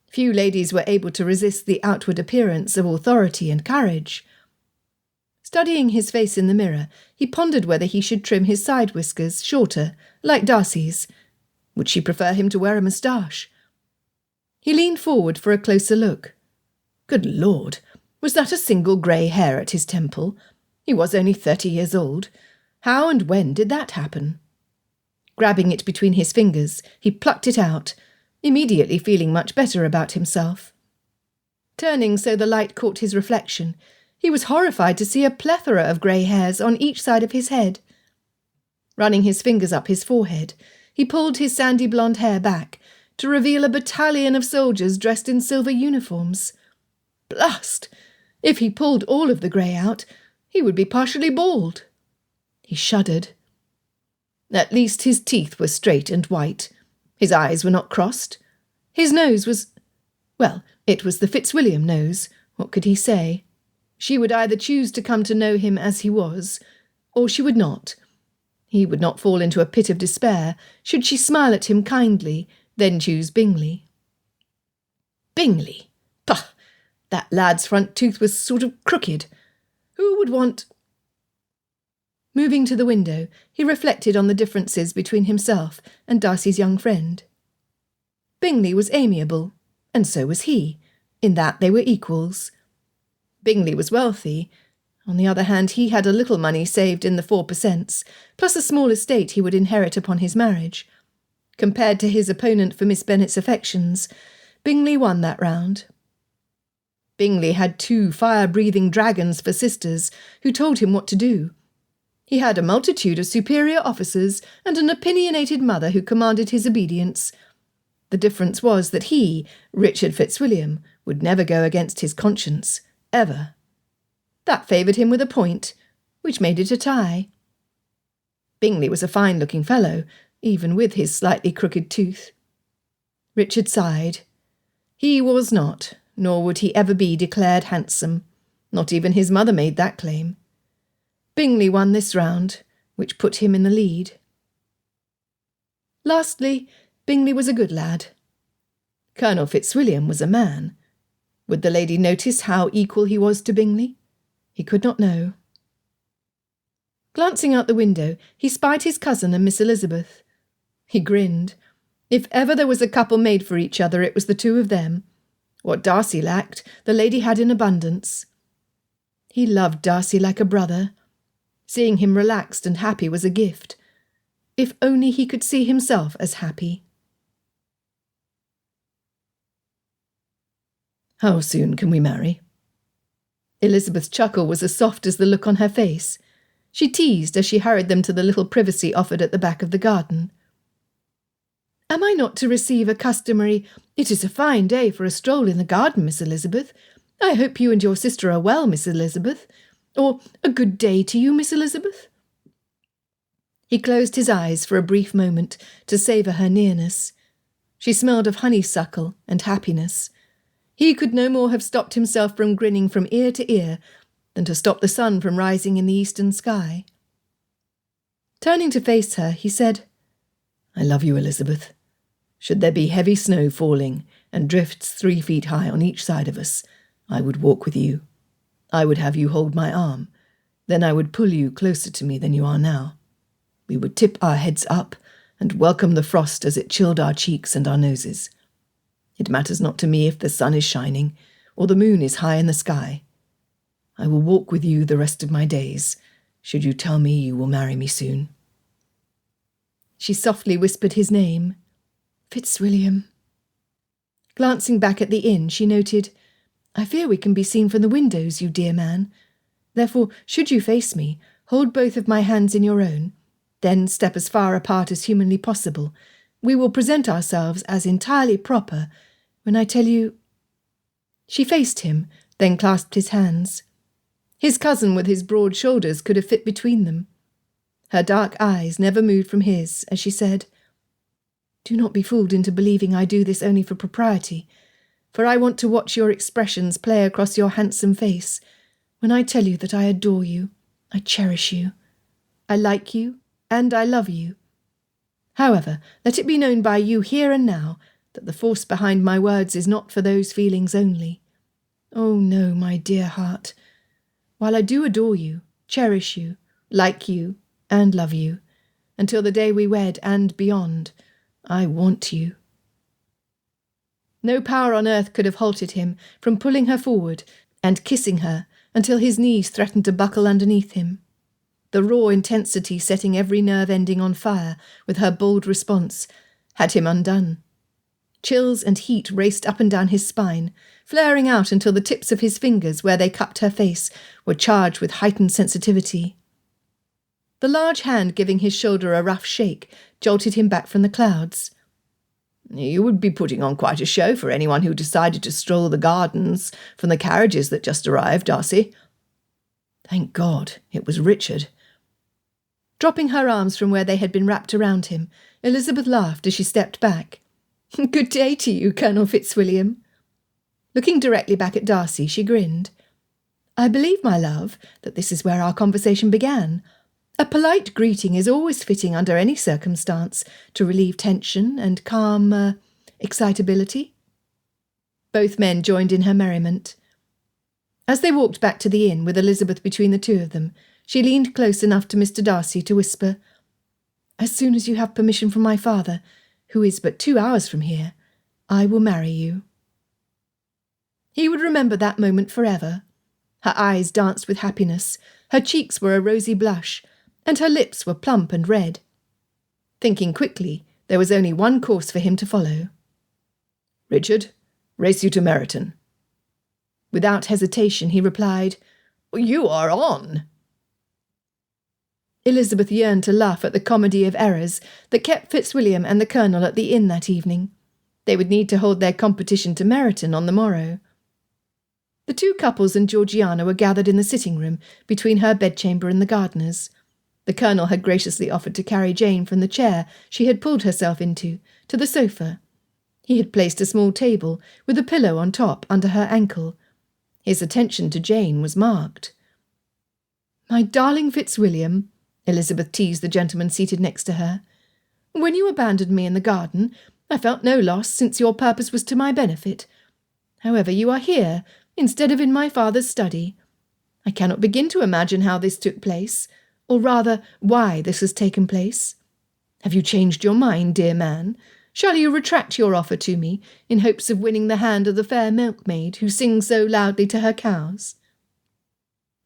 Few ladies were able to resist the outward appearance of authority and courage. Studying his face in the mirror, he pondered whether he should trim his side whiskers shorter, like Darcy's. Would she prefer him to wear a moustache? He leaned forward for a closer look. Good Lord, was that a single grey hair at his temple? He was only 30 years old. How and when did that happen? Grabbing it between his fingers, he plucked it out, immediately feeling much better about himself. Turning so the light caught his reflection, he was horrified to see a plethora of grey hairs on each side of his head. Running his fingers up his forehead, he pulled his sandy blonde hair back to reveal a battalion of soldiers dressed in silver uniforms. Blast! If he pulled all of the grey out, he would be partially bald. He shuddered. At least his teeth were straight and white. His eyes were not crossed. His nose was... Well, it was the Fitzwilliam nose. What could he say? She would either choose to come to know him as he was, or she would not. He would not fall into a pit of despair should she smile at him kindly, then choose Bingley. Bingley? Pah! That lad's front tooth was sort of crooked. Who would want... Moving to the window, he reflected on the differences between himself and Darcy's young friend. Bingley was amiable, and so was he, in that they were equals. Bingley was wealthy. On the other hand, he had a little money saved in the 4%, plus a small estate he would inherit upon his marriage. Compared to his opponent for Miss Bennet's affections, Bingley won that round. Bingley had 2 fire-breathing dragons for sisters who told him what to do. He had a multitude of superior officers and an opinionated mother who commanded his obedience. The difference was that he, Richard Fitzwilliam, would never go against his conscience, ever. That favoured him with a point, which made it a tie. Bingley was a fine-looking fellow, even with his slightly crooked tooth. Richard sighed. He was not, nor would he ever be declared handsome. Not even his mother made that claim. Bingley won this round, which put him in the lead. Lastly, Bingley was a good lad. Colonel Fitzwilliam was a man. Would the lady notice how equal he was to Bingley? He could not know. Glancing out the window, he spied his cousin and Miss Elizabeth. He grinned. If ever there was a couple made for each other, it was the two of them. What Darcy lacked, the lady had in abundance. He loved Darcy like a brother. Seeing him relaxed and happy was a gift. If only he could see himself as happy. How soon can we marry? Elizabeth's chuckle was as soft as the look on her face. She teased as she hurried them to the little privacy offered at the back of the garden. Am I not to receive a customary, "It is a fine day for a stroll in the garden, Miss Elizabeth. I hope you and your sister are well, Miss Elizabeth," or "A good day to you, Miss Elizabeth"? He closed his eyes for a brief moment to savour her nearness. She smelled of honeysuckle and happiness. He could no more have stopped himself from grinning from ear to ear than to stop the sun from rising in the eastern sky. Turning to face her, he said, "I love you, Elizabeth. Should there be heavy snow falling and drifts 3 feet high on each side of us, I would walk with you. I would have you hold my arm. Then I would pull you closer to me than you are now. We would tip our heads up and welcome the frost as it chilled our cheeks and our noses. It matters not to me if the sun is shining or the moon is high in the sky. I will walk with you the rest of my days, should you tell me you will marry me soon." She softly whispered his name, Fitzwilliam. Glancing back at the inn, she noted, "I fear we can be seen from the windows, you dear man. Therefore, should you face me, hold both of my hands in your own, then step as far apart as humanly possible. We will present ourselves as entirely proper when I tell you—" She faced him, then clasped his hands. His cousin with his broad shoulders could have fit between them. Her dark eyes never moved from his as she said, Do not be fooled into believing I do this only for propriety, for I want to watch your expressions play across your handsome face when I tell you that I adore you, I cherish you, I like you, and I love you. However, let it be known by you here and now that the force behind my words is not for those feelings only. Oh no, my dear heart. While I do adore you, cherish you, like you, and love you, until the day we wed and beyond, I want you. No power on earth could have halted him from pulling her forward and kissing her until his knees threatened to buckle underneath him. The raw intensity setting every nerve ending on fire with her bold response had him undone. Chills and heat raced up and down his spine, flaring out until the tips of his fingers, where they cupped her face, were charged with heightened sensitivity. The large hand giving his shoulder a rough shake jolted him back from the clouds. You would be putting on quite a show for anyone who decided to stroll the gardens from the carriages that just arrived, Darcy. Thank God, it was Richard. Dropping her arms from where they had been wrapped around him, Elizabeth laughed as she stepped back. Good day to you, Colonel Fitzwilliam. Looking directly back at Darcy, she grinned. I believe, my love, that this is where our conversation began. A polite greeting is always fitting under any circumstance to relieve tension and calm, excitability. Both men joined in her merriment. As they walked back to the inn with Elizabeth between the two of them, she leaned close enough to Mr. Darcy to whisper, As soon as you have permission from my father, who is but 2 hours from here, I will marry you. He would remember that moment forever. Her eyes danced with happiness, her cheeks were a rosy blush, and her lips were plump and red. Thinking quickly, there was only one course for him to follow. Richard, race you to Meryton. Without hesitation, he replied, You are on. Elizabeth yearned to laugh at the comedy of errors that kept Fitzwilliam and the Colonel at the inn that evening. They would need to hold their competition to Meryton on the morrow. The two couples and Georgiana were gathered in the sitting-room between her bedchamber and the gardener's. The Colonel had graciously offered to carry Jane from the chair she had pulled herself into to the sofa. He had placed a small table with a pillow on top under her ankle. His attention to Jane was marked. My darling Fitzwilliam, Elizabeth teased the gentleman seated next to her, when you abandoned me in the garden, I felt no loss, since your purpose was to my benefit. However, you are here, instead of in my father's study. I cannot begin to imagine how this took place, or rather, why this has taken place. Have you changed your mind, dear man? Shall you retract your offer to me, in hopes of winning the hand of the fair milkmaid who sings so loudly to her cows?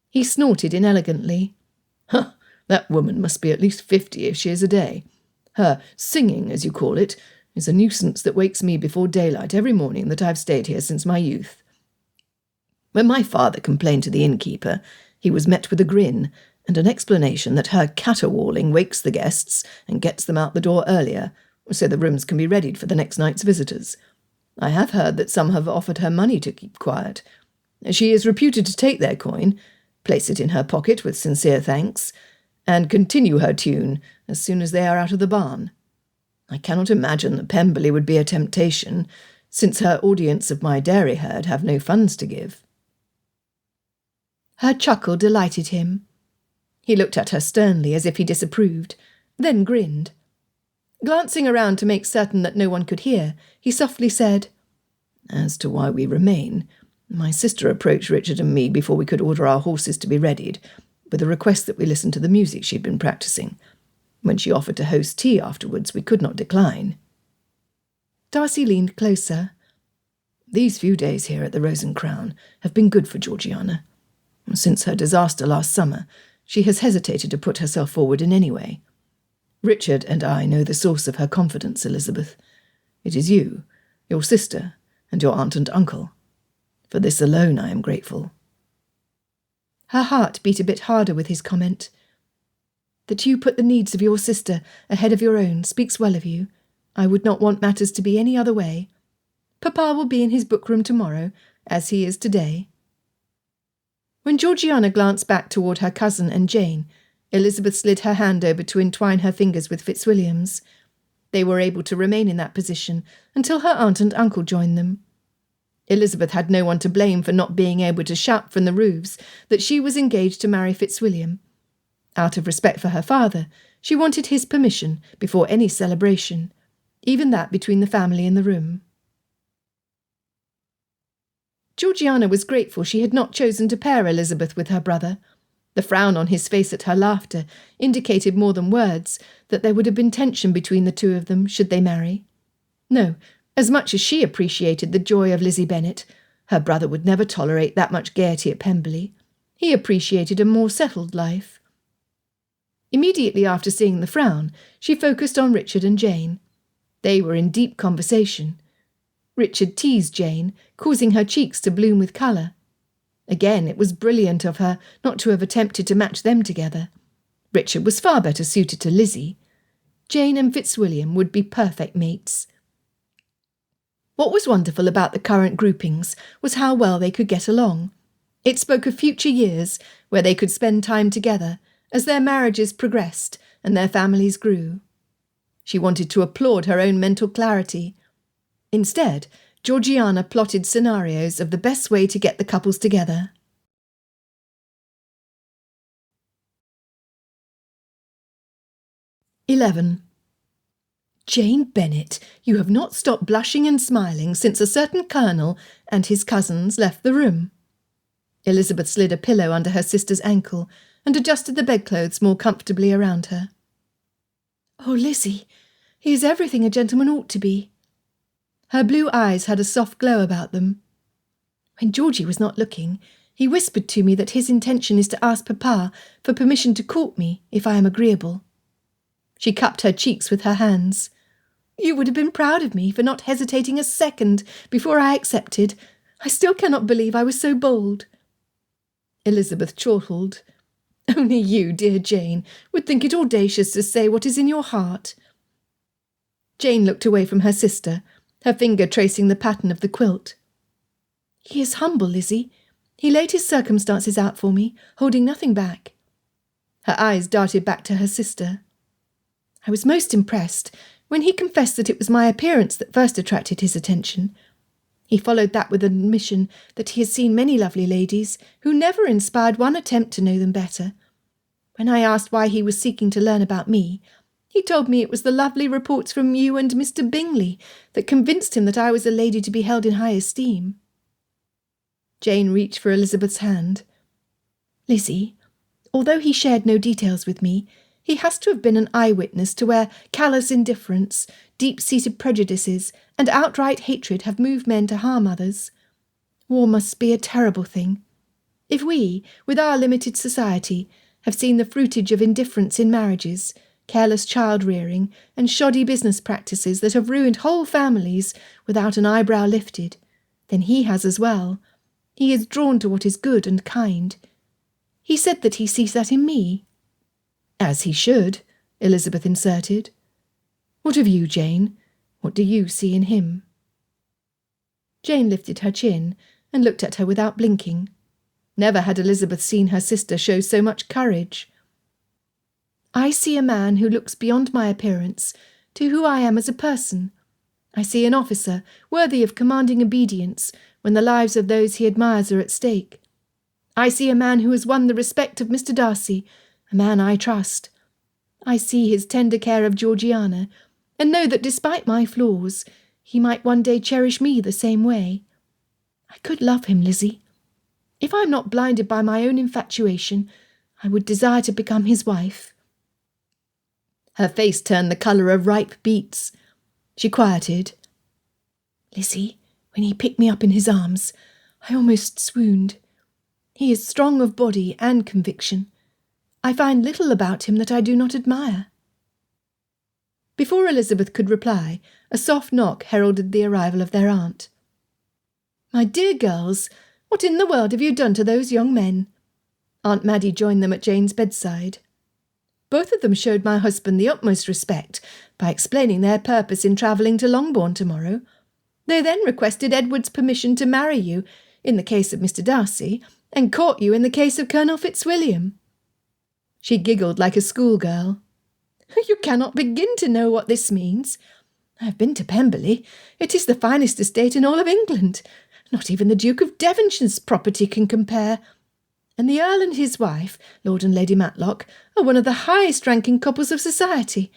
He snorted inelegantly. Huh, that woman must be at least 50 if she is a day. Her singing, as you call it, is a nuisance that wakes me before daylight every morning that I've stayed here since my youth. When my father complained to the innkeeper, he was met with a grin and an explanation that her caterwauling wakes the guests and gets them out the door earlier, so the rooms can be readied for the next night's visitors. I have heard that some have offered her money to keep quiet. She is reputed to take their coin, place it in her pocket with sincere thanks, and continue her tune as soon as they are out of the barn. I cannot imagine that Pemberley would be a temptation, since her audience of my dairy herd have no funds to give. Her chuckle delighted him. He looked at her sternly as if he disapproved, then grinned. Glancing around to make certain that no one could hear, he softly said, As to why we remain, my sister approached Richard and me before we could order our horses to be readied, with a request that we listen to the music she'd been practising. When she offered to host tea afterwards, we could not decline. Darcy leaned closer. These few days here at the Rose and Crown have been good for Georgiana. Since her disaster last summer, she has hesitated to put herself forward in any way. Richard and I know the source of her confidence, Elizabeth. It is you, your sister, and your aunt and uncle. For this alone I am grateful. Her heart beat a bit harder with his comment. That you put the needs of your sister ahead of your own speaks well of you. I would not want matters to be any other way. Papa will be in his book-room tomorrow, as he is today. When Georgiana glanced back toward her cousin and Jane, Elizabeth slid her hand over to entwine her fingers with Fitzwilliam's. They were able to remain in that position until her aunt and uncle joined them. Elizabeth had no one to blame for not being able to shout from the roofs that she was engaged to marry Fitzwilliam. Out of respect for her father, she wanted his permission before any celebration, even that between the family in the room. Georgiana was grateful she had not chosen to pair Elizabeth with her brother. The frown on his face at her laughter indicated more than words that there would have been tension between the two of them should they marry. No, as much as she appreciated the joy of Lizzie Bennet, her brother would never tolerate that much gaiety at Pemberley. He appreciated a more settled life. Immediately after seeing the frown, she focused on Richard and Jane. They were in deep conversation. Richard teased Jane, causing her cheeks to bloom with colour. Again, it was brilliant of her not to have attempted to match them together. Richard was far better suited to Lizzie. Jane and Fitzwilliam would be perfect mates. What was wonderful about the current groupings was how well they could get along. It spoke of future years where they could spend time together as their marriages progressed and their families grew. She wanted to applaud her own mental clarity. Instead, Georgiana plotted scenarios of the best way to get the couples together. "11. Jane Bennet, you have not stopped blushing and smiling since a certain colonel and his cousins left the room." Elizabeth slid a pillow under her sister's ankle and adjusted the bedclothes more comfortably around her. "Oh, Lizzie, he is everything a gentleman ought to be." Her blue eyes had a soft glow about them. "When Georgie was not looking, he whispered to me that his intention is to ask Papa for permission to court me, if I am agreeable." She cupped her cheeks with her hands. "You would have been proud of me for not hesitating a second before I accepted. I still cannot believe I was so bold." Elizabeth chortled. "Only you, dear Jane, would think it audacious to say what is in your heart." Jane looked away from her sister, her finger tracing the pattern of the quilt. "He is humble, Lizzie. He laid his circumstances out for me, holding nothing back." Her eyes darted back to her sister. "I was most impressed when he confessed that it was my appearance that first attracted his attention. He followed that with an admission that he has seen many lovely ladies who never inspired one attempt to know them better. When I asked why he was seeking to learn about me, he told me it was the lovely reports from you and Mr. Bingley that convinced him that I was a lady to be held in high esteem." Jane reached for Elizabeth's hand. "Lizzie, although he shared no details with me, he has to have been an eyewitness to where callous indifference, deep-seated prejudices, and outright hatred have moved men to harm others. War must be a terrible thing. If we, with our limited society, have seen the fruitage of indifference in marriages, careless child-rearing, and shoddy business practices that have ruined whole families without an eyebrow lifted, then he has as well. He is drawn to what is good and kind. He said that he sees that in me." "As he should," Elizabeth inserted. "What of you, Jane? What do you see in him?" Jane lifted her chin and looked at her without blinking. Never had Elizabeth seen her sister show so much courage. "I see a man who looks beyond my appearance to who I am as a person. I see an officer worthy of commanding obedience when the lives of those he admires are at stake. I see a man who has won the respect of Mr. Darcy, a man I trust. I see his tender care of Georgiana, and know that despite my flaws, he might one day cherish me the same way. I could love him, Lizzie. If I am not blinded by my own infatuation, I would desire to become his wife." Her face turned the colour of ripe beets. She quieted. "Lizzie, when he picked me up in his arms, I almost swooned. He is strong of body and conviction. I find little about him that I do not admire." Before Elizabeth could reply, a soft knock heralded the arrival of their aunt. "My dear girls, what in the world have you done to those young men?" Aunt Maddie joined them at Jane's bedside. "Both of them showed my husband the utmost respect by explaining their purpose in travelling to Longbourn tomorrow. They then requested Edward's permission to marry you, in the case of Mr. Darcy, and court you in the case of Colonel Fitzwilliam." She giggled like a schoolgirl. You cannot begin to know what this means. I have been to Pemberley. It is the finest estate in all of England. Not even the Duke of Devonshire's property can compare. And the Earl and his wife, Lord and Lady Matlock, are one of the highest-ranking couples of society.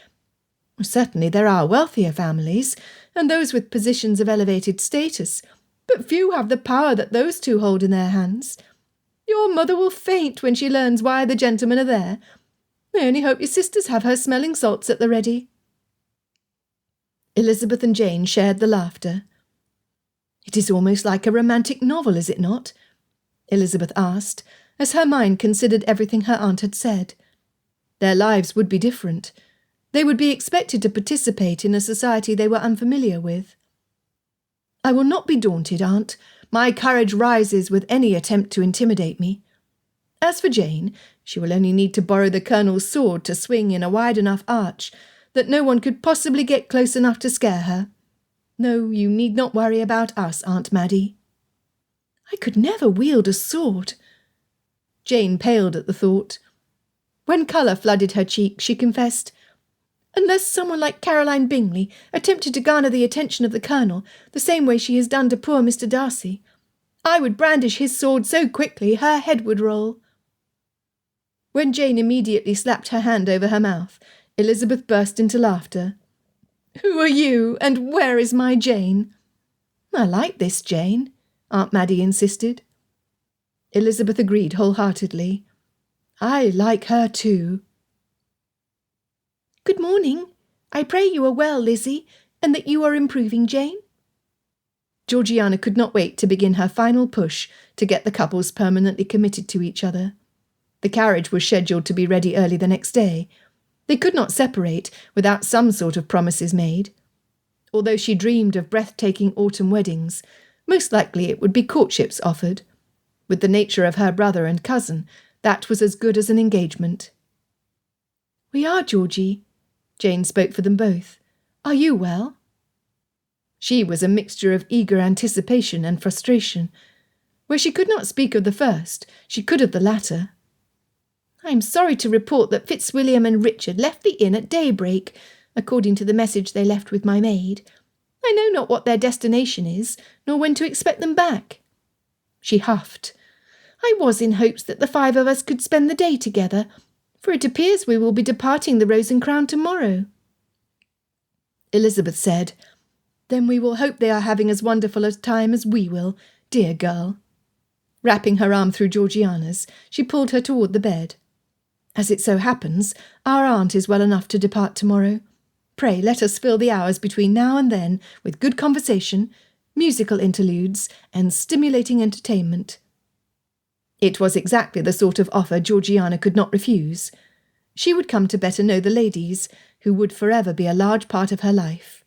Certainly there are wealthier families, and those with positions of elevated status, but few have the power that those two hold in their hands. Your mother will faint when she learns why the gentlemen are there. I only hope your sisters have her smelling salts at the ready. Elizabeth and Jane shared the laughter. It is almost like a romantic novel, is it not? Elizabeth asked, as her mind considered everything her aunt had said. Their lives would be different. They would be expected to participate in a society they were unfamiliar with. I will not be daunted, aunt. My courage rises with any attempt to intimidate me. As for Jane, she will only need to borrow the Colonel's sword to swing in a wide enough arch that no one could possibly get close enough to scare her. No, you need not worry about us, Aunt Maddie. I could never wield a sword. Jane paled at the thought. When colour flooded her cheek, she confessed, unless someone like Caroline Bingley attempted to garner the attention of the Colonel the same way she has done to poor Mr. Darcy, I would brandish his sword so quickly her head would roll. When Jane immediately slapped her hand over her mouth, Elizabeth burst into laughter. Who are you, and where is my Jane? I like this Jane, Aunt Maddie insisted. Elizabeth agreed wholeheartedly. I like her too. Good morning. I pray you are well, Lizzie, and that you are improving, Jane. Georgiana could not wait to begin her final push to get the couples permanently committed to each other. The carriage was scheduled to be ready early the next day. They could not separate without some sort of promises made. Although she dreamed of breathtaking autumn weddings, most likely it would be courtships offered. With the nature of her brother and cousin, that was as good as an engagement. We are, Georgie. Jane spoke for them both. Are you well? She was a mixture of eager anticipation and frustration. Where she could not speak of the first, she could of the latter. I am sorry to report that Fitzwilliam and Richard left the inn at daybreak, according to the message they left with my maid. I know not what their destination is, nor when to expect them back. She huffed. I was in hopes that the 5 of us could spend the day together, for it appears we will be departing the Rose and Crown tomorrow. Elizabeth said, Then we will hope they are having as wonderful a time as we will, dear girl. Wrapping her arm through Georgiana's, she pulled her toward the bed. As it so happens, our aunt is well enough to depart tomorrow. Pray let us fill the hours between now and then with good conversation, musical interludes, and stimulating entertainment. It was exactly the sort of offer Georgiana could not refuse. She would come to better know the ladies, who would forever be a large part of her life.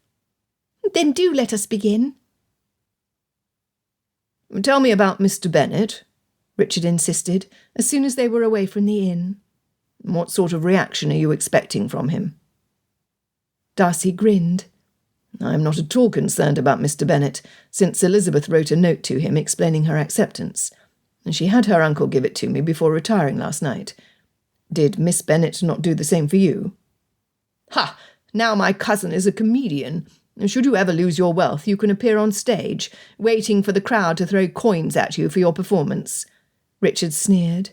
Then do let us begin. Tell me about Mr. Bennet, Richard insisted, as soon as they were away from the inn. What sort of reaction are you expecting from him? Darcy grinned. I am not at all concerned about Mr. Bennet, since Elizabeth wrote a note to him explaining her acceptance. She had her uncle give it to me before retiring last night. Did Miss Bennet not do the same for you? Ha! Now my cousin is a comedian. Should you ever lose your wealth, you can appear on stage, waiting for the crowd to throw coins at you for your performance. Richard sneered.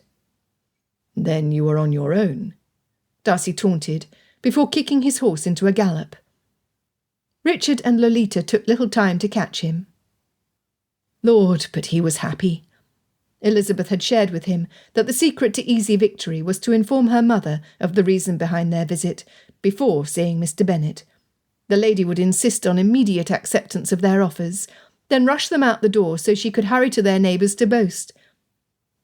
Then you are on your own, Darcy taunted, before kicking his horse into a gallop. Richard and Lolita took little time to catch him. Lord, but he was happy. Elizabeth had shared with him that the secret to easy victory was to inform her mother of the reason behind their visit, before seeing Mr. Bennet. The lady would insist on immediate acceptance of their offers, then rush them out the door so she could hurry to their neighbours to boast.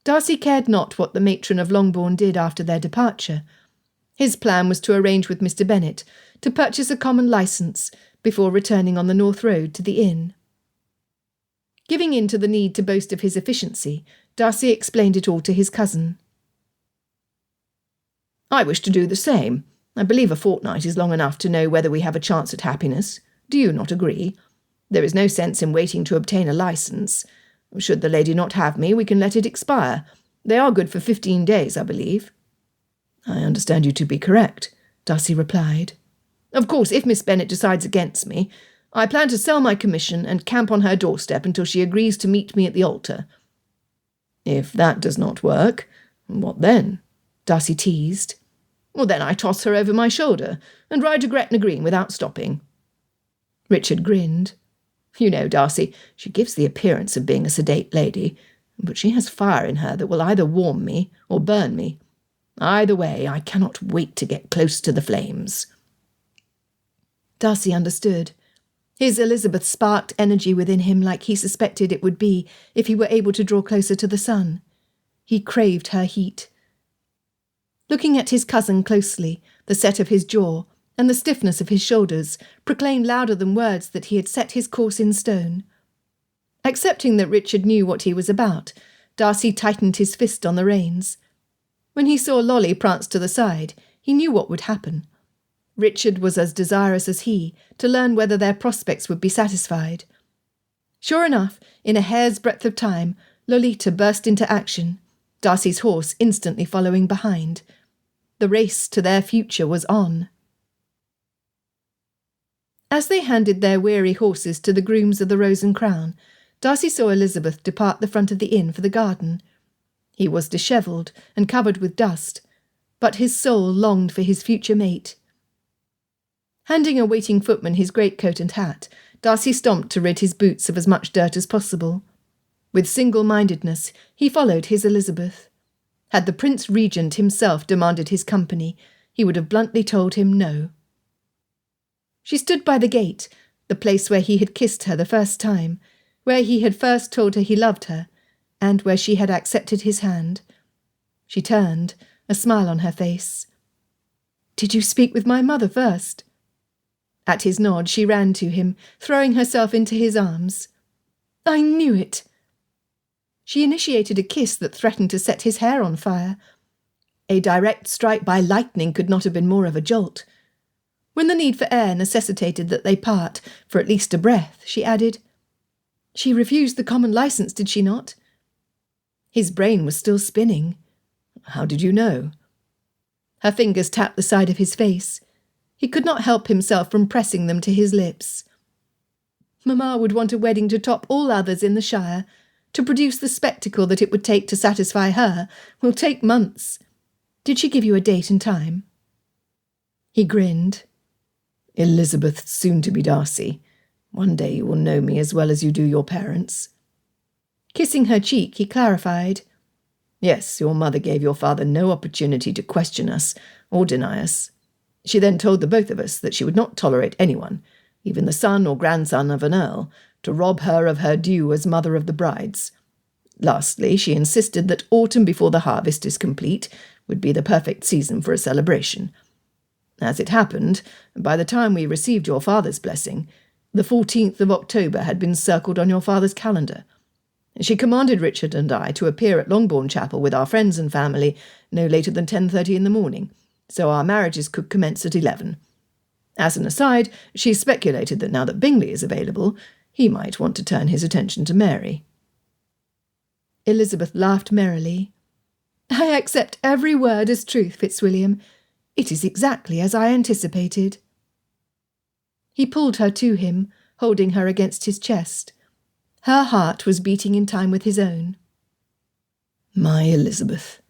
Darcy cared not what the matron of Longbourn did after their departure. His plan was to arrange with Mr. Bennet to purchase a common licence before returning on the North Road to the inn. Giving in to the need to boast of his efficiency, Darcy explained it all to his cousin. I wish to do the same. I believe a fortnight is long enough to know whether we have a chance at happiness. Do you not agree? There is no sense in waiting to obtain a licence. Should the lady not have me, we can let it expire. They are good for 15 days, I believe. I understand you to be correct, Darcy replied. "Of course, if Miss Bennet decides against me, I plan to sell my commission and camp on her doorstep until she agrees to meet me at the altar." "If that does not work, what then?" Darcy teased. "Well, then I toss her over my shoulder and ride to Gretna Green without stopping." Richard grinned. "You know, Darcy, she gives the appearance of being a sedate lady, but she has fire in her that will either warm me or burn me. Either way, I cannot wait to get close to the flames." Darcy understood. His Elizabeth sparked energy within him like he suspected it would be if he were able to draw closer to the sun. He craved her heat. Looking at his cousin closely, the set of his jaw and the stiffness of his shoulders proclaimed louder than words that he had set his course in stone. Accepting that Richard knew what he was about, Darcy tightened his fist on the reins. When he saw Lolly prance to the side, he knew what would happen. Richard was as desirous as he to learn whether their prospects would be satisfied. Sure enough, in a hair's breadth of time, Lolita burst into action, Darcy's horse instantly following behind. The race to their future was on. As they handed their weary horses to the grooms of the Rose and Crown, Darcy saw Elizabeth depart the front of the inn for the garden. He was dishevelled and covered with dust, but his soul longed for his future mate. Handing a waiting footman his greatcoat and hat, Darcy stomped to rid his boots of as much dirt as possible. With single-mindedness, he followed his Elizabeth. Had the Prince Regent himself demanded his company, he would have bluntly told him no. She stood by the gate, the place where he had kissed her the first time, where he had first told her he loved her, and where she had accepted his hand. She turned, a smile on her face. "Did you speak with my mother first?" At his nod, she ran to him, throwing herself into his arms. "I knew it!" She initiated a kiss that threatened to set his hair on fire. A direct strike by lightning could not have been more of a jolt. When the need for air necessitated that they part, for at least a breath, she added, "She refused the common licence, did she not?" His brain was still spinning. "How did you know?" Her fingers tapped the side of his face. He could not help himself from pressing them to his lips. "Mamma would want a wedding to top all others in the Shire. To produce the spectacle that it would take to satisfy her will take months. Did she give you a date and time?" He grinned. "Elizabeth, soon to be Darcy. One day you will know me as well as you do your parents." Kissing her cheek, he clarified, "Yes, your mother gave your father no opportunity to question us or deny us. She then told the both of us that she would not tolerate anyone, even the son or grandson of an earl, to rob her of her due as mother of the brides. Lastly, she insisted that autumn before the harvest is complete would be the perfect season for a celebration. As it happened, by the time we received your father's blessing, the 14th of October had been circled on your father's calendar. She commanded Richard and I to appear at Longbourn Chapel with our friends and family no later than 10:30 in the morning, so our marriages could commence at 11. As an aside, she speculated that now that Bingley is available, he might want to turn his attention to Mary." Elizabeth laughed merrily. "I accept every word as truth, Fitzwilliam. It is exactly as I anticipated." He pulled her to him, holding her against his chest. Her heart was beating in time with his own. "My Elizabeth,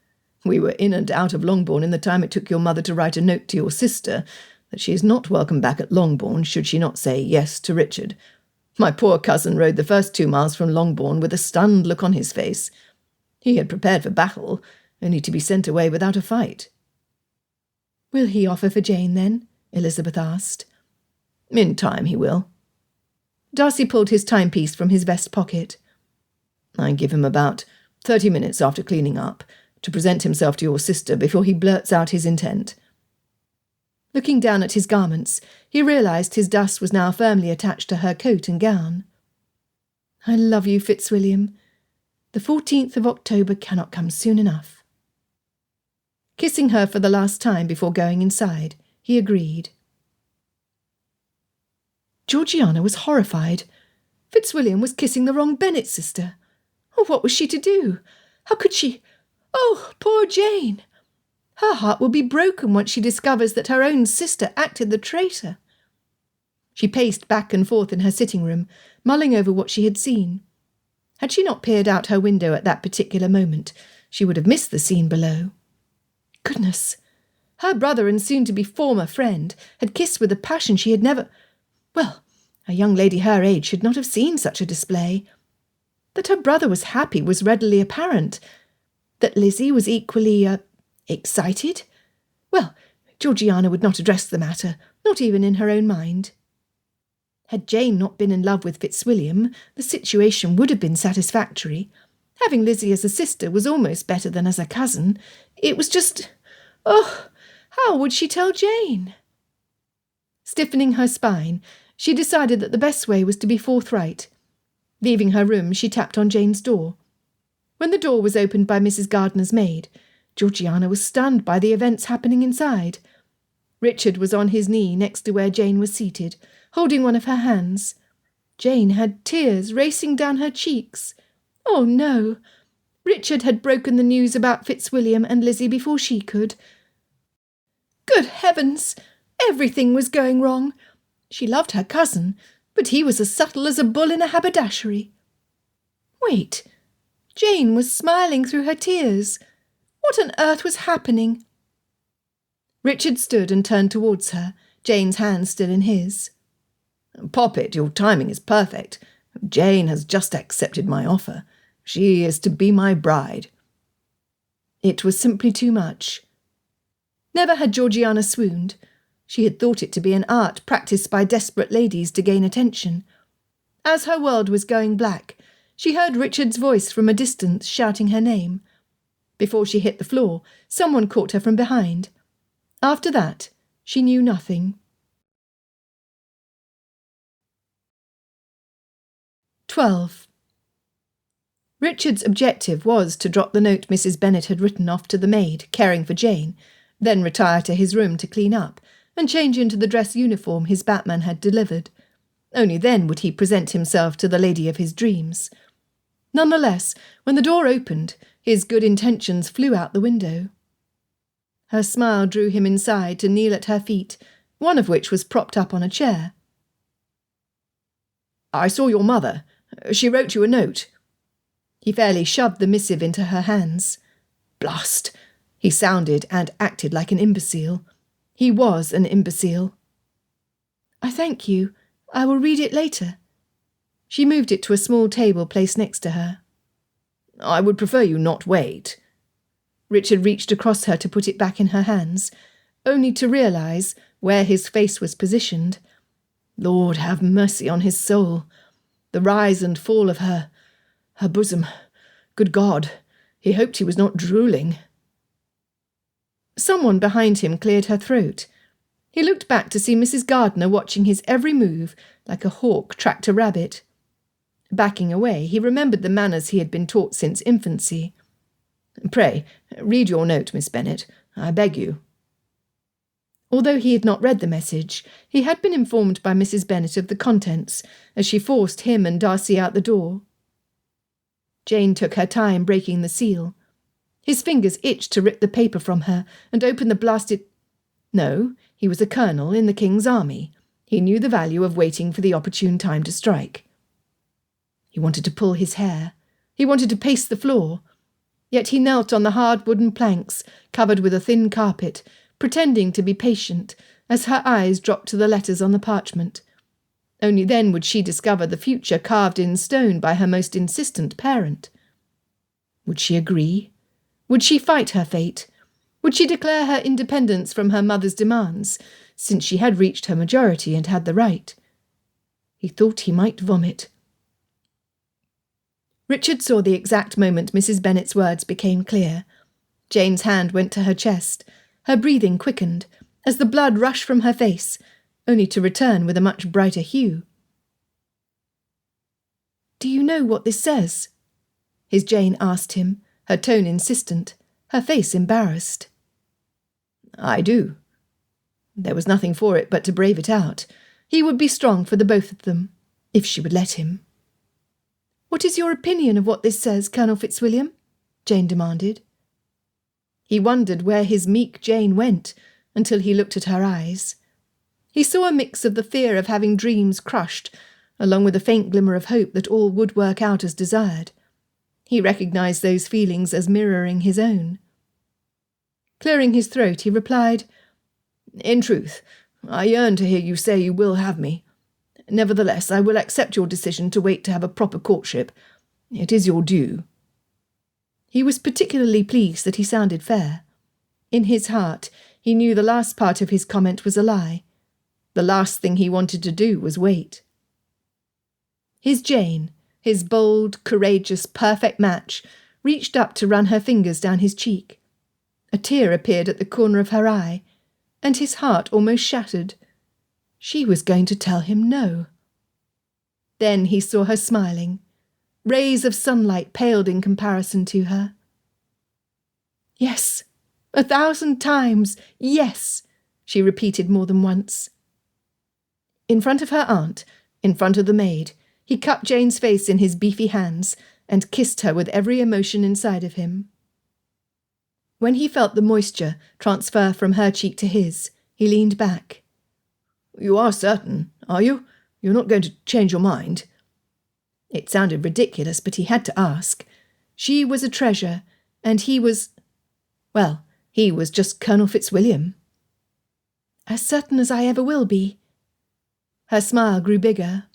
we were in and out of Longbourn in the time it took your mother to write a note to your sister that she is not welcome back at Longbourn should she not say yes to Richard. My poor cousin rode the first 2 miles from Longbourn with a stunned look on his face. He had prepared for battle, only to be sent away without a fight." "Will he offer for Jane, then?" Elizabeth asked. "In time he will." Darcy pulled his timepiece from his vest pocket. "I give him about 30 minutes after cleaning up to present himself to your sister before he blurts out his intent." Looking down at his garments, he realised his dust was now firmly attached to her coat and gown. "I love you, Fitzwilliam. The 14th of October cannot come soon enough." Kissing her for the last time before going inside, he agreed. Georgiana was horrified. Fitzwilliam was kissing the wrong Bennet sister. Oh, what was she to do? How could she? Oh, poor Jane! Her heart will be broken once she discovers that her own sister acted the traitor. She paced back and forth in her sitting room, mulling over what she had seen. Had she not peered out her window at that particular moment, she would have missed the scene below. Goodness! Her brother and soon-to-be former friend had kissed with a passion she had never— Well, a young lady her age should not have seen such a display. That her brother was happy was readily apparent. That Lizzie was equally, excited? Well, Georgiana would not address the matter, not even in her own mind. Had Jane not been in love with Fitzwilliam, the situation would have been satisfactory. Having Lizzie as a sister was almost better than as a cousin. It was just— Oh, how would she tell Jane? Stiffening her spine, she decided that the best way was to be forthright. Leaving her room, she tapped on Jane's door. When the door was opened by Mrs. Gardiner's maid, Georgiana was stunned by the events happening inside. Richard was on his knee next to where Jane was seated, holding one of her hands. Jane had tears racing down her cheeks. Oh, no! Richard had broken the news about Fitzwilliam and Lizzie before she could. Good heavens! Everything was going wrong. She loved her cousin, but he was as subtle as a bull in a haberdashery. Wait! Jane was smiling through her tears. What on earth was happening? Richard stood and turned towards her, Jane's hand still in his. Poppet, your timing is perfect. Jane has just accepted my offer. She is to be my bride. It was simply too much. Never had Georgiana swooned. She had thought it to be an art practised by desperate ladies to gain attention. As her world was going black, she heard Richard's voice from a distance shouting her name. Before she hit the floor, someone caught her from behind. After that, she knew nothing. 12. Richard's objective was to drop the note Mrs. Bennet had written off to the maid, caring for Jane, then retire to his room to clean up, and change into the dress uniform his Batman had delivered. Only then would he present himself to the lady of his dreams. Nonetheless, when the door opened, his good intentions flew out the window. Her smile drew him inside to kneel at her feet, one of which was propped up on a chair. I saw your mother. She wrote you a note. He fairly shoved the missive into her hands. Blast! He sounded and acted like an imbecile. He was an imbecile. I thank you. I will read it later. She moved it to a small table placed next to her. I would prefer you not wait. Richard reached across her to put it back in her hands, only to realise where his face was positioned. Lord have mercy on his soul. The rise and fall of her bosom. Good God, he hoped he was not drooling. Someone behind him cleared her throat. He looked back to see Mrs. Gardiner watching his every move like a hawk tracked a rabbit. Backing away, he remembered the manners he had been taught since infancy. Pray, read your note, Miss Bennet, I beg you. Although he had not read the message, he had been informed by Mrs. Bennet of the contents, as she forced him and Darcy out the door. Jane took her time breaking the seal. His fingers itched to rip the paper from her and open the blasted— No, he was a colonel in the King's army. He knew the value of waiting for the opportune time to strike. He wanted to pull his hair. He wanted to pace the floor. Yet he knelt on the hard wooden planks, covered with a thin carpet, pretending to be patient, as her eyes dropped to the letters on the parchment. Only then would she discover the future carved in stone by her most insistent parent. Would she agree? Would she fight her fate? Would she declare her independence from her mother's demands, since she had reached her majority and had the right? He thought he might vomit. Richard saw the exact moment Mrs. Bennet's words became clear. Jane's hand went to her chest. Her breathing quickened, as the blood rushed from her face, only to return with a much brighter hue. "Do you know what this says?" His Jane asked him, her tone insistent, her face embarrassed. I do. There was nothing for it but to brave it out. He would be strong for the both of them, if she would let him. "What is your opinion of what this says, Colonel Fitzwilliam?" Jane demanded. He wondered where his meek Jane went until he looked at her eyes. He saw a mix of the fear of having dreams crushed, along with a faint glimmer of hope that all would work out as desired. He recognised those feelings as mirroring his own. Clearing his throat, he replied, "In truth, I yearn to hear you say you will have me. Nevertheless, I will accept your decision to wait to have a proper courtship. It is your due." He was particularly pleased that he sounded fair. In his heart, he knew the last part of his comment was a lie. The last thing he wanted to do was wait. His Jane, his bold, courageous, perfect match, reached up to run her fingers down his cheek. A tear appeared at the corner of her eye, and his heart almost shattered. She was going to tell him no. Then he saw her smiling. Rays of sunlight paled in comparison to her. "Yes, 1,000 times, yes," she repeated more than once. In front of her aunt, in front of the maid, he cupped Jane's face in his beefy hands and kissed her with every emotion inside of him. When he felt the moisture transfer from her cheek to his, he leaned back. "You are certain, are you? You're not going to change your mind?" It sounded ridiculous, but he had to ask. She was a treasure, and he was just Colonel Fitzwilliam. "As certain as I ever will be." Her smile grew bigger.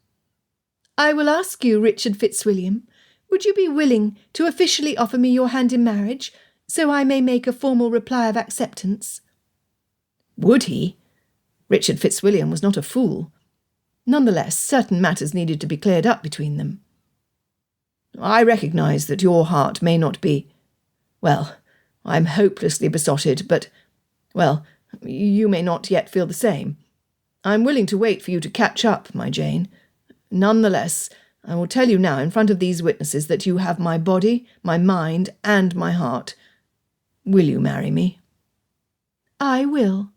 "I will ask you, Richard Fitzwilliam, would you be willing to officially offer me your hand in marriage, so I may make a formal reply of acceptance?" Would he? Richard Fitzwilliam was not a fool. Nonetheless, certain matters needed to be cleared up between them. "I recognise that your heart may not be... I'm hopelessly besotted, but, you may not yet feel the same. I'm willing to wait for you to catch up, my Jane. Nonetheless, I will tell you now in front of these witnesses that you have my body, my mind, and my heart. Will you marry me?" "I will."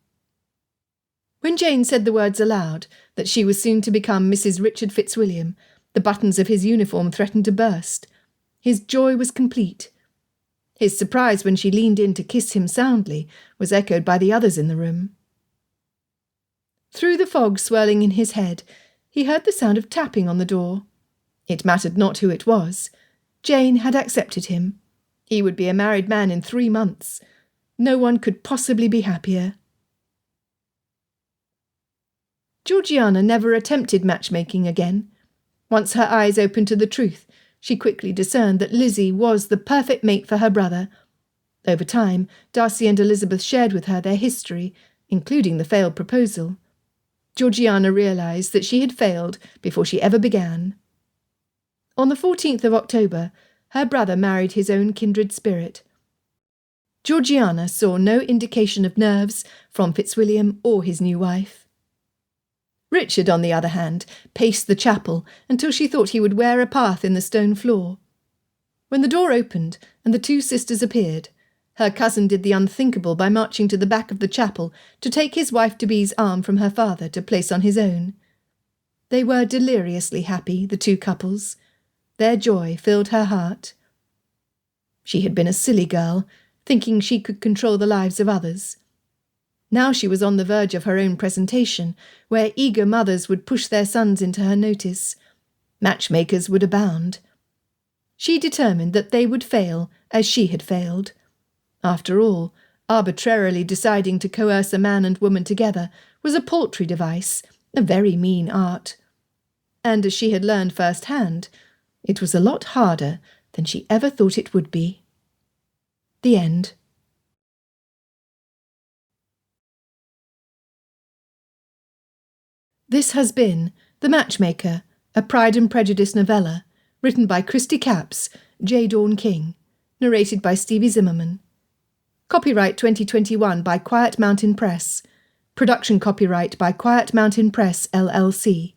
When Jane said the words aloud, that she was soon to become Mrs. Richard Fitzwilliam, the buttons of his uniform threatened to burst. His joy was complete. His surprise when she leaned in to kiss him soundly was echoed by the others in the room. Through the fog swirling in his head, he heard the sound of tapping on the door. It mattered not who it was. Jane had accepted him. He would be a married man in 3 months. No one could possibly be happier. Georgiana never attempted matchmaking again. Once her eyes opened to the truth, she quickly discerned that Lizzie was the perfect mate for her brother. Over time, Darcy and Elizabeth shared with her their history, including the failed proposal. Georgiana realised that she had failed before she ever began. On the 14th of October, her brother married his own kindred spirit. Georgiana saw no indication of nerves from Fitzwilliam or his new wife. Richard, on the other hand, paced the chapel until she thought he would wear a path in the stone floor. When the door opened and the 2 sisters appeared, her cousin did the unthinkable by marching to the back of the chapel to take his wife-to-be's arm from her father to place on his own. They were deliriously happy, the 2 couples. Their joy filled her heart. She had been a silly girl, thinking she could control the lives of others. Now she was on the verge of her own presentation, where eager mothers would push their sons into her notice. Matchmakers would abound. She determined that they would fail as she had failed. After all, arbitrarily deciding to coerce a man and woman together was a paltry device, a very mean art. And as she had learned firsthand, it was a lot harder than she ever thought it would be. The end. This has been The Matchmaker, a Pride and Prejudice novella, written by Christy Capps, J. Dawn King, narrated by Stevie Zimmerman. Copyright 2021 by Quiet Mountain Press. Production copyright by Quiet Mountain Press, LLC.